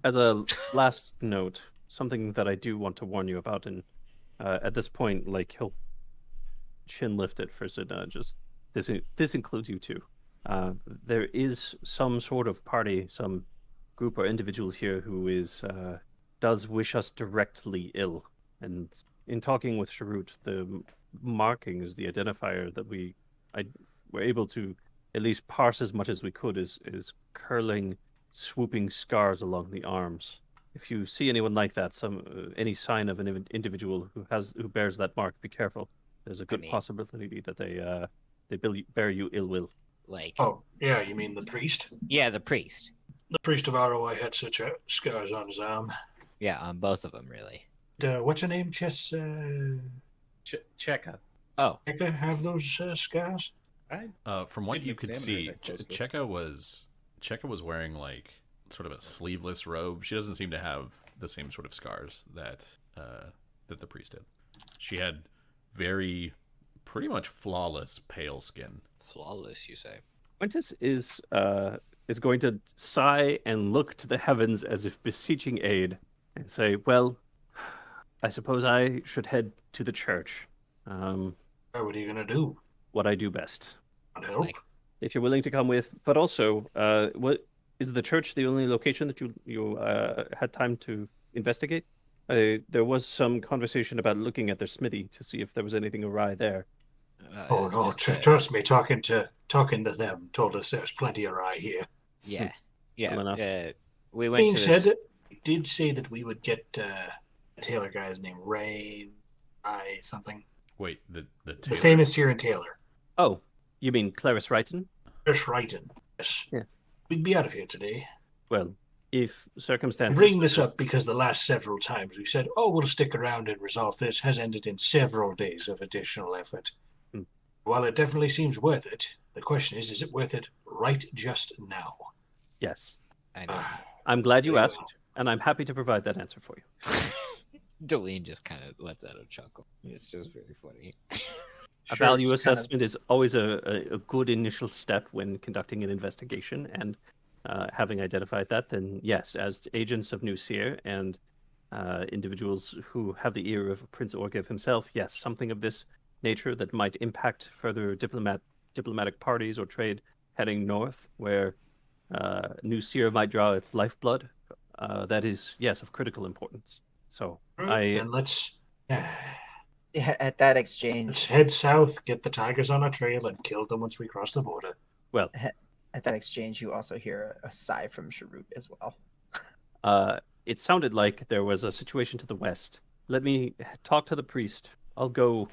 As a last note, something that I do want to warn you about, and at this point, like, he'll chin lift it for Sidna. Just this includes you too. There is some sort of party, some group or individual here who does wish us directly ill. And in talking with Cherrun, the markings, the identifier that we were able to at least parse as much as we could is curling, swooping scars along the arms. If you see anyone like that, any sign of an individual who bears that mark, be careful. There's a good possibility that they bear you ill will. Like, oh, yeah, you mean the priest? Yeah, the priest. The priest of ROI had such scars on his arm. Yeah, on both of them, really. What's her name? Cheka. Oh, Cheka have those scars? From what didn't you could examine see, her that closely. Cheka was wearing like sort of a sleeveless robe. She doesn't seem to have the same sort of scars that the priest did. She had pretty much flawless pale skin. flawless, you say? Quintus is going to sigh and look to the heavens as if beseeching aid, and say, "Well, I suppose I should head to the church. What are you going to do? What I do best. Not help? Like, If you're willing to come with, but also, what is the church the only location that you had time to investigate? There was some conversation about looking at their smithy to see if there was anything awry there. Oh it's no! just, Trust me, talking to them told us there's plenty awry here. Yeah, Well yeah. We went Being to this. said, it did say that we would get a tailor guy's name, Ray, something. Wait, the The tailor? famous here in Taylor. Oh, you mean Clarice Wrighton? Chris Wrighton. Yes. Yeah. We'd be out of here today. Well, if I circumstances... bring this up because the last several times we said, oh, we'll stick around and resolve this, has ended in several days of additional effort. Hmm. While it definitely seems worth it, the question is it worth it right just now? Yes. I mean, I'm glad you Very asked, well. and I'm happy to provide that answer for you. Deline just kind of lets out a chuckle. It's just very funny. A Sure, value just kind of- assessment is always a good initial step when conducting an investigation, and having identified that, then yes, as agents of New Seer and individuals who have the ear of Prince Orgev himself, yes, something of this nature that might impact further diplomatic parties or trade heading north, where New Seer might draw its lifeblood, that is, yes, of critical importance. So And let's Yeah, at that exchange, head south, get the tigers on our trail, and kill them once we cross the border. well, at that exchange, you also hear a sigh from Cherrun as well. it sounded like there was a situation to the west. Let me talk to the priest. I'll go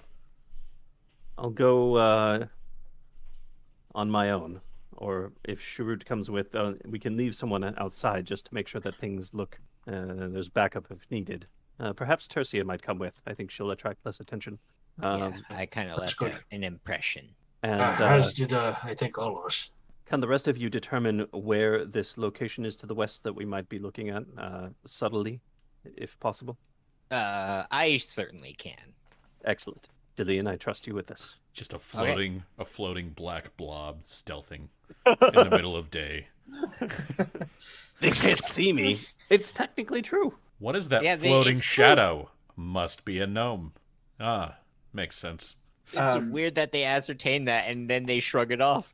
on my own, or if Cherrun comes with, we can leave someone outside just to make sure that things look. There's backup if needed. Perhaps Tercia might come with. I think she'll attract less attention. Yeah, I kind of that's left good. an impression. And As did, I think, all of us. can the rest of you determine where this location is to the west that we might be looking at, subtly, if possible? I certainly can. Excellent. Dillian, I trust you with this. Just a floating black blob stealthing in the middle of day. They can't see me. It's technically true. What is that Yeah, floating it's true. shadow? Must be a gnome. Ah, makes sense. It's weird that they ascertain that and then they shrug it off.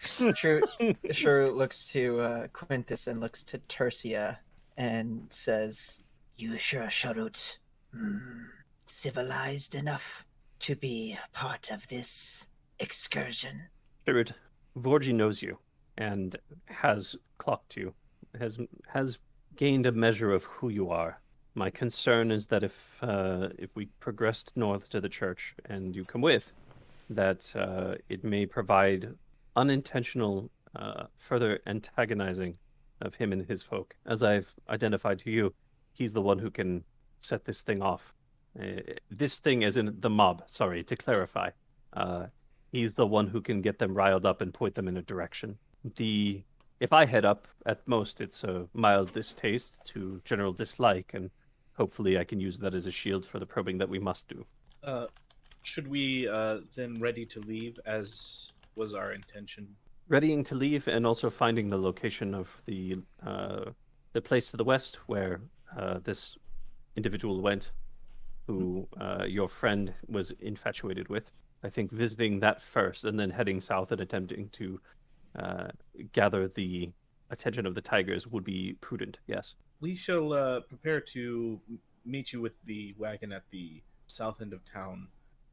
Cherrun looks to Quintus and looks to Tercia and says, You sure, Sharut, civilized enough to be part of this excursion? Spirit, Vorgi knows you and has clocked you, has gained a measure of who you are. My concern is that if we progressed north to the church and you come with, that it may provide unintentional further antagonizing of him and his folk. As I've identified to you, he's the one who can set this thing off. This thing as in the mob, sorry, to clarify. He's the one who can get them riled up and point them in a direction. If I head up, at most it's a mild distaste to general dislike, and hopefully I can use that as a shield for the probing that we must do. Should we then ready to leave, as was our intention? Readying to leave, and also finding the location of the place to the west where this individual went, who your friend was infatuated with. I think visiting that first, and then heading south and attempting to gather the attention of the tigers would be prudent. Yes. We shall prepare to meet you with the wagon at the south end of town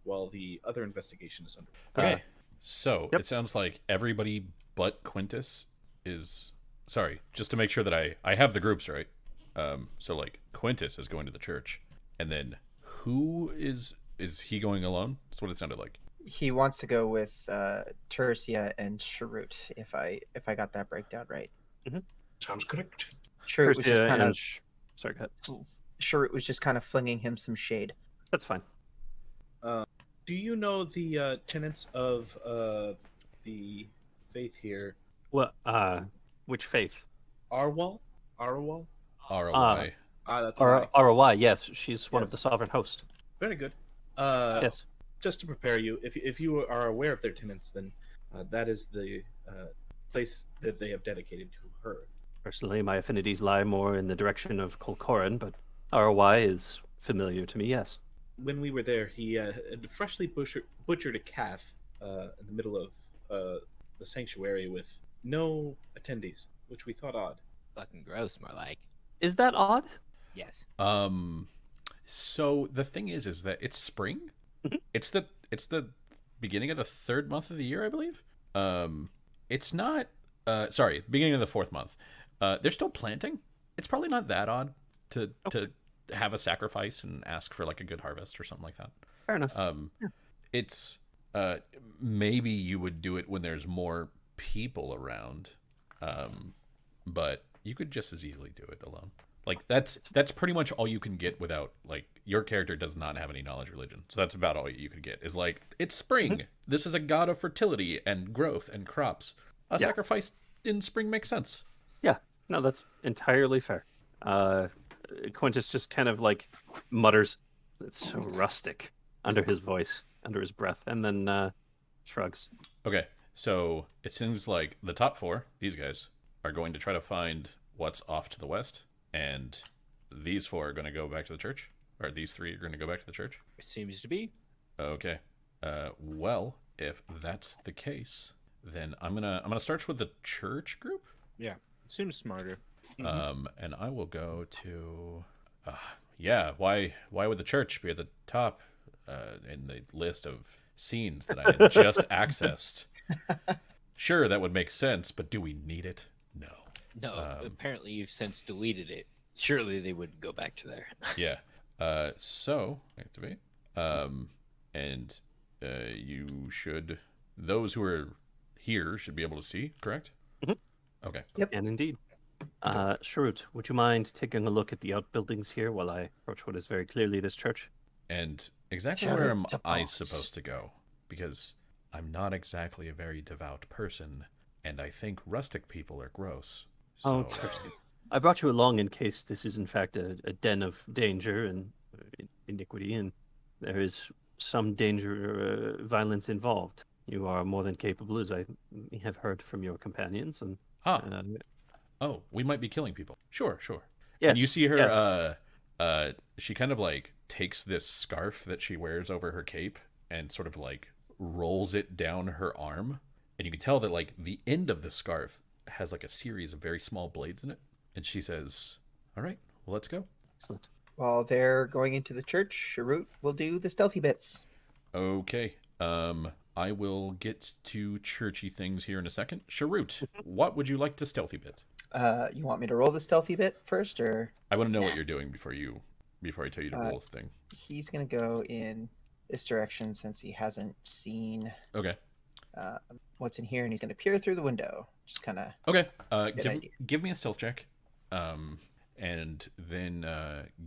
while the other investigation is under. Okay. So Yep. it sounds like everybody but Quintus is. Sorry, just to make sure that I have the groups right. So like Quintus is going to the church, and then who is he going alone? That's what it sounded like. He wants to go with Tercia and Cherrun, if I got that breakdown right. Sounds correct. Cherrun was just kind of sorry, go ahead. Cherrun was just kind of flinging him some shade. That's fine. Do you know the tenets of the faith here? What? Which faith? Arwal? Arwal? ROI. That's ROI. Yes, she's one of Yes. the sovereign host. very good. Yes. Just to prepare you, if you are aware of their tenets, then that is the place that they have dedicated to her. Personally, my affinities lie more in the direction of Colcoran, but ROI is familiar to me. Yes. When we were there, he had freshly butchered a calf in the middle of the sanctuary with no attendees, which we thought odd. Fucking gross, more like. Is that odd? Yes. So the thing is that it's spring. It's the beginning of the third month of the year, I believe. It's not. Sorry, beginning of the fourth month. They're still planting. It's probably not that odd to have a sacrifice and ask for like a good harvest or something like that. Fair enough. It's maybe you would do it when there's more people around, but you could just as easily do it alone. Like that's pretty much all you can get without, like, your character does not have any knowledge religion, so that's about all you could get. Is like, it's spring. This is a god of fertility and growth and crops. A sacrifice in spring makes sense. Yeah. No, that's entirely fair. Quintus just kind of like mutters, "It's so rustic," under his voice, under his breath, and then shrugs. Okay, so it seems like the top four, these guys, are going to try to find what's off to the west, and these four are going to go back to the church, or these three are going to go back to the church. It seems to be. Okay. Well, if that's the case, then I'm gonna start with the church group. Yeah. Seems smarter. And I will go to. Why would the church be at the top in the list of scenes that I had just accessed? Sure, that would make sense, but do we need it? No. No, apparently you've since deleted it. Surely they wouldn't go back to there. Yeah. So activate. And you should. Those who are here should be able to see. Correct. Okay. Yep. And indeed. Sharut, would you mind taking a look at the outbuildings here while I approach what is very clearly this church? And exactly Shout where out am to I boss. supposed to go? Because I'm not exactly a very devout person, and I think rustic people are gross. So, Thirsty. I brought you along in case this is in fact a den of danger and iniquity, and there is some danger, violence involved. You are more than capable, as I have heard from your companions, and oh, we might be killing people. Sure. yes, And you see her, yeah. she kind of like takes this scarf that she wears over her cape and sort of like rolls it down her arm. And you can tell that like the end of the scarf has like a series of very small blades in it. And she says, "All right, well, let's go." Excellent. While they're going into the church, Cherrun will do the stealthy bits. Okay. I will get to churchy things here in a second. Cherrun, what would you like to stealthy bit? You want me to roll the stealthy bit first, or I want to know what you're doing before I tell you to roll this thing. he's gonna go in this direction since he hasn't seen Okay. what's in here, and he's gonna peer through the window Just kind of. Okay. Good idea. Give me a stealth check, and then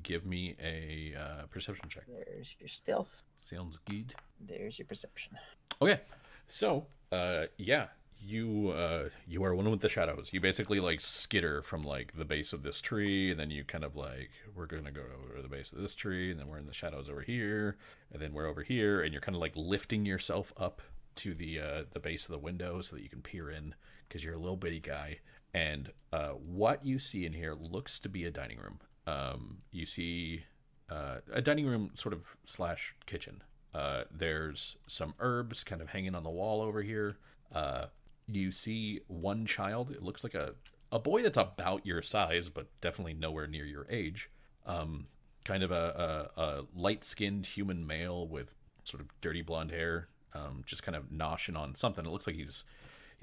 give me a perception check. There's your stealth. Sounds good. There's your perception. Okay, so yeah, you are one with the shadows. You basically like skitter from like the base of this tree, and then you kind of like, we're gonna go over to the base of this tree, and then we're in the shadows over here, and then we're over here, and you're kind of like lifting yourself up to the base of the window so that you can peer in because you're a little bitty guy. And what you see in here looks to be a dining room. You see a dining room sort of slash kitchen. There's some herbs kind of hanging on the wall over here. You see one child. It looks like a boy that's about your size, but definitely nowhere near your age. Kind of a light-skinned human male with sort of dirty blonde hair, just kind of noshing on something. It looks like he's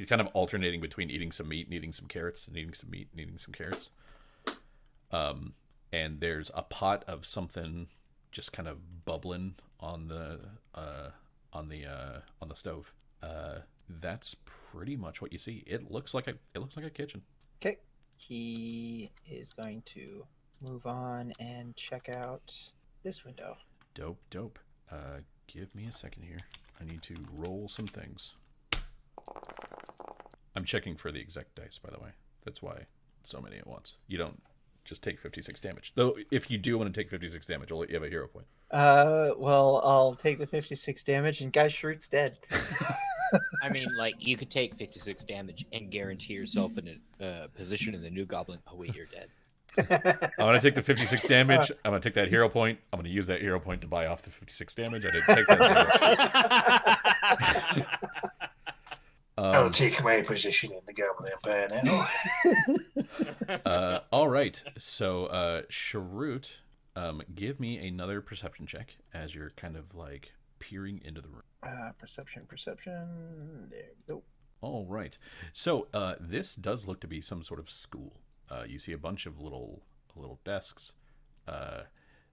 kind of alternating between eating some meat and eating some carrots, and eating some meat and eating some carrots. And there's a pot of something just kind of bubbling on the stove. That's pretty much what you see. It looks like a kitchen. Okay. He is going to move on and check out this window. Dope. Give me a second here. I need to roll some things. I'm checking for the exact dice, by the way. That's why so many at once. You don't just take 56 damage. Though, if you do want to take 56 damage, I'll let you have a hero point. Well, I'll take the 56 damage, and Guy Shrewd's dead. I mean, like, you could take 56 damage and guarantee yourself in a position in the new goblin. Oh, wait, you're dead. I'm going to take the 56 damage. I'm going to take that hero point. I'm going to use that hero point to buy off the 56 damage. I didn't take that damage. I'll take my position in the goblin empire now. All right. So, Cherrun, give me another perception check as you're kind of like peering into the room. Perception. There we go. All right. So, this does look to be some sort of school. You see a bunch of little desks.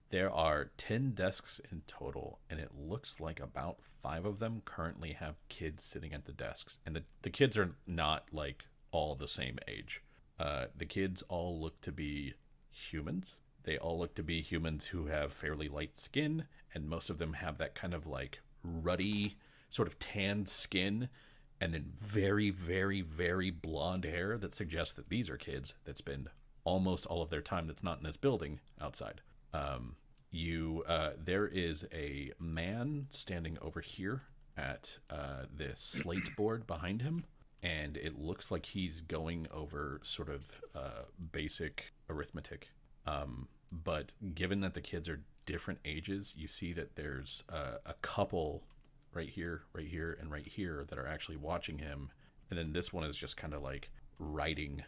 There are 10 desks in total, and it looks like about 5 of them currently have kids sitting at the desks. And the kids are not like all the same age. The kids all look to be humans. They all look to be humans who have fairly light skin, and most of them have that kind of like ruddy, sort of tanned skin, and then very, very, very blonde hair that suggests that these are kids that spend almost all of their time that's not in this building outside. There is a man standing over here at this slate board behind him, and it looks like he's going over sort of basic arithmetic. But given that the kids are different ages, you see that there's a couple right here, and right here that are actually watching him, and then this one is just kind of like writing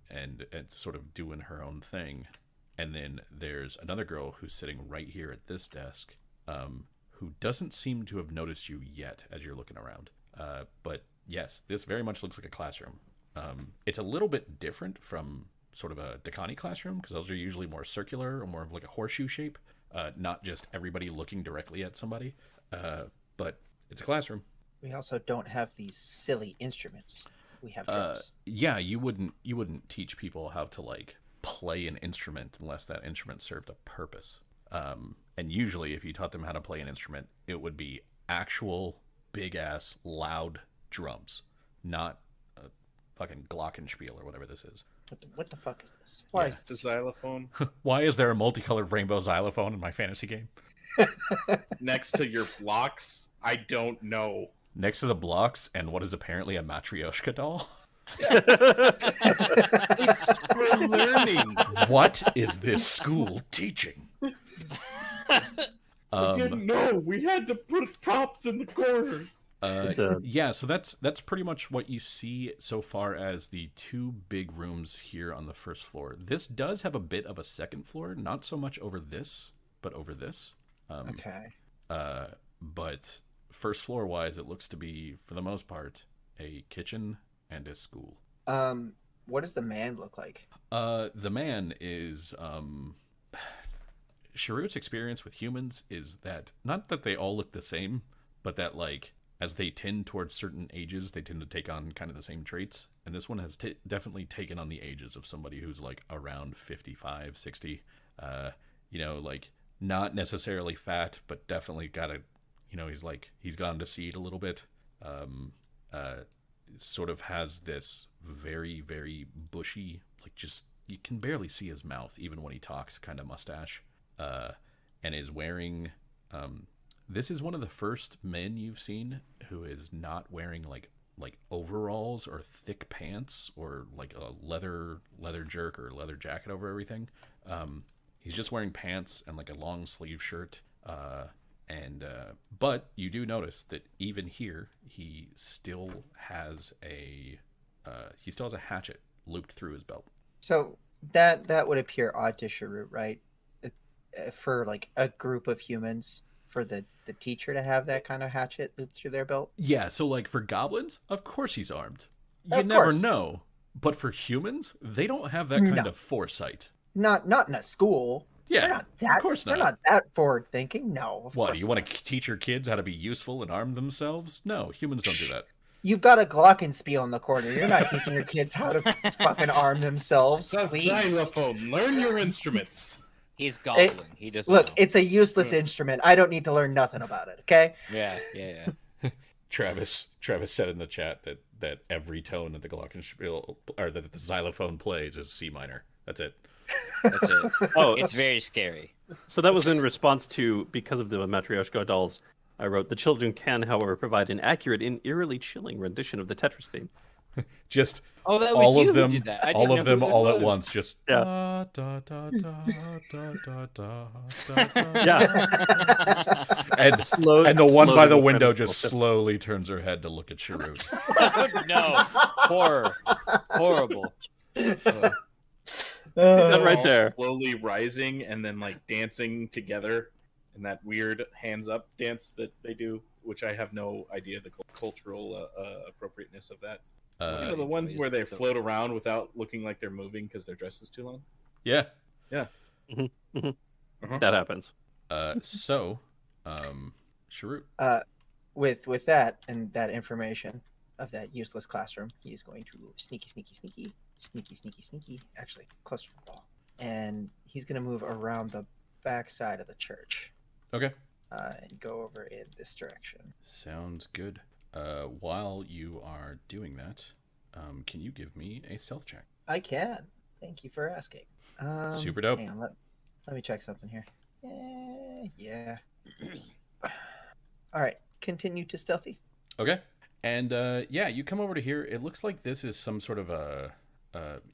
and sort of doing her own thing. And then there's another girl who's sitting right here at this desk, who doesn't seem to have noticed you yet as you're looking around. But yes, this very much looks like a classroom. It's a little bit different from sort of a Dakani classroom, because those are usually more circular or more of like a horseshoe shape, not just everybody looking directly at somebody. But it's a classroom. We also don't have these silly instruments. We have drums. Yeah, you wouldn't teach people how to like play an instrument unless that instrument served a purpose. And usually if you taught them how to play an instrument, it would be actual big ass loud drums, not a fucking glockenspiel or whatever this is. What the fuck is this? Why is It's a xylophone Why is there a multicolored rainbow xylophone in my fantasy game? next to your blocks. I don't know. Next to the blocks and what is apparently a Matryoshka doll? It's for learning. What is this school teaching? I didn't know. We had to put props in the corners. Yeah, so that's pretty much what you see so far as the 2 big rooms here on the first floor. This does have a bit of a second floor, not so much over this, but over this. Okay. But first floor wise, it looks to be, for the most part, a kitchen and a school. What does the man look like? The man is Cherrun's experience with humans is that not that they all look the same, but that like as they tend towards certain ages, they tend to take on kind of the same traits. And this one has definitely taken on the ages of somebody who's like around 55, 60. Like not necessarily fat, but definitely got a, he's gone to seed a little bit. Sort of has this very, very bushy, like just, you can barely see his mouth even when he talks, kind of mustache. And is wearing, this is one of the first men you've seen who is not wearing like overalls or thick pants or like a leather jerk or leather jacket over everything. He's just wearing pants and like a long sleeve shirt. But you do notice that even here he still has a hatchet looped through his belt. So that would appear odd to Cherrun, right? For like a group of humans, for the teacher to have that kind of hatchet looped through their belt. Yeah, so like for goblins, of course he's armed. You Of never course. know. But for humans, they don't have that kind No. of foresight. Not in a school. Yeah, They're not that, of course They're not. not that forward thinking. No. Of What, course you want not. to teach your kids how to be useful and arm themselves? No, humans don't do that. You've got a glockenspiel in the corner. You're not teaching your kids how to fucking arm themselves. It's a Please. xylophone. Learn your instruments. He's gobbling. He doesn't Look, know. it's a useless instrument. I don't need to learn nothing about it. Okay. Yeah. Travis said in the chat that every tone that the glockenspiel or that the xylophone plays is C minor. That's it. That's it. Oh, It's very scary. so that was in response to, because of the Matryoshka dolls, I wrote, the children can, however, provide an accurate and eerily chilling rendition of the Tetris theme. Just Oh, that was all you of who them, did that. I all didn't of know them, who this all at was. once. Just Yeah. da, da, da, da, da, da, da, da. Yeah. and Slow, and the one by the slow, window incredible just step. slowly turns her head to look at Cherrun. No. Horrible. See that them right all there. slowly rising and then like dancing together in that weird hands up dance that they do, which I have no idea the cultural appropriateness of that. You know, the ones where they float around without looking like they're moving because their dress is too long. Yeah. That happens. So, Cherrun. With that and that information of that useless classroom, he's going to sneaky. Actually, closer to the ball, and he's going to move around the back side of the church. Okay. And go over in this direction. Sounds good. While you are doing that, can you give me a stealth check? I can. Thank you for asking. Super dope. Hang on, let me check something here. Yeah. All right. Continue to stealthy. Okay. And yeah, you come over to here. It looks like this is some sort of a.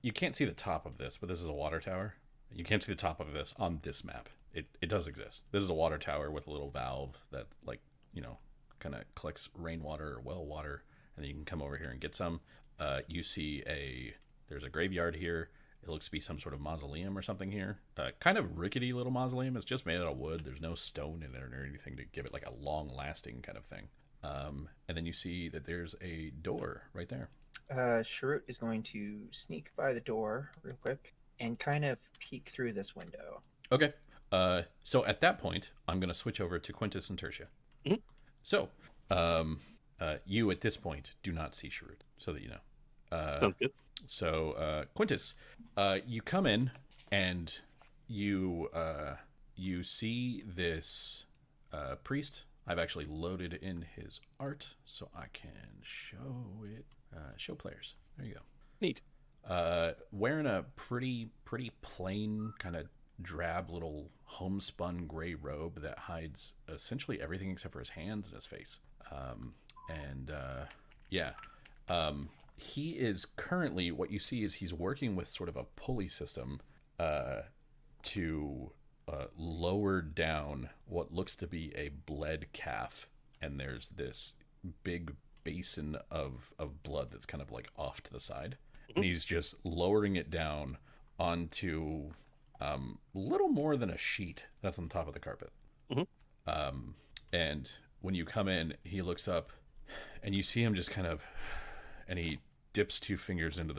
You can't see the top of this, but this is a water tower. You can't see the top of this on this map. It does exist. This is a water tower with a little valve that, like, kind of collects rainwater or well water, and then you can come over here and get some. You see there's a graveyard here. It looks to be some sort of mausoleum or something here. Kind of rickety little mausoleum. It's just made out of wood. There's no stone in it or anything to give it like a long-lasting kind of thing. And then you see that there's a door right there. Cherrun is going to sneak by the door real quick and kind of peek through this window. Okay. So at that point, I'm going to switch over to Quintus and Tertia. Mhm. So, you at this point do not see Cherrun, so that you know. Sounds good. So, Quintus, you come in and you see this priest. I've actually loaded in his art, so I can show it. Show players. There you go. Neat. Wearing a pretty plain, kind of drab little homespun gray robe that hides essentially everything except for his hands and his face. He is currently, what you see is he's working with sort of a pulley system to lower down what looks to be a bled calf, and there's this big basin of blood that's kind of like off to the side, and he's just lowering it down onto little more than a sheet that's on top of the carpet. And when you come in, he looks up and you see him just kind of, and he dips two fingers into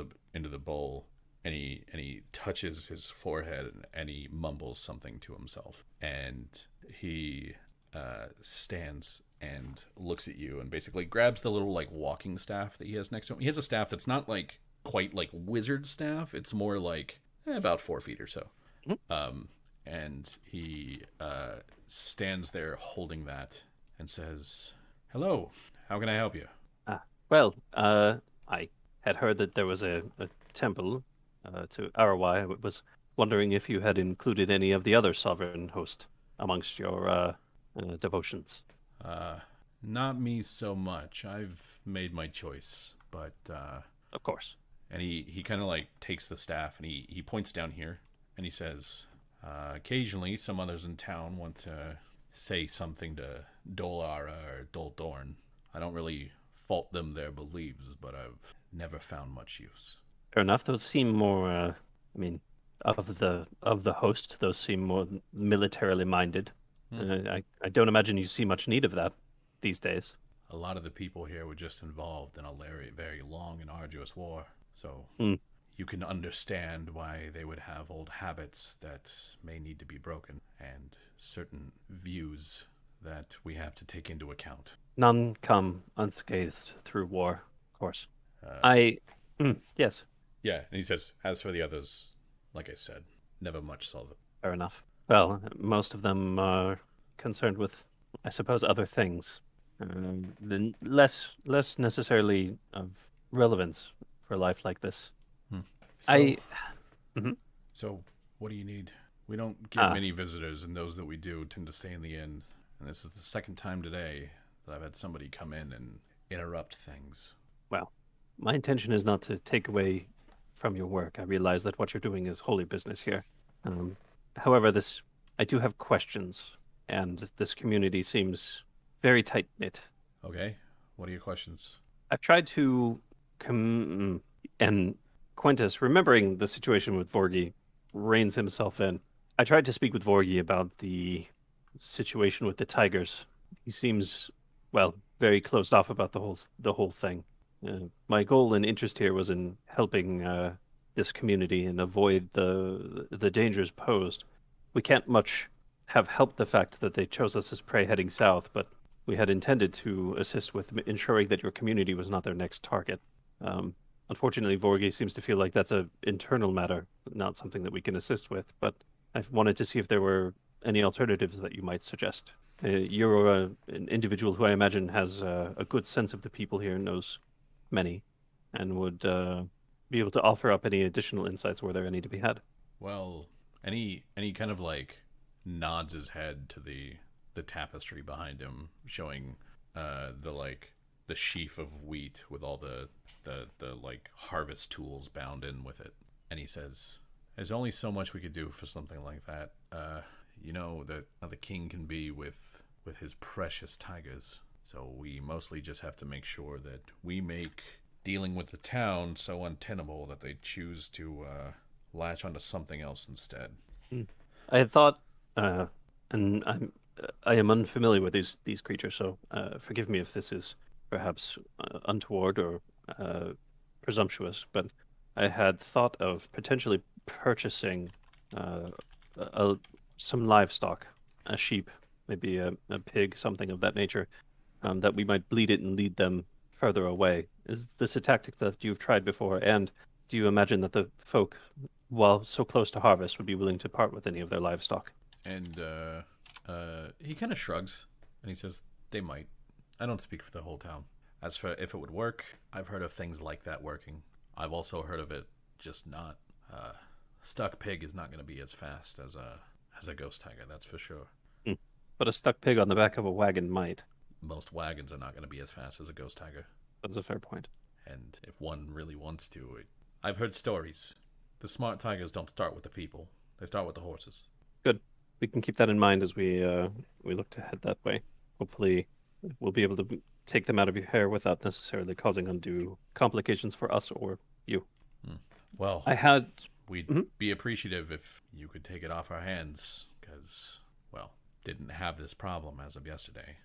the bowl, and he touches his forehead, and he mumbles something to himself, and he stands and looks at you and basically grabs the little like walking staff that he has next to him. He has a staff that's not like quite like wizard staff. It's more like about 4 feet or so. And he stands there holding that and says, "Hello, how can I help you?" Well, I had heard that there was a temple to Arawai. I was wondering if you had included any of the other sovereign host amongst your devotions. Not me so much. I've made my choice, but Of course. and he kind of like takes the staff and he points down here and he says, occasionally some others in town want to say something to Dolara or Doldorn. I don't really fault them their beliefs, but I've never found much use. Fair enough. Those seem more. I mean, of the host, those seem more militarily minded. I don't imagine you see much need of that these days. A lot of the people here were just involved in a very, very long and arduous war, so you can understand why they would have old habits that may need to be broken and certain views that we have to take into account. None come unscathed through war, of course. Yes, Yeah, and he says, as for the others, like I said, never much saw them. fair enough. Well, most of them are concerned with, I suppose, other things. Less necessarily of relevance for life like this. So, So, what do you need? We don't get Ah. many visitors, and those that we do tend to stay in the inn. And this is the second time today that I've had somebody come in and interrupt things. Well, my intention is not to take away from your work. I realize that what you're doing is holy business here. However, I do have questions, and this community seems very tight-knit. Okay, what are your questions? I've tried to and Quintus, remembering the situation with Vorgi, reins himself in. I tried to speak with Vorgi about the situation with the tigers. He seems, well, very closed off about the whole thing. My goal and interest here was in helping this community and avoid the dangers posed. We can't much have helped the fact that they chose us as prey heading south, but we had intended to assist with ensuring that your community was not their next target. Unfortunately, Vorgi seems to feel like that's an internal matter, not something that we can assist with, but I wanted to see if there were any alternatives that you might suggest. You're an individual who I imagine has a good sense of the people here, knows many, and would be able to offer up any additional insights where there are any to be had. Well, any kind of like nods his head to the tapestry behind him, showing the sheaf of wheat with all the like harvest tools bound in with it, and he says, "There's only so much we could do for something like that. You know that how the king can be with his precious tigers. So we mostly just have to make sure that we make dealing with the town so untenable that they choose to latch onto something else instead." I had thought, and I am unfamiliar with these creatures, so forgive me if this is perhaps untoward or presumptuous, but I had thought of potentially purchasing some livestock, a sheep, maybe a pig, something of that nature, that we might bleed it and lead them further away. Is this a tactic that you've tried before? And do you imagine that the folk, while so close to harvest, would be willing to part with any of their livestock? And he kind of shrugs and he says, "They might. I don't speak for the whole town. As for if it would work, I've heard of things like that working. I've also heard of it just not. Stuck pig is not going to be as fast as a ghost tiger, that's for sure. But a stuck pig on the back of a wagon might. Most wagons are not going to be as fast as a ghost tiger. That's a fair point. And if one really wants to, I've heard stories. The smart tigers don't start with the people. They start with the horses." Good. We can keep that in mind as we look to head that way. Hopefully, we'll be able to take them out of your hair without necessarily causing undue complications for us or you. Well, we'd be appreciative if you could take it off our hands, because, well, didn't have this problem as of yesterday.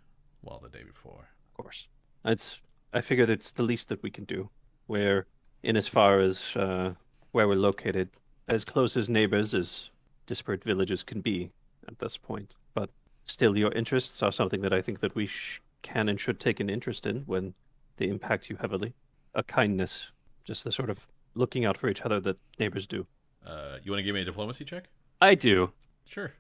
Well, the day before. Of course. I figured it's the least that we can do. We're in as far as where we're located, as close as neighbors as disparate villages can be at this point. But still, your interests are something that I think that we can and should take an interest in when they impact you heavily. A kindness, just the sort of looking out for each other that neighbors do. You want to give me a diplomacy check? I do. Sure.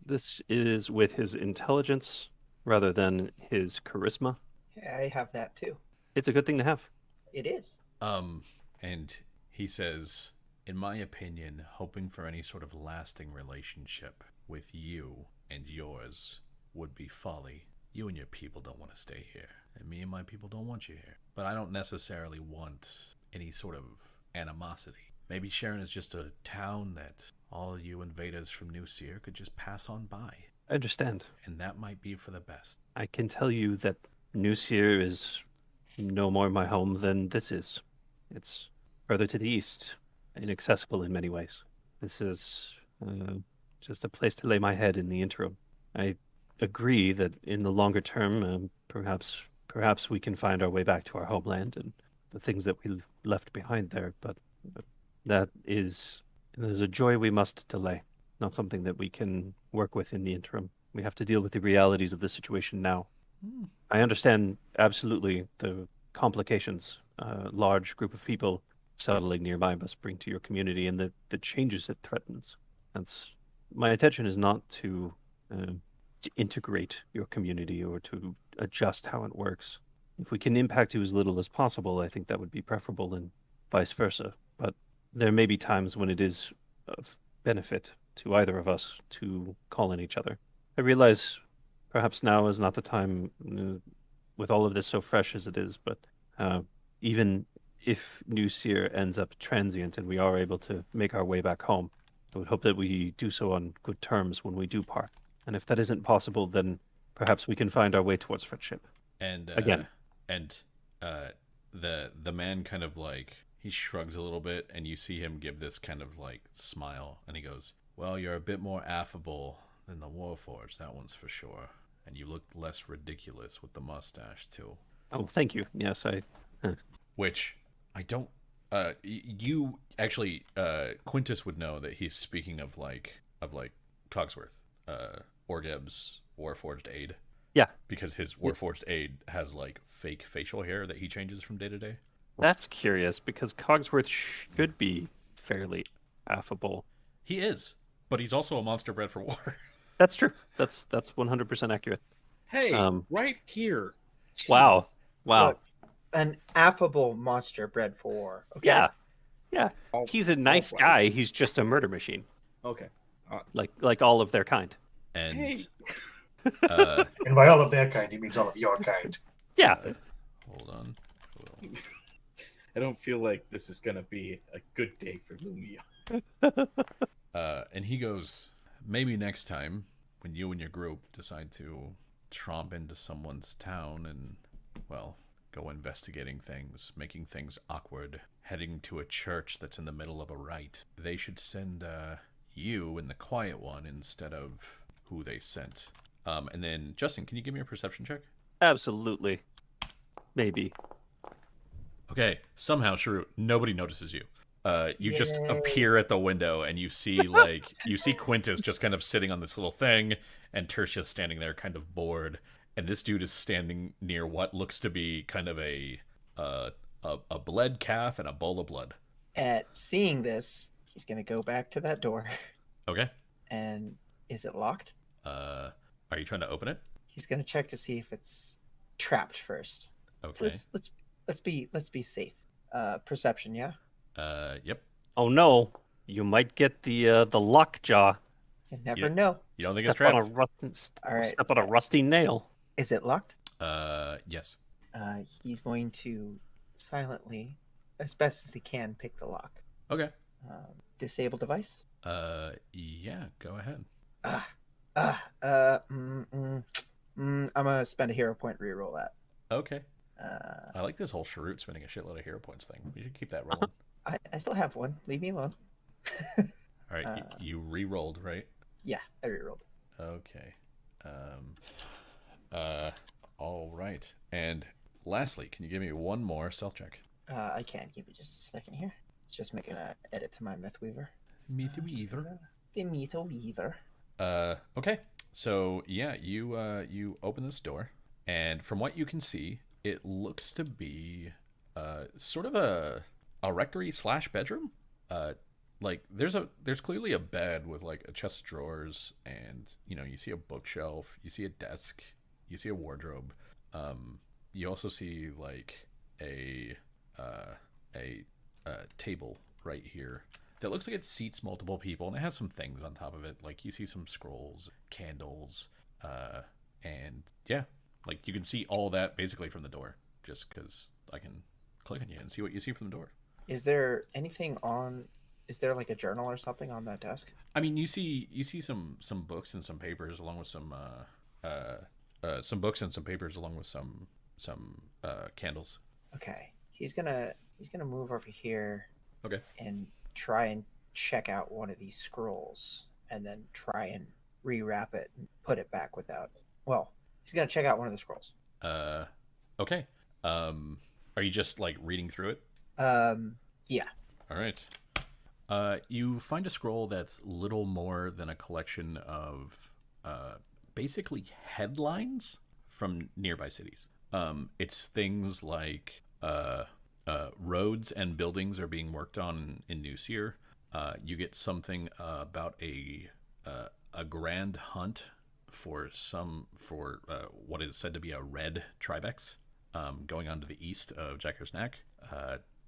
This is with his intelligence rather than his charisma. I have that too. It's a good thing to have. It is. And he says, in my opinion, hoping for any sort of lasting relationship with you and yours would be folly. You and your people don't want to stay here, and me and my people don't want you here. But I don't necessarily want any sort of animosity. Maybe Cherrun is just a town that all you invaders from New Seer could just pass on by. I understand. And that might be for the best. I can tell you that New Seer is no more my home than this is. It's further to the east, inaccessible in many ways. This is just a place to lay my head in the interim. I agree that in the longer term, perhaps we can find our way back to our homeland and the things that we left behind there, but there's a joy we must delay, not something that we can work with in the interim. We have to deal with the realities of the situation now. I understand absolutely the complications a large group of people settling nearby must bring to your community and the changes it threatens. My intention is not to integrate your community or to adjust how it works. If we can impact you as little as possible, I think that would be preferable, and vice versa. But there may be times when it is of benefit to either of us to call in each other. I realize perhaps now is not the time with all of this so fresh as it is, but even if New Seer ends up transient and we are able to make our way back home, I would hope that we do so on good terms when we do part. And if that isn't possible, then perhaps we can find our way towards friendship. And again. And the man kind of like, he shrugs a little bit, and you see him give this kind of like smile, and he goes, well, you're a bit more affable than the Warforged, that one's for sure. And you look less ridiculous with the mustache too. Oh, thank you. Yes, Which I don't. You actually, Quintus would know that he's speaking of like Cogsworth, Orgeb's Warforged aide. Yeah, because his Warforged aide has like fake facial hair that he changes from day to day. That's curious because Cogsworth should be fairly affable. He is, but he's also a monster bred for war. That's true. That's 100% accurate. Hey, right here. Wow. Look, an affable monster bred for war. Okay? Yeah. He's a nice guy. He's just a murder machine. Okay. Like all of their kind. And hey. And by all of their kind, he means all of your kind. Yeah. Hold on. I don't feel like this is gonna be a good day for Lumia. And he goes, maybe next time when you and your group decide to tromp into someone's town and, well, go investigating things, making things awkward, heading to a church that's in the middle of a rite, they should send you and the quiet one instead of who they sent. And then, Justin, can you give me a perception check? Absolutely. Maybe. Okay, somehow, Cherrun, nobody notices you. You just Yay. appear at the window, and you see Quintus just kind of sitting on this little thing, and Tertius standing there kind of bored, and this dude is standing near what looks to be kind of a bled calf and a bowl of blood. At seeing this, he's gonna go back to that door. Okay. And is it locked? Are you trying to open it? He's gonna check to see if it's trapped first. Okay. Let's be safe. Perception, yeah. Yep. Oh no, you might get the lockjaw. You never know. You don't think it's trapped? All right. Step on a rusty nail. Is it locked? Yes. He's going to silently, as best as he can, pick the lock. Okay. Disable device. Yeah. Go ahead. I'm gonna spend a hero point reroll that. Okay. I like this whole Cherrun spending a shitload of hero points thing. We should keep that rolling. I still have one. Leave me alone. All right. You re-rolled, right? Yeah, I rerolled. Okay. All right. And lastly, can you give me one more stealth check? I can. Give me just a second here. Just making an edit to my Mythweaver. Mythweaver. The Mythweaver. Okay. So yeah, you open this door, and from what you can see, it looks to be sort of a rectory slash bedroom. Uh, like there's clearly a bed with like a chest of drawers, and you see a bookshelf, you see a desk, you see a wardrobe. You also see like a uh, a table right here that looks like it seats multiple people, and it has some things on top of it. Like you see some scrolls, candles, and yeah, like you can see all that basically from the door. Just because I can click on you and see what you see from the door. Is there anything on? Is there like a journal or something on that desk? I mean, you see some books and some papers along with some books and some papers along with some candles. Okay, he's gonna move over here. Okay. And try and check out one of these scrolls, and then try and rewrap it and put it back without. Well, he's gonna check out one of the scrolls. Okay. Are you just like reading through it? Yeah. All right. You find a scroll that's little more than a collection of basically headlines from nearby cities. It's things like roads and buildings are being worked on in New Seer. You get something about a grand hunt for what is said to be a red Tribex going on to the east of Jacker's Neck.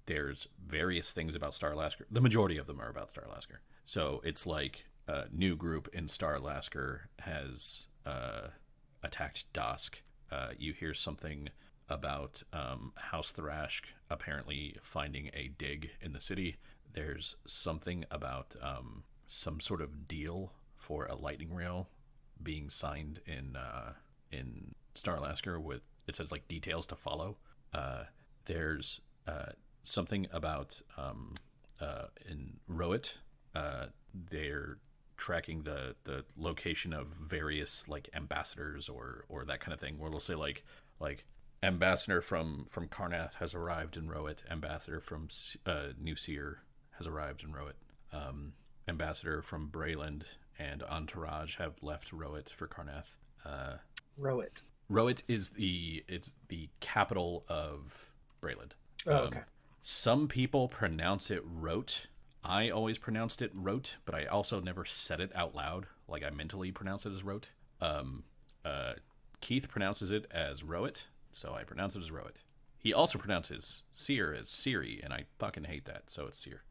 There's various things about Starlasker. The majority of them are about Starlasker. So it's like a new group in Starlasker has attacked Dosk. You hear something about House Thrashk apparently finding a dig in the city. There's something about some sort of deal for a lightning rail being signed in Starlasker with, it says like details to follow. There's something about in Rowit, they're tracking the location of various like ambassadors or that kind of thing, where they'll say like ambassador from Karnath has arrived in Rowit, ambassador from New Seer has arrived in Rowit, ambassador from Brayland and entourage have left Rowit for Karnath. Rowit. Rowit is the capital of Brayland. Oh, okay. Some people pronounce it Rote. I always pronounced it Rote, but I also never said it out loud. Like I mentally pronounce it as Rote. Keith pronounces it as Rowit, so I pronounce it as Rowit. He also pronounces Seer as Siri, and I fucking hate that, so it's Seer.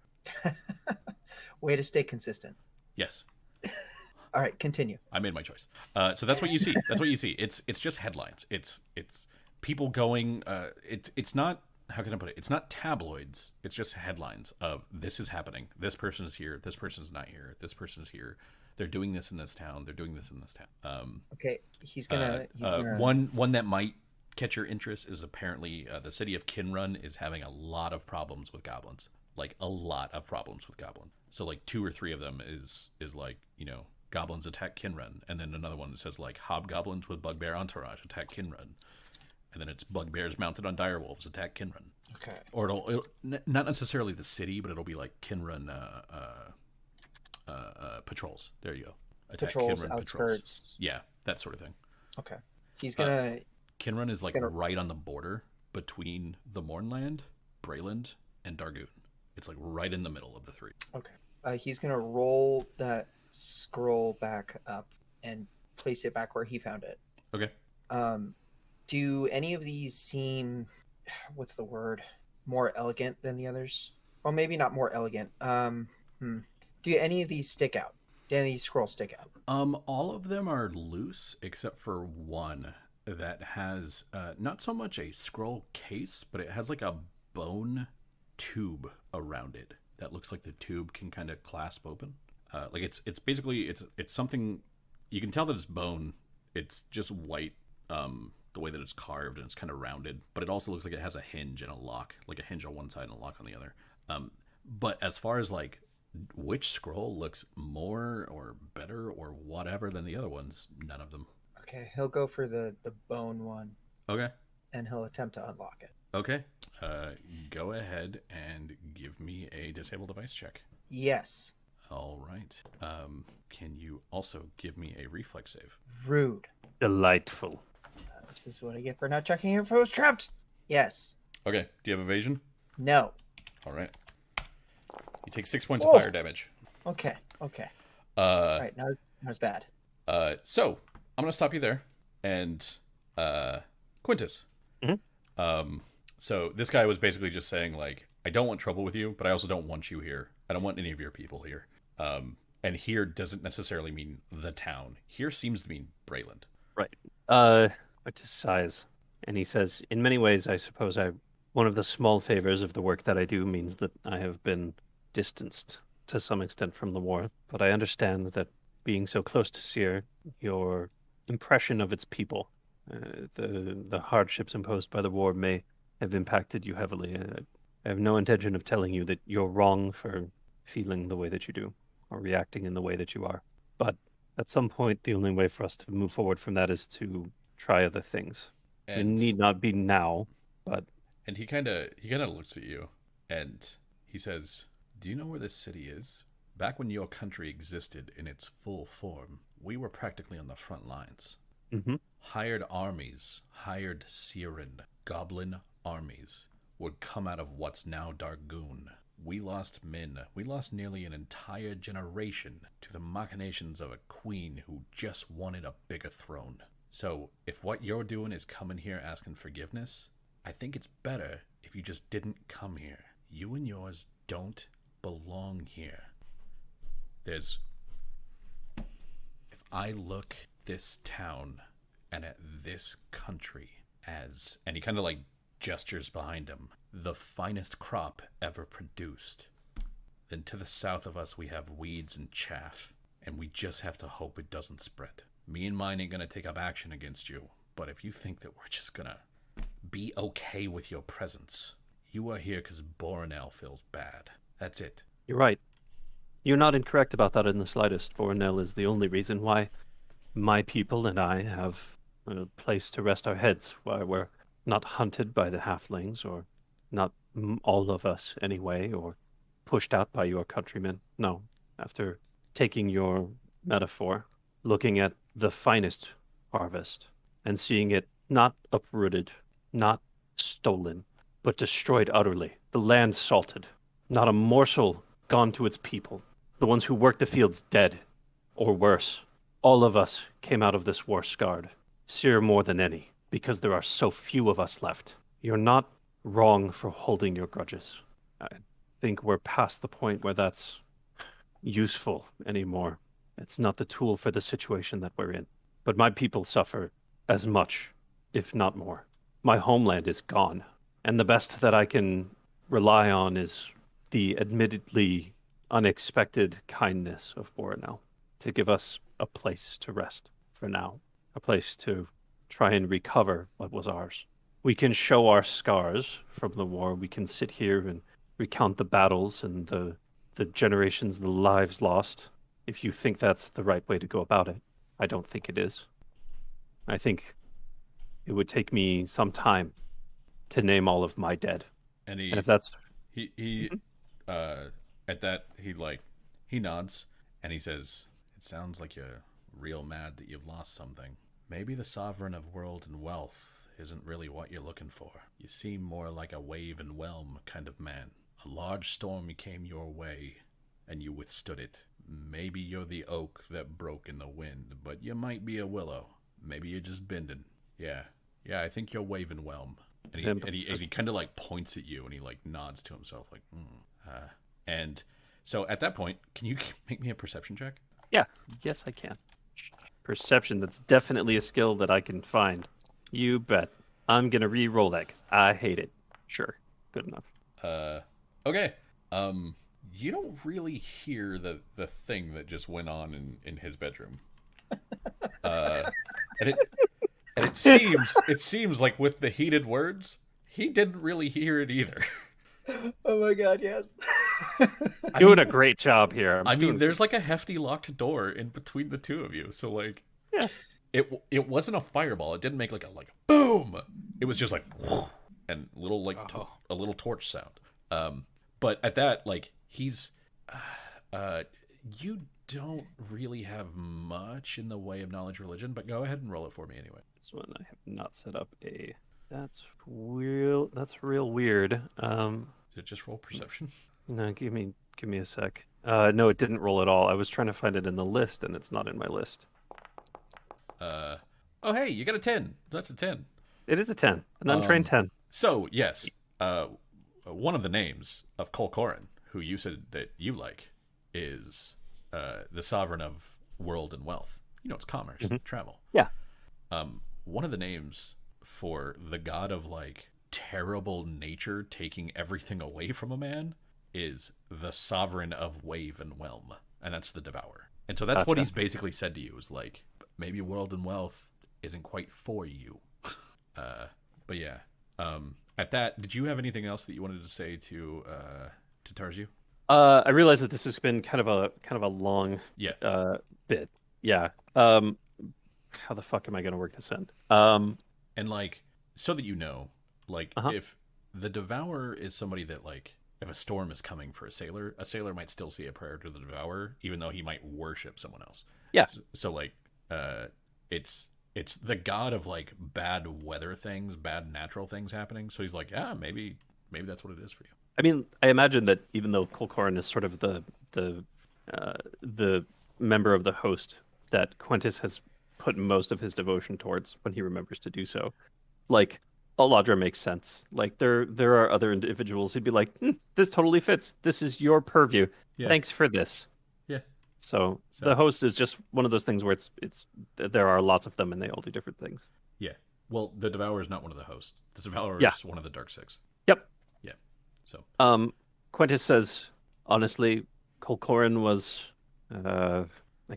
Way to stay consistent. Yes. All right, continue. I made my choice. So that's what you see. That's what you see. It's just headlines. It's people going. It's not. How can I put it? It's not tabloids. It's just headlines of this is happening. This person is here. This person's not here. This person is here. They're doing this in this town. They're doing this in this town. Okay, he's gonna. One that might catch your interest is apparently the city of Cherrun is having a lot of problems with goblins. Like a lot of problems with goblins. So like 2 or 3 of them is like goblins attack Cherrun, and then another one that says like hobgoblins with bugbear entourage attack Cherrun. And then it's bugbears mounted on direwolves attack Cherrun. Okay. Or it'll not necessarily the city, but it'll be like Cherrun patrols. There you go. Attack Patrols, Cherrun outskirts. Yeah, that sort of thing. Okay. He's gonna. Cherrun is like right on the border between the Mournland, Brayland, and Dargoon. It's like right in the middle of the 3. Okay. He's gonna roll that scroll back up and place it back where he found it. Okay. Do any of these seem, what's the word, more elegant than the others? Well, maybe not more elegant. Do any of these stick out? Do any of these scrolls stick out? All of them are loose except for one that has not so much a scroll case, but it has like a bone tube around it that looks like the tube can kind of clasp open. Like it's basically it's something you can tell that it's bone. It's just white. The way that it's carved, and it's kind of rounded, but it also looks like it has a hinge and a lock, like a hinge on one side and a lock on the other. But as far as like which scroll looks more or better or whatever than the other ones, none of them. Okay, he'll go for the bone one. Okay. And he'll attempt to unlock it. Okay. Go ahead and give me a disable device check. Yes. All right. Can you also give me a reflex save? Rude. Delightful. This is what I get for not checking if I was trapped. Yes. Okay. Do you have evasion? No. All right. You take 6 points of fire damage. Okay. Okay. Uh, All right. Now it's bad. So I'm gonna stop you there, and Quintus. So this guy was basically just saying like, I don't want trouble with you, but I also don't want you here. I don't want any of your people here. And here doesn't necessarily mean the town. Here seems to mean Brayland. Right. Quintus sighs, and he says, in many ways, I suppose one of the small favors of the work that I do means that I have been distanced to some extent from the war, but I understand that being so close to Seer, your impression of its people, the hardships imposed by the war may have impacted you heavily. I have no intention of telling you that you're wrong for feeling the way that you do, or reacting in the way that you are. But at some point, the only way for us to move forward from that is to try other things. It need not be now, but... And he kind of looks at you, and he says, do you know where this city is? Back when your country existed in its full form, we were practically on the front lines. Mm-hmm. Hired armies, hired Cherrun, goblin armies, would come out of what's now Dargoon. We lost men. We lost nearly an entire generation to the machinations of a queen who just wanted a bigger throne. So, if what you're doing is coming here asking forgiveness, I think it's better if you just didn't come here. You and yours don't belong here. If I look this town and at this country as, and he kind of like gestures behind him, the finest crop ever produced, then to the south of us we have weeds and chaff, and we just have to hope it doesn't spread. Me and mine ain't gonna take up action against you, but if you think that we're just gonna be okay with your presence, you are here because Boronel feels bad. That's it. You're right. You're not incorrect about that in the slightest. Boronel is the only reason why my people and I have a place to rest our heads, why we're not hunted by the halflings, or not all of us anyway, or pushed out by your countrymen. No. After taking your metaphor, looking at the finest harvest, and seeing it not uprooted, not stolen, but destroyed utterly, the land salted, not a morsel gone to its people, the ones who worked the fields dead, or worse. All of us came out of this war scarred, Seer more than any, because there are so few of us left. You're not wrong for holding your grudges. I think we're past the point where that's useful anymore. It's not the tool for the situation that we're in. But my people suffer as much, if not more. My homeland is gone, and the best that I can rely on is the admittedly unexpected kindness of Boronel to give us a place to rest for now, a place to try and recover what was ours. We can show our scars from the war. We can sit here and recount the battles and the generations, the lives lost. If you think that's the right way to go about it, I don't think it is. I think it would take me some time to name all of my dead. And if that's... At that, he nods, and he says, it sounds like you're real mad that you've lost something. Maybe the sovereign of world and wealth isn't really what you're looking for. You seem more like a wave and whelm kind of man. A large storm came your way, and you withstood it. Maybe you're the oak that broke in the wind, but you might be a willow. Maybe you're just bending. Yeah, I think you're wave and whelm. And he kind of like points at you, and he like nods to himself like, And so at that point, can you make me a perception check? Yeah, yes I can. Perception, that's definitely a skill that I can find. You bet. I'm going to re-roll that because I hate it. Sure, good enough. Okay. You don't really hear the thing that just went on in his bedroom. And it seems like with the heated words, he didn't really hear it either. Oh my god, yes. Doing a great job here. I mean, there's like a hefty locked door in between the two of you, so like, yeah. It wasn't a fireball. It didn't make like a boom. It was just like and little a little torch sound. But at that, like he's You don't really have much in the way of knowledge religion, but go ahead and roll it for me anyway. This one I have not set up a. That's real. That's real weird. Is it just roll perception? No, give me a sec. No, it didn't roll at all. I was trying to find it in the list, and it's not in my list. Oh, hey, you got a 10. That's a 10. It is a 10, an untrained 10. So, yes, one of the names of Kolkorin, who you said that you like, is the sovereign of world and wealth. You know, it's commerce, travel. Yeah. One of the names for the god of, like, terrible nature taking everything away from a man is the sovereign of wave and whelm, and that's the devourer. And so that's what he's basically said to you, is like, maybe world and wealth isn't quite for you. But yeah, at that, did you have anything else that you wanted to say to Tarzu? I realize that this has been kind of a long bit. Yeah. How the fuck am I going to work this in? And like, so that you know, like, if the devourer is somebody that, like, if a storm is coming for a sailor might still say a prayer to the devourer, even though he might worship someone else. Yeah. So like, it's the god of, like, bad weather things, bad natural things happening. So he's like, yeah, maybe that's what it is for you. I mean, I imagine that even though Kolkorin is sort of the member of the host that Quintus has put most of his devotion towards when he remembers to do so, like, Aladra makes sense. Like, there are other individuals who'd be like, this totally fits. This is your purview. Yeah. Thanks for this. Yeah. So the host is just one of those things where it's there are lots of them and they all do different things. Yeah. Well, the devourer is not one of the hosts. The devourer is one of the Dark Six. Yep. Yeah. So. Quintus says, honestly, Kolkorin was, I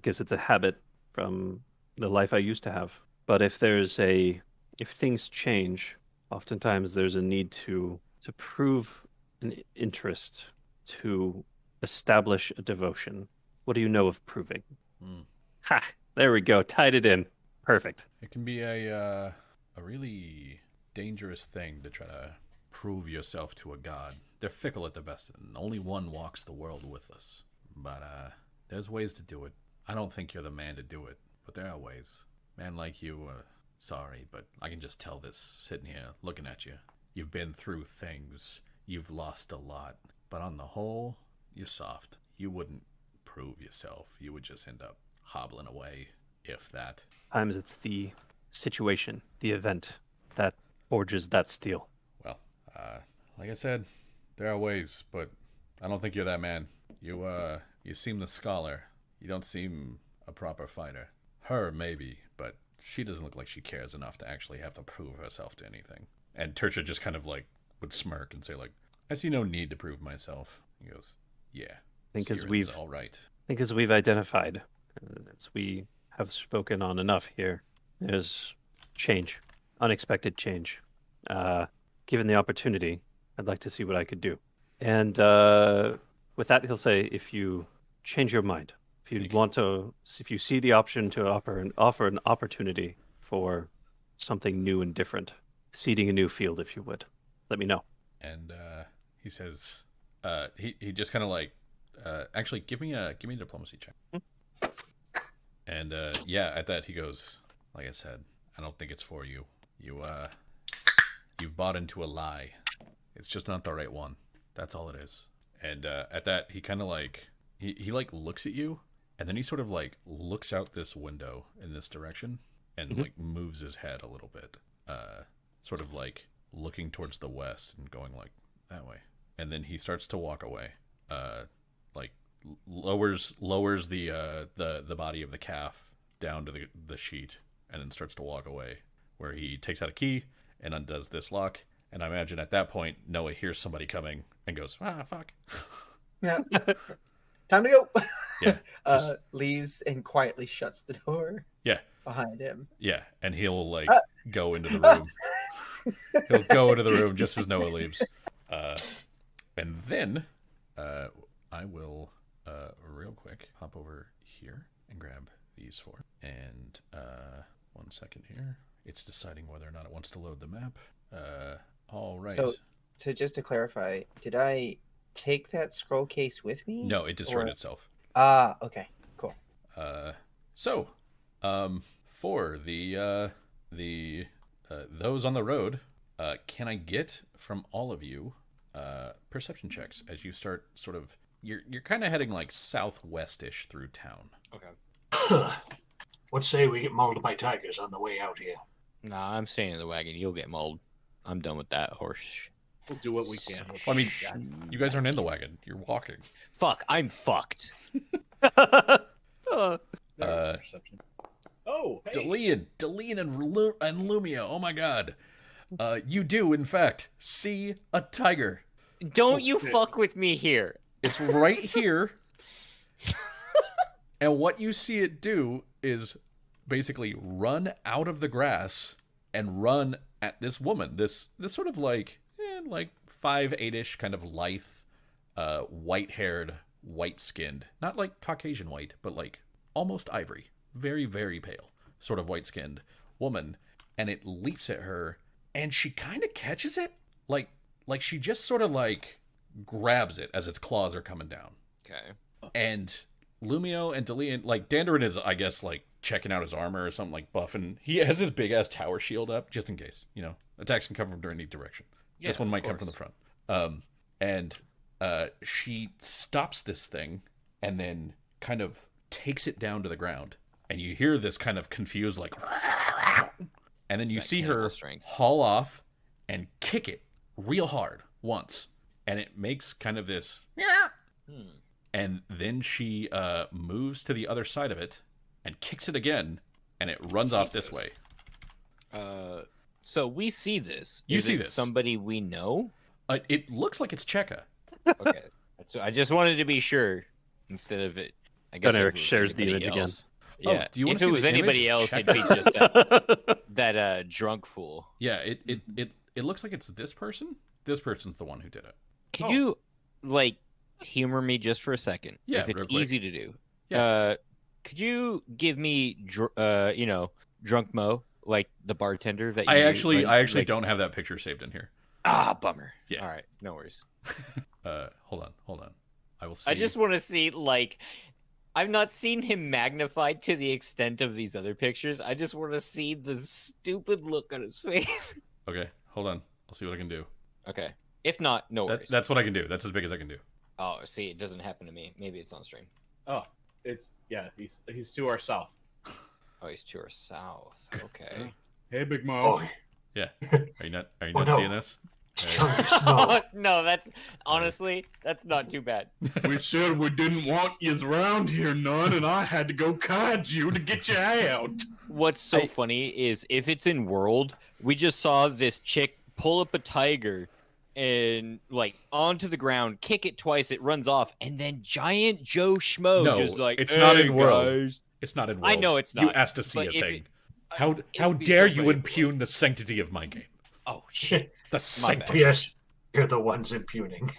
guess it's a habit from the life I used to have. But if things change, oftentimes there's a need to prove an interest, to establish a devotion. What do you know of proving? Ha! There we go. Tied it in. Perfect. It can be a really dangerous thing to try to prove yourself to a god. They're fickle at the best, and only one walks the world with us. But there's ways to do it. I don't think you're the man to do it, but there are ways. Man like you, sorry, but I can just tell this sitting here looking at you. You've been through things. You've lost a lot. But on the whole, you're soft. You wouldn't prove yourself. You would just end up hobbling away, if that. Sometimes it's the situation, the event, that forges that steel. Well, like I said, there are ways, but I don't think you're that man. You seem the scholar. You don't seem a proper fighter. Her, maybe, but she doesn't look like she cares enough to actually have to prove herself to anything. And Tertia just kind of, like, would smirk and say, like, I see no need to prove myself. He goes, yeah. I think all right. as we've identified, as we have spoken on enough here, there's change, unexpected change. Given the opportunity, I'd like to see what I could do. And with that, he'll say, if you change your mind, if you see the option to offer an opportunity for something new and different, seeding a new field, if you would, let me know. And he says, he just kind of like, actually, give me a diplomacy check. And at that he goes, like I said, I don't think it's for you. You've bought into a lie. It's just not the right one. That's all it is. And at that he kind of like he like looks at you, and then he sort of like looks out this window in this direction and like moves his head a little bit, sort of like looking towards the west and going like that way. And then he starts to walk away, like lowers the body of the calf down to the sheet, and then starts to walk away, where he takes out a key and undoes this lock. And I imagine at that point Noah hears somebody coming and goes, fuck. Yeah. Time to go. Yeah. Leaves and quietly shuts the door. Yeah. Behind him. Yeah, and he'll like go into the room. He'll go into the room just as Noah leaves. And then I will real quick hop over here and grab these four. And 1 second here. It's deciding whether or not it wants to load the map. All right. So just to clarify, did I take that scroll case with me? No, it destroyed itself. Ah, okay, cool. So, for the those on the road, can I get from all of you perception checks as you start sort of you're kind of heading like southwestish through town. Okay. What say we get mauled by tigers on the way out here? Nah, I'm staying in the wagon. You'll get mauled. I'm done with that horse. We'll do what we can. Well, I mean, you guys aren't in the wagon. You're walking. Fuck, I'm fucked. Perception. Oh, hey. Delean and Lumia. Oh my god. You do in fact see a tiger. Don't you fuck with me here. It's right here. And what you see it do is basically run out of the grass and run at this woman. This sort of like 5'8" kind of lithe, white-haired, white-skinned, not like Caucasian white, but like almost ivory, very, very pale, sort of white-skinned woman, and it leaps at her, and she kind of catches it, like she just sort of like grabs it as its claws are coming down. Okay. And Lumio and Delian, like Dandarin is, I guess, like checking out his armor or something, like buffing. He has his big ass tower shield up just in case, attacks can come from any direction. Yeah, this one might of come from the course. front. And she stops this thing and then kind of takes it down to the ground. And you hear this kind of confused, like, and then It's you that see her cannibal strength. haul off and kick it real hard once. And it makes kind of this, and then she moves to the other side of it and kicks it again, and it runs off this way. So we see this. You Is see it this. Somebody we know? It looks like it's Cheka. Okay. So I just wanted to be sure instead of it. I guess Gunnar if it was shares the anybody image again. else. Oh, Yeah. do you wanna if see it the was anybody image? else, Check it'd be it just that drunk fool. Yeah, it looks like it's this person. This person's the one who did it. Could you like humor me just for a second? Yeah, if it's real quick. easy to do. Yeah. Could you give me drunk Mo, like the bartender that you I knew, actually like- don't have that picture saved in here. Ah, bummer. Yeah. All right, no worries. Hold on. I will see. I just want to see, like, I've not seen him magnified to the extent of these other pictures. I just want to see the stupid look on his face. Okay, hold on. I'll see what I can do. Okay. If not, no worries. That's what I can do. That's as big as I can do. Oh, see, it doesn't happen to me. Maybe it's on stream. Oh, he's to our south. Oh, he's to our south. Okay. Hey, Big Mo. Oh, Yeah. Are you not no. seeing this? Oh, no, that's honestly, that's not too bad. We said we didn't want you around here, none, and I had to go guide you to get you out. What's so funny is if it's in World, we just saw this chick pull up a tiger and like onto the ground, kick it twice, it runs off, and then Giant Joe Schmo No, just like, it's not "Hey, in World. guys." It's not in World. I know it's You not, asked to see but a if thing. it- How it would be dare so you funny if it impugn was. the sanctity of my game? Oh shit! The bad. sanctity. yes, you're the ones impugning.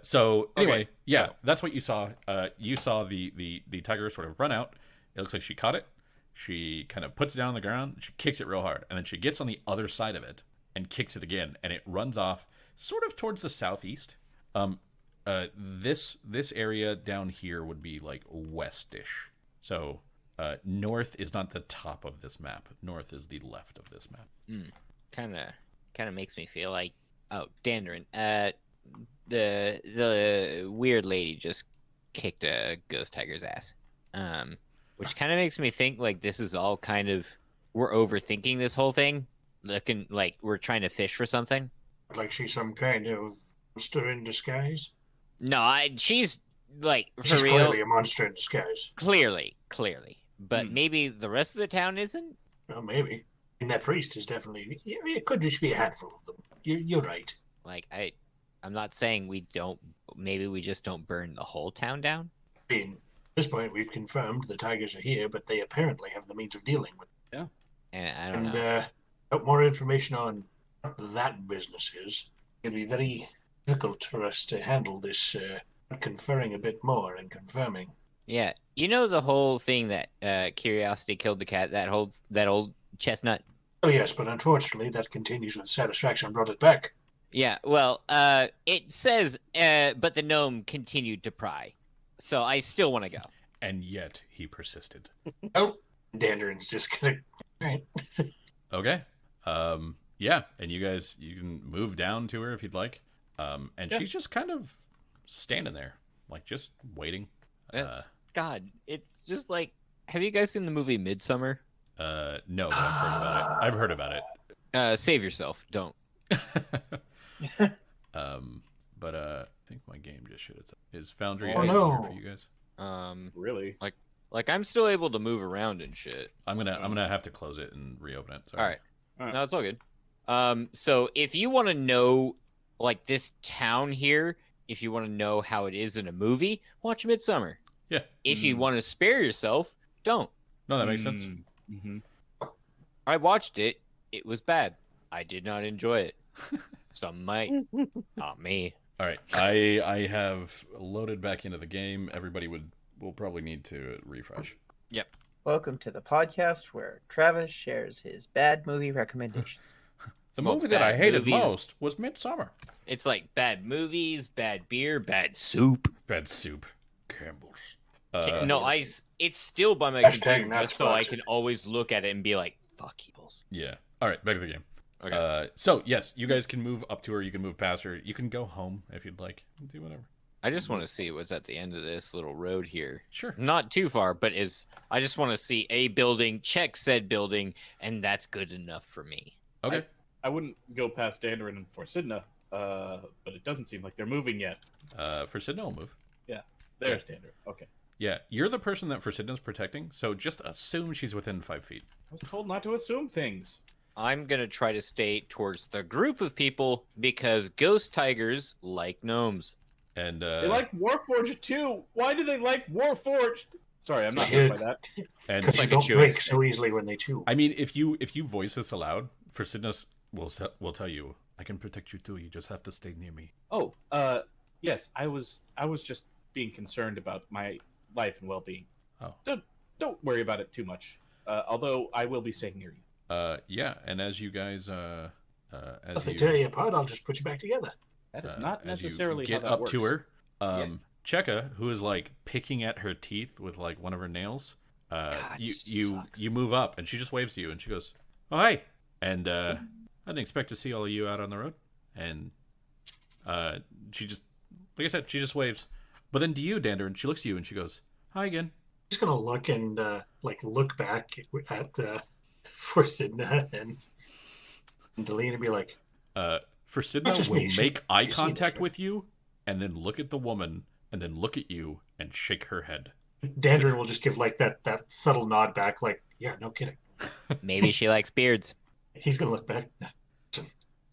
So anyway, Okay. yeah, that's what you saw. You saw the tiger sort of run out. It looks like she caught it. She kind of puts it down on the ground. She kicks it real hard, and then she gets on the other side of it and kicks it again, and it runs off sort of towards the southeast. This area down here would be like westish. So north is not the top of this map. North is the left of this map. Kind of makes me feel like, oh, Dandarin, the weird lady just kicked a ghost tiger's ass. Which kind of makes me think like this is all kind of, we're overthinking this whole thing, looking like we're trying to fish for something. Like she's some kind of monster in disguise. No, she's like for She's real, clearly a monster in disguise. clearly, but maybe the rest of the town isn't. Well, maybe. And that priest is definitely. It could just be a handful of them. You're right. Like I'm not saying we don't. Maybe we just don't burn the whole town down. I mean, at this point, we've confirmed the tigers are here, but they apparently have the means of dealing with And I don't And know. out more information on what that business is. It'll be very difficult for us to handle this conferring a bit more and confirming. Yeah, you know the whole thing that Curiosity killed the cat. That old chestnut. Oh yes, but unfortunately that continues with Satisfaction brought it back. Yeah, well, it says, but the gnome continued to pry. So I still want to go. And yet he persisted. Oh, Danderin's just gonna. All right. Okay. Yeah, and you can move down to her if you'd like. And she's just kind of standing there, like just waiting. God, it's just like, have you guys seen the movie Midsummer? No, but I've heard about it. I've heard about it. Save yourself. Don't. But I think my game just shit itself. Is Foundry Oh, here no. for you guys? Really? Like I'm still able to move around and shit. I'm gonna have to close it and reopen it. Sorry. All right. Alright. No, it's all good. So if you want to know, like, this town here, if you want to know how it is in a movie, watch Midsummer. Yeah. If you want to spare yourself, don't. No, that makes sense. Mm-hmm. I watched it. It was bad. I did not enjoy it. Some might. Not me. All right. I have loaded back into the game. Everybody will probably need to refresh. Welcome to the podcast where Travis shares his bad movie recommendations. The Well, movie that I bad hated movies. most was Midsummer. It's like bad movies, bad beer, bad soup. Bad soup. Campbell's. No, it's still by my Hashtag computer not just so I sponsored. can always look at it and be like, fuck Eagles. Yeah. All right. Back to the game. Okay. So yes, you guys can move up to her. You can move past her. You can go home if you'd like. Do whatever. I just want to see what's at the end of this little road here. Sure. Not too far, but I just want to see a building, check said building, and that's good enough for me. Okay. I wouldn't go past Dandarin and Forsidna, but it doesn't seem like they're moving yet. For Sidna, will move. There's Dandarin. Okay. Yeah, you're the person that for Sidna's protecting, so just assume she's within 5 feet. I was told not to assume things. I'm going to try to stay towards the group of people because ghost tigers like gnomes. And They like Warforged too. Why do they like Warforged? Sorry, I'm not hurt by that. and Because like they a don't chewing break stick. so easily when they chew. I mean, if you voice this aloud, for Sidna will tell you, I can protect you too. You just have to stay near me. Oh, yes, I was just being concerned about my life and well-being. Oh. Don't worry about it too much. Although I will be staying near you. Yeah, and as you guys If they tear you apart, I'll just put you back together. That is not as you necessarily get how that up works. to her, Yeah. Cheka, who is like picking at her teeth with like one of her nails, God, you sucks. you move up and she just waves to you and she goes, "Oh hey," and I didn't expect to see all of you out on the road, and she just, like I said, she just waves, but then to you, Dander, and she looks at you and she goes, "Hi again." Just gonna look and look back at Forsidna and Deline and be like, For Not Sidna just will me, make eye she's seen contact this, right? with you and then look at the woman and then look at you and shake her head. Dandrin will just give like that subtle nod back, like, yeah, no kidding. Maybe she likes beards. He's gonna look back.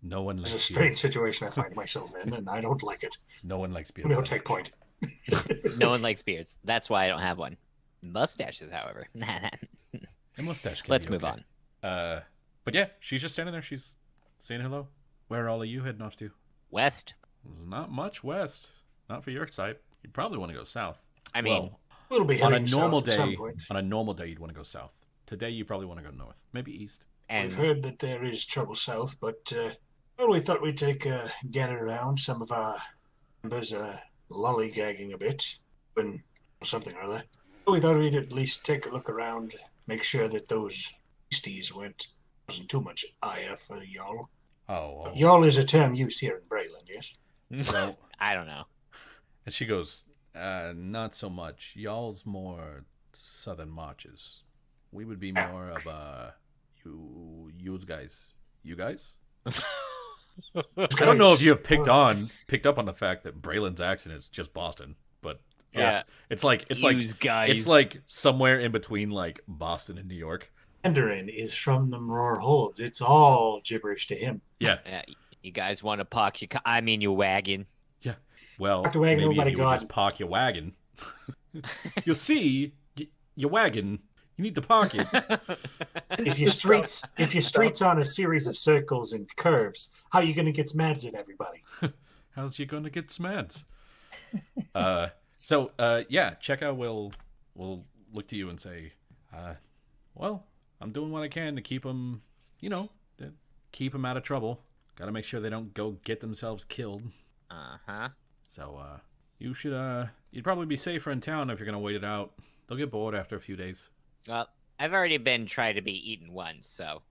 No one It's likes a strange beards. situation I find myself in, and I don't like it. No one likes beards. No take point. No one likes beards. That's why I don't have one. Mustaches, however. A mustache can Let's be move okay. on. But yeah, she's just standing there. She's saying hello. Where are all of you heading off to? West. There's not much west. Not for your side. You'd probably want to go south. I mean, Well, We'll be on a heading normal south at some day, point. you'd want to go south. Today, you probably want to go north, maybe east. and We've heard that there is trouble south, but well, we thought we'd take a gander around. Some of our members are lollygagging a bit when something or other. So we thought we'd at least take a look around, make sure that those beasties wasn't too much ire for y'all. Oh, Y'all is a term used here in Brayland, yes? well, I don't know. and she goes, not so much. Y'all's more southern marches. We would be more of you guys. You guys? I don't know if you have picked up on the fact that Braylon's accent is just Boston, but Yeah. it's like Use guys. it's like somewhere in between like Boston and New York. Mandarin is from the Mror Holds. It's all gibberish to him. Yeah. You guys want to park your wagon? Well, Park the wagon, maybe if nobody you would got just park your wagon. You'll see your wagon. You need to park it. If your streets on a series of circles and curves, how are you going to get smads in everybody? How's you gonna get smads? Yeah, Cheka will look to you and say, well, I'm doing what I can to keep them, keep them out of trouble. Got to make sure they don't go get themselves killed. Uh-huh. So, You should, you'd probably be safer in town if you're gonna wait it out. They'll get bored after a few days. Well, I've already been tried to be eaten once, so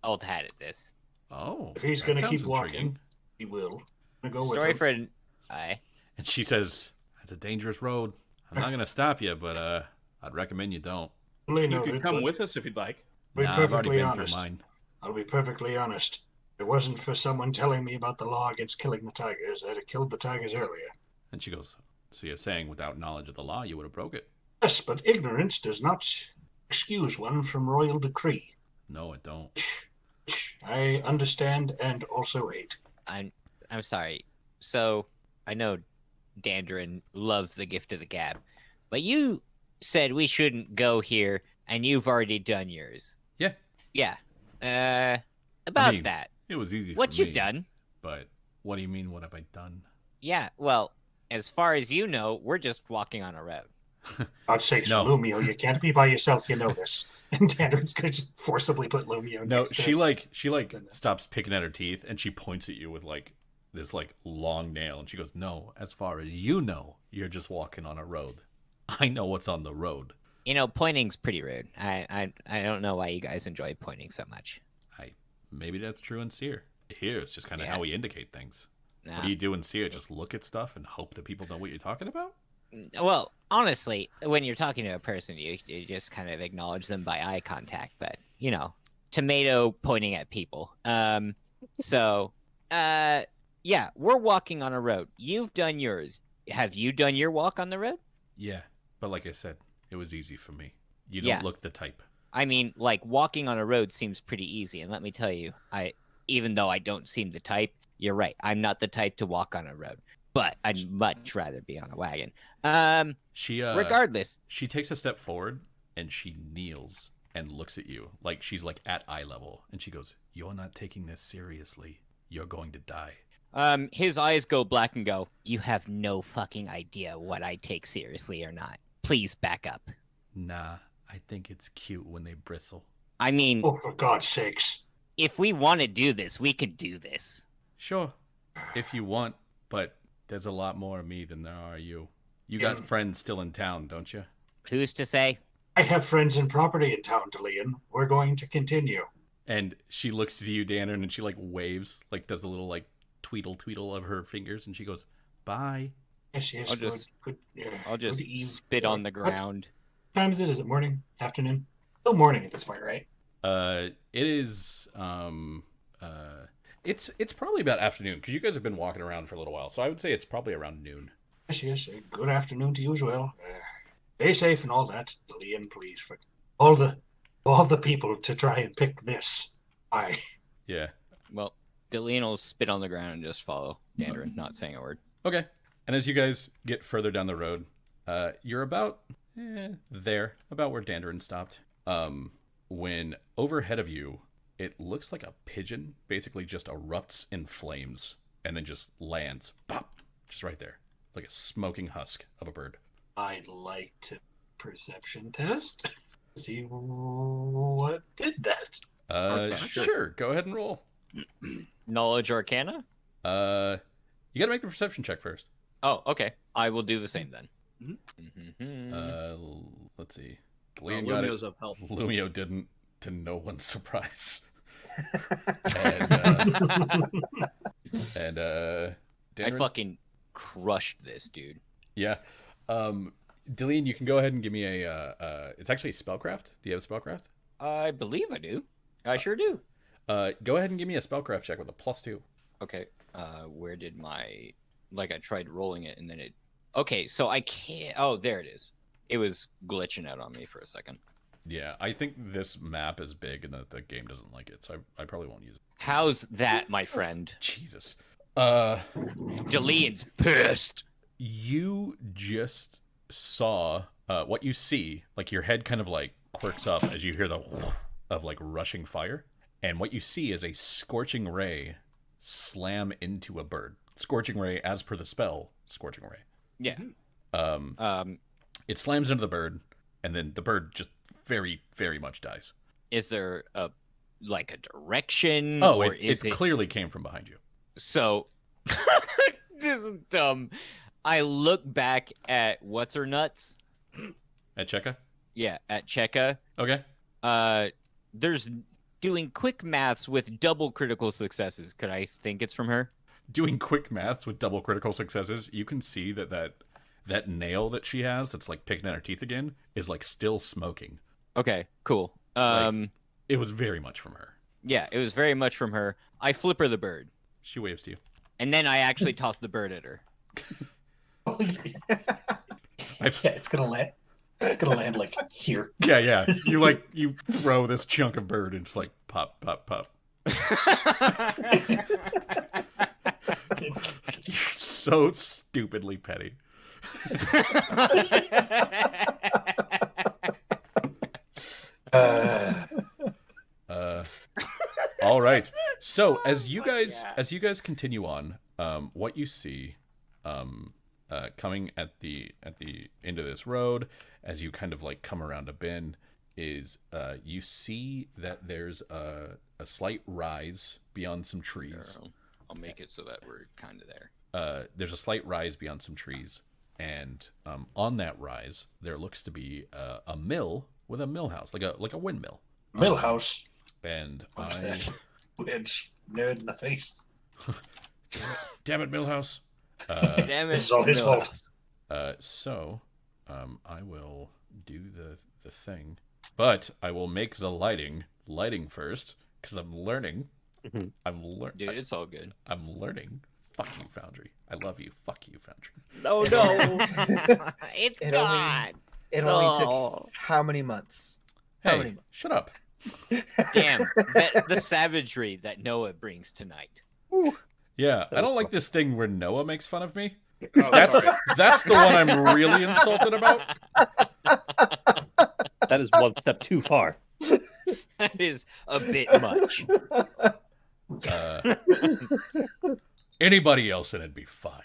old hat at this. Oh, If he's that going to sounds keep walking, intriguing. he will. I'm gonna go Story with him. for an... Aye. And she says, "It's a dangerous road. I'm not gonna stop you, but I'd recommend you don't." Duly You noted, could come but with us if you'd like. I'll be Nah, I've already perfectly been honest. through mine. I'll be perfectly honest. If it wasn't for someone telling me about the law against killing the tigers, I'd have killed the tigers earlier. And she goes, "So you're saying without knowledge of the law, you would have broke it?" Yes, but ignorance does not excuse one from royal decree. No, it don't. I understand and also hate. I'm sorry. So, I know Dandrin loves the gift of the gab, but you said we shouldn't go here, and you've already done yours. Yeah. Yeah. About mean, that. It was easy. What for you me, done? But what do you mean? What have I done? Yeah, well, as far as you know, we're just walking on a road. God's sakes, No. Lumio, you can't be by yourself, you know this. And Dandrid's gonna just forcibly put Lumio No, next to she him. like stops picking at her teeth and she points at you with like this like long nail and she goes, "No, as far as you know, you're just walking on a road. I know what's on the road." You know, pointing's pretty rude. I don't know why you guys enjoy pointing so much. Maybe that's true in Seer. Here, it's just kind of Yeah. how we indicate things. No. What do you do in Seer? Just look at stuff and hope that people know what you're talking about? Well, honestly, when you're talking to a person, you just kind of acknowledge them by eye contact. But you know, tomato pointing at people. Yeah, we're walking on a road. You've done yours. Have you done your walk on the road? Yeah, but like I said, it was easy for me. You don't Yeah. look the type. I mean, like walking on a road seems pretty easy, and let me tell you, even though I don't seem the type, you're right. I'm not the type to walk on a road, but I'd much rather be on a wagon. She Regardless, she takes a step forward and she kneels and looks at you like she's like at eye level and she goes, "You're not taking this seriously. You're going to die." his eyes go black and go, "You have no fucking idea what I take seriously or not. Please back up." Nah, I think it's cute when they bristle. I mean, Oh, for God's sakes. if we want to do this, we can do this. Sure, if you want, but there's a lot more of me than there are you. You got friends still in town, don't you? Who's to say? I have friends and property in town, Delian. We're going to continue. And she looks to you, Danner, and she like waves, like does a little like tweedle of her fingers, and she goes, "Bye." Yes, I'll good, just- good, I'll just good eve. spit on the What ground. time is it? Is it morning? Afternoon? Still morning at this point, right? It is it's probably about afternoon because you guys have been walking around for a little while, so I would say it's probably around noon. Yes. Good afternoon to you as well. Stay safe and all that, Delian, please. For all the people to try and pick this. Yeah. Well, Dillian will spit on the ground and just follow Dandrin, not saying a word. Okay. And as you guys get further down the road, you're about about where Dandrin stopped. When overhead of you, it looks like a pigeon basically just erupts in flames and then just lands, pop, just right there, like a smoking husk of a bird. I'd like to perception test. See what did that. Sure. Go ahead and roll. Knowledge Arcana? You gotta make the perception check first. Oh, okay. I will do the same then. Let's see. Liam got it. Lumio's of health. Lumio didn't, to no one's surprise. and I Danrin? fucking crushed this, dude. Yeah. Dillian, you can go ahead and give me a it's actually a spellcraft. Do you have a spellcraft? I believe I do. I sure do. Go ahead and give me a spellcraft check with a +2. Okay. Where did my... Like, I tried rolling it, and then it... Okay, so I can't... Oh, there it is. It was glitching out on me for a second. Yeah, I think this map is big and that the game doesn't like it, so I probably won't use it. How's that, my friend? Jesus. Delian's pissed. You just saw what you see, like your head kind of like quirks up as you hear the of like rushing fire, and what you see is a scorching ray slam into a bird. Scorching ray, as per the spell, scorching ray. Yeah. It slams into the bird, and then the bird just very, very much dies. Is there a direction? Oh, or it is it clearly came from behind you. So, this is dumb. I look back at what's her nuts. At Cheka? Yeah, at Cheka. Okay. There's doing quick maths with double critical successes. Could I think it's from her? Doing quick maths with double critical successes, you can see that nail that she has that's like picking at her teeth again is like still smoking. Okay, cool. It was very much from her. Yeah, it was very much from her. I flip her the bird, She waves to you. and then I actually toss the bird at her. Oh, yeah. It's gonna land. Like here. Yeah. You throw this chunk of bird and just like pop, pop, pop. You're so stupidly petty. All right. So as you guys continue on, what you see, coming at the end of this road, as you kind of like come around a bend, is you see that there's a slight rise beyond some trees. I'll make it so that we're kind of there. There's a slight rise beyond some trees, and on that rise there looks to be a mill with a mill house, like a windmill. Mill house. And What's that? Wedge nerd in the face. Damn it, Millhouse. Damn it! This is all his fault. So, I will do the thing, but I will make the lighting first because I'm learning. Mhm. Dude, it's all good. I'm learning. Fuck you, Foundry. I love you. Fuck you, Foundry. No. It's It gone. It only No. took how many months? How many Hey, months? shut up. Damn, the savagery that Noah brings tonight. Yeah, I don't like this thing where Noah makes fun of me. Oh, sorry. That's the one I'm really insulted about. That is one step too far. That is a bit much. Anybody else and it'd be fine,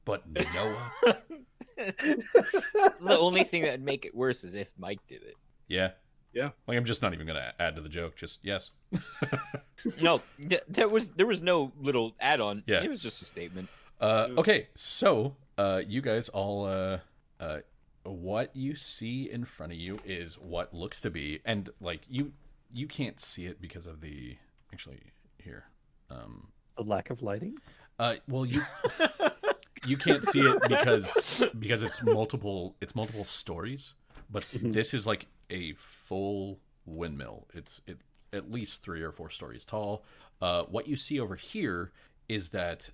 but Noah. The only thing that'd make it worse is if Mike did it. Yeah. Yeah. Like I'm just not even gonna add to the joke. Just yes. No, there was no little add-on. Yeah. It was just a statement. Okay, so you guys all what you see in front of you is what looks to be, and like you can't see it because of the here. The lack of lighting. Well, you can't see it because it's multiple stories, but this is like a full windmill. It's at least 3 or 4 stories tall. What you see over here is that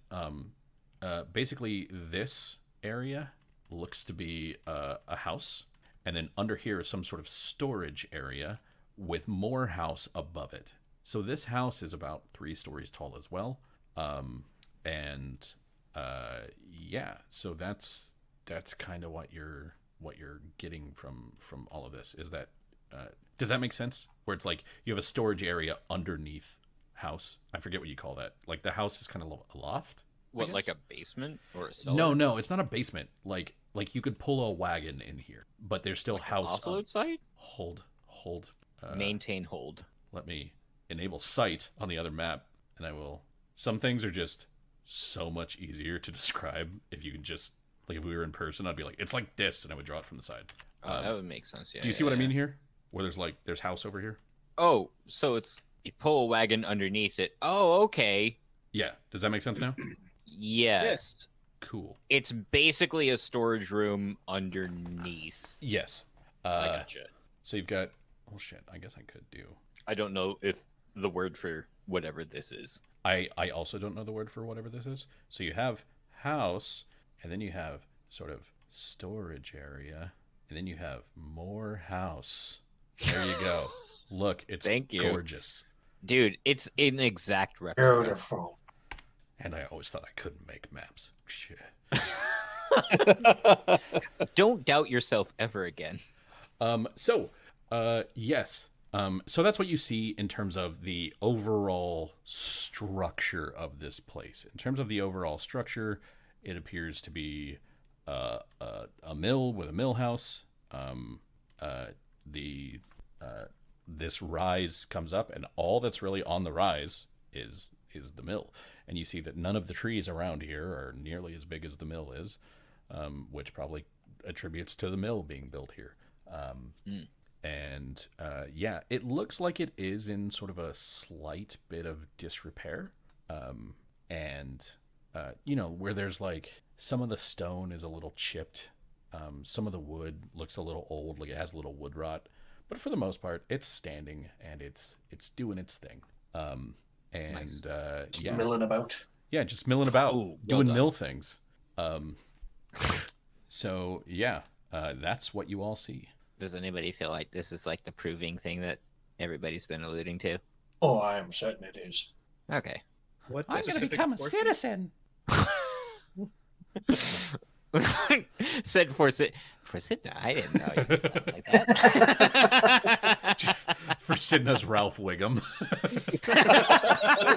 basically this area looks to be a house, and then under here is some sort of storage area with more house above it. So this house is about 3 stories tall as well. Yeah, so that's kind of what you're getting from all of this. Is that does that make sense? Where it's like you have a storage area underneath house. I forget what you call that. Like the house is kind of a loft. I What, like guess? a basement or a cellar? No, it's not a basement. Like you could pull a wagon in here, but there's still house. Offload site? Hold. Maintain hold. Let me enable sight on the other map, and I will. Some things are just so much easier to describe if you can just like if we were in person, I'd be like, it's like this, and I would draw it from the side. That would make sense. Yeah. Do you see what I mean here? Where there's house over here. Oh, so it's you pull a wagon underneath it. Oh, okay. Yeah. Does that make sense now? Yes. Cool. It's basically a storage room underneath. Yes. I gotcha. So you've got. Oh shit. I guess I could do. I don't know if the word for whatever this is. I also don't know the word for whatever this is. So you have house, and then you have sort of storage area, and then you have more house. There you go. Look, it's Thank you. gorgeous. Dude, it's an exact replica. Beautiful. And I always thought I couldn't make maps. Shit. Don't doubt yourself ever again. Yes. So that's what you see in terms of the overall structure of this place. In terms of the overall structure, it appears to be a mill with a mill house. This rise comes up, and all that's really on the rise is the mill. And you see that none of the trees around here are nearly as big as the mill is. which probably attributes to the mill being built here. And yeah, it looks like it is in sort of a slight bit of disrepair. And you know, where there's like some of the stone is a little chipped, some of the wood looks a little old, like it has a little wood rot, but for the most part, it's standing and it's doing its thing. And Nice. yeah, Milling about. yeah, just milling about, Ooh, well doing done. mill things. So yeah, that's what you all see. Does anybody feel like this is like the proving thing that everybody's been alluding to? Oh, I am certain it is. Okay. What I'm going to specific become a portion? citizen. Said for Sidna. I didn't know you could talk like that. For Sidna's Ralph Wiggum.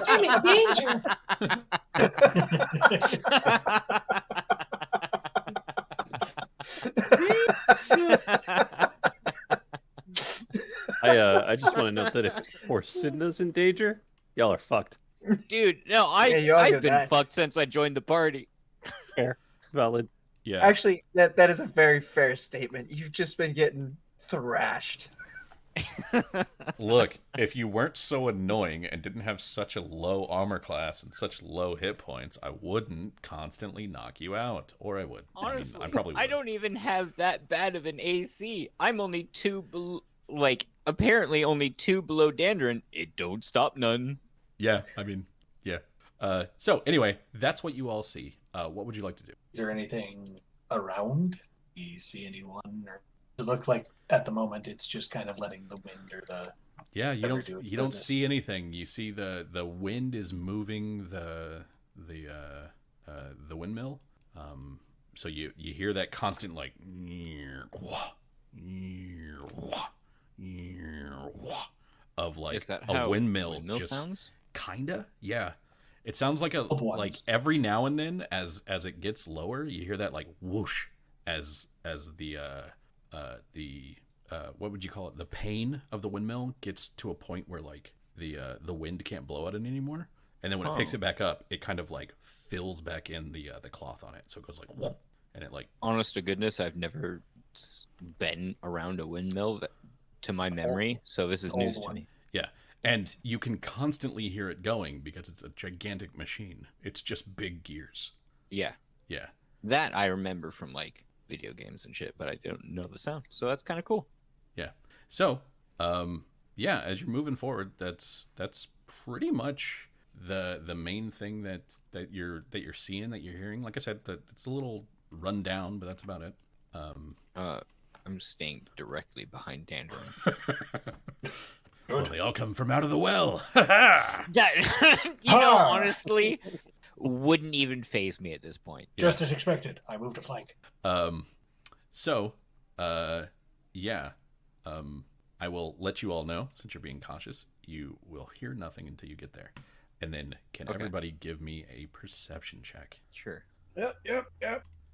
I'm in danger. I just want to note that if Sidna's in danger, y'all are fucked. Dude, no, Yeah, you all I've get been that. fucked since I joined the party. Fair, valid. Yeah. Actually, that is a very fair statement. You've just been getting thrashed. Look, if you weren't so annoying and didn't have such a low armor class and such low hit points, I wouldn't constantly knock you out. Or I would. Honestly, I probably would. I don't even have that bad of an AC. I'm only apparently only 2 below Dandrin. It don't stop none. Yeah, I mean, yeah. So anyway, that's what you all see. What would you like to do? Is there anything around? Do you see anyone? Or does it look like at the moment it's just kind of letting the wind or the Yeah, you Ever don't do its you don't business. see anything. You see the wind is moving the windmill. So you hear that constant like of like Is that a how windmill, windmill just sounds? kinda, yeah. It sounds like a Old ones. like every now and then as it gets lower, you hear that like whoosh as the what would you call it? The pane of the windmill gets to a point where like the wind can't blow at it anymore, and then when it picks Oh. it back up, it kind of like fills back in the cloth on it, so it goes like whoop, and it like Honest to goodness, I've never been around a windmill to my memory, so this is old news to one. me. yeah. And you can constantly hear it going because it's a gigantic machine. It's just big gears. Yeah, Yeah. that I remember from like video games and shit, but I don't know the sound, so that's kind of cool. Yeah. So, yeah, as you're moving forward, that's pretty much the main thing that you're seeing, that you're hearing. Like I said, that it's a little run down, but that's about it. I'm staying directly behind Dandrin. Well, they all come from out of the well. Ha You know, honestly, wouldn't even phase me at this point. just as expected. I moved a flank. So, yeah. I will let you all know, since you're being cautious, you will hear nothing until you get there. And then can Okay. everybody give me a perception check? Sure. Yep.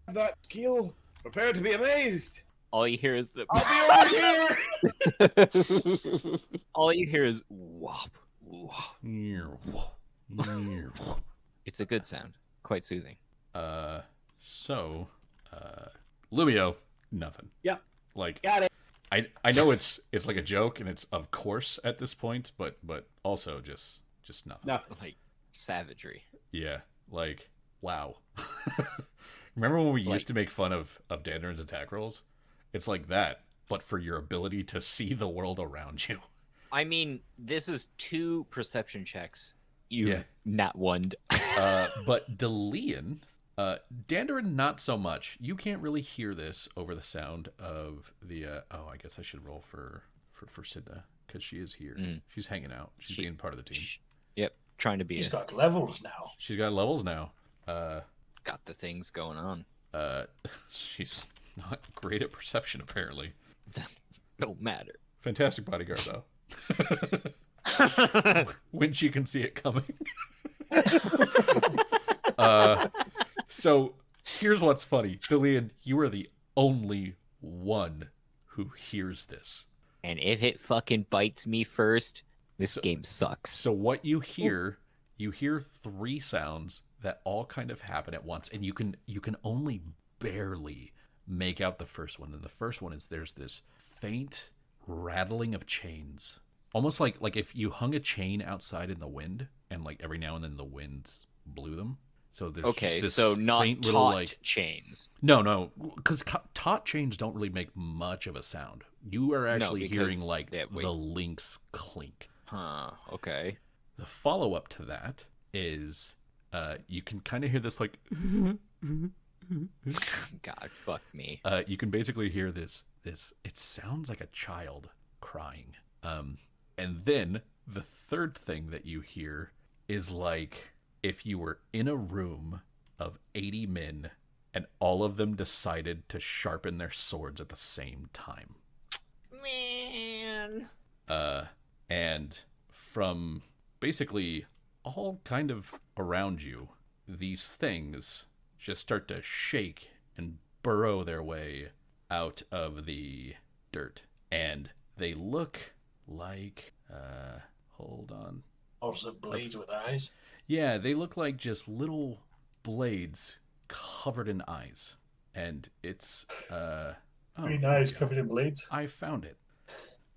That skill. Prepare to be amazed. All you hear is I'll be over here. all you hear is whop, whop. It's a good sound, quite soothing. So, Lumio, nothing. Yep. Like, Got it. I know it's like a joke and it's of course at this point, but also just nothing. Nothing. Like savagery. Yeah, like wow. Remember when we used to make fun of Dandrin's attack rolls? It's like that, but for your ability to see the world around you. I mean, this is 2 perception checks. You've Yeah. not won. But Delian, Dandrin, not so much. You can't really hear this over the sound of the. I guess I should roll for Sidna because she is here. Mm. She's hanging out. She's She- being part of the team. Yep, trying to be He's got levels now. She's got levels now. got the things going on. She's not great at perception apparently. Don't matter. Fantastic bodyguard though. When she can see it coming. So here's what's funny. Delian, you are the only one who hears this. And if it fucking bites me first, this So- game sucks. So what you hear 3 sounds that all kind of happen at once, and you can only barely make out the first one. And the first one is there's this faint rattling of chains, almost like if you hung a chain outside in the wind, and like every now and then the wind blew them. So there's Okay, just this so not faint taut little like chains. no, because taut chains don't really make much of a sound. You are actually because hearing like they have weight. the links clink. Huh. Okay. The follow up to that is you can kind of hear this like God, fuck me. you can basically hear this it sounds like a child crying. And then the third thing that you hear is like if you were in a room of 80 men and all of them decided to sharpen their swords at the same time. Man. And from basically all kind of around you, these things just start to shake and burrow their way out of the dirt. And they look like, hold on. Also blades with eyes. Yeah, they look like just little blades covered in eyes. And it's, Green eyes covered in blades. I found it.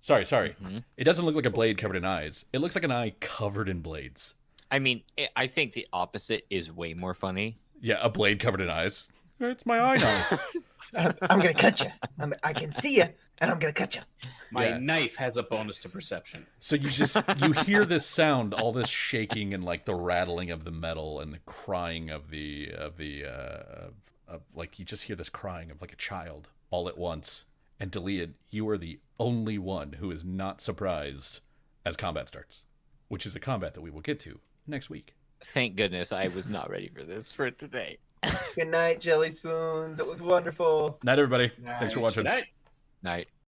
Sorry. Mm-hmm. It doesn't look like a blade covered in eyes. It looks like an eye covered in blades. I mean, I think the opposite is way more funny. Yeah, a blade covered in eyes. It's my eye knife. I'm gonna cut you. I can see you, and I'm gonna cut you. My Yeah. knife has a bonus to perception. So you hear this sound, all this shaking and like the rattling of the metal and the crying of like you just hear this crying of like a child all at once. And Delead, you are the only one who is not surprised as combat starts, which is a combat that we will get to next week. Thank goodness I was not ready for this for today. Good night, Jelly Spoons. It was wonderful. Night, everybody. Thanks for watching. Good night. Night.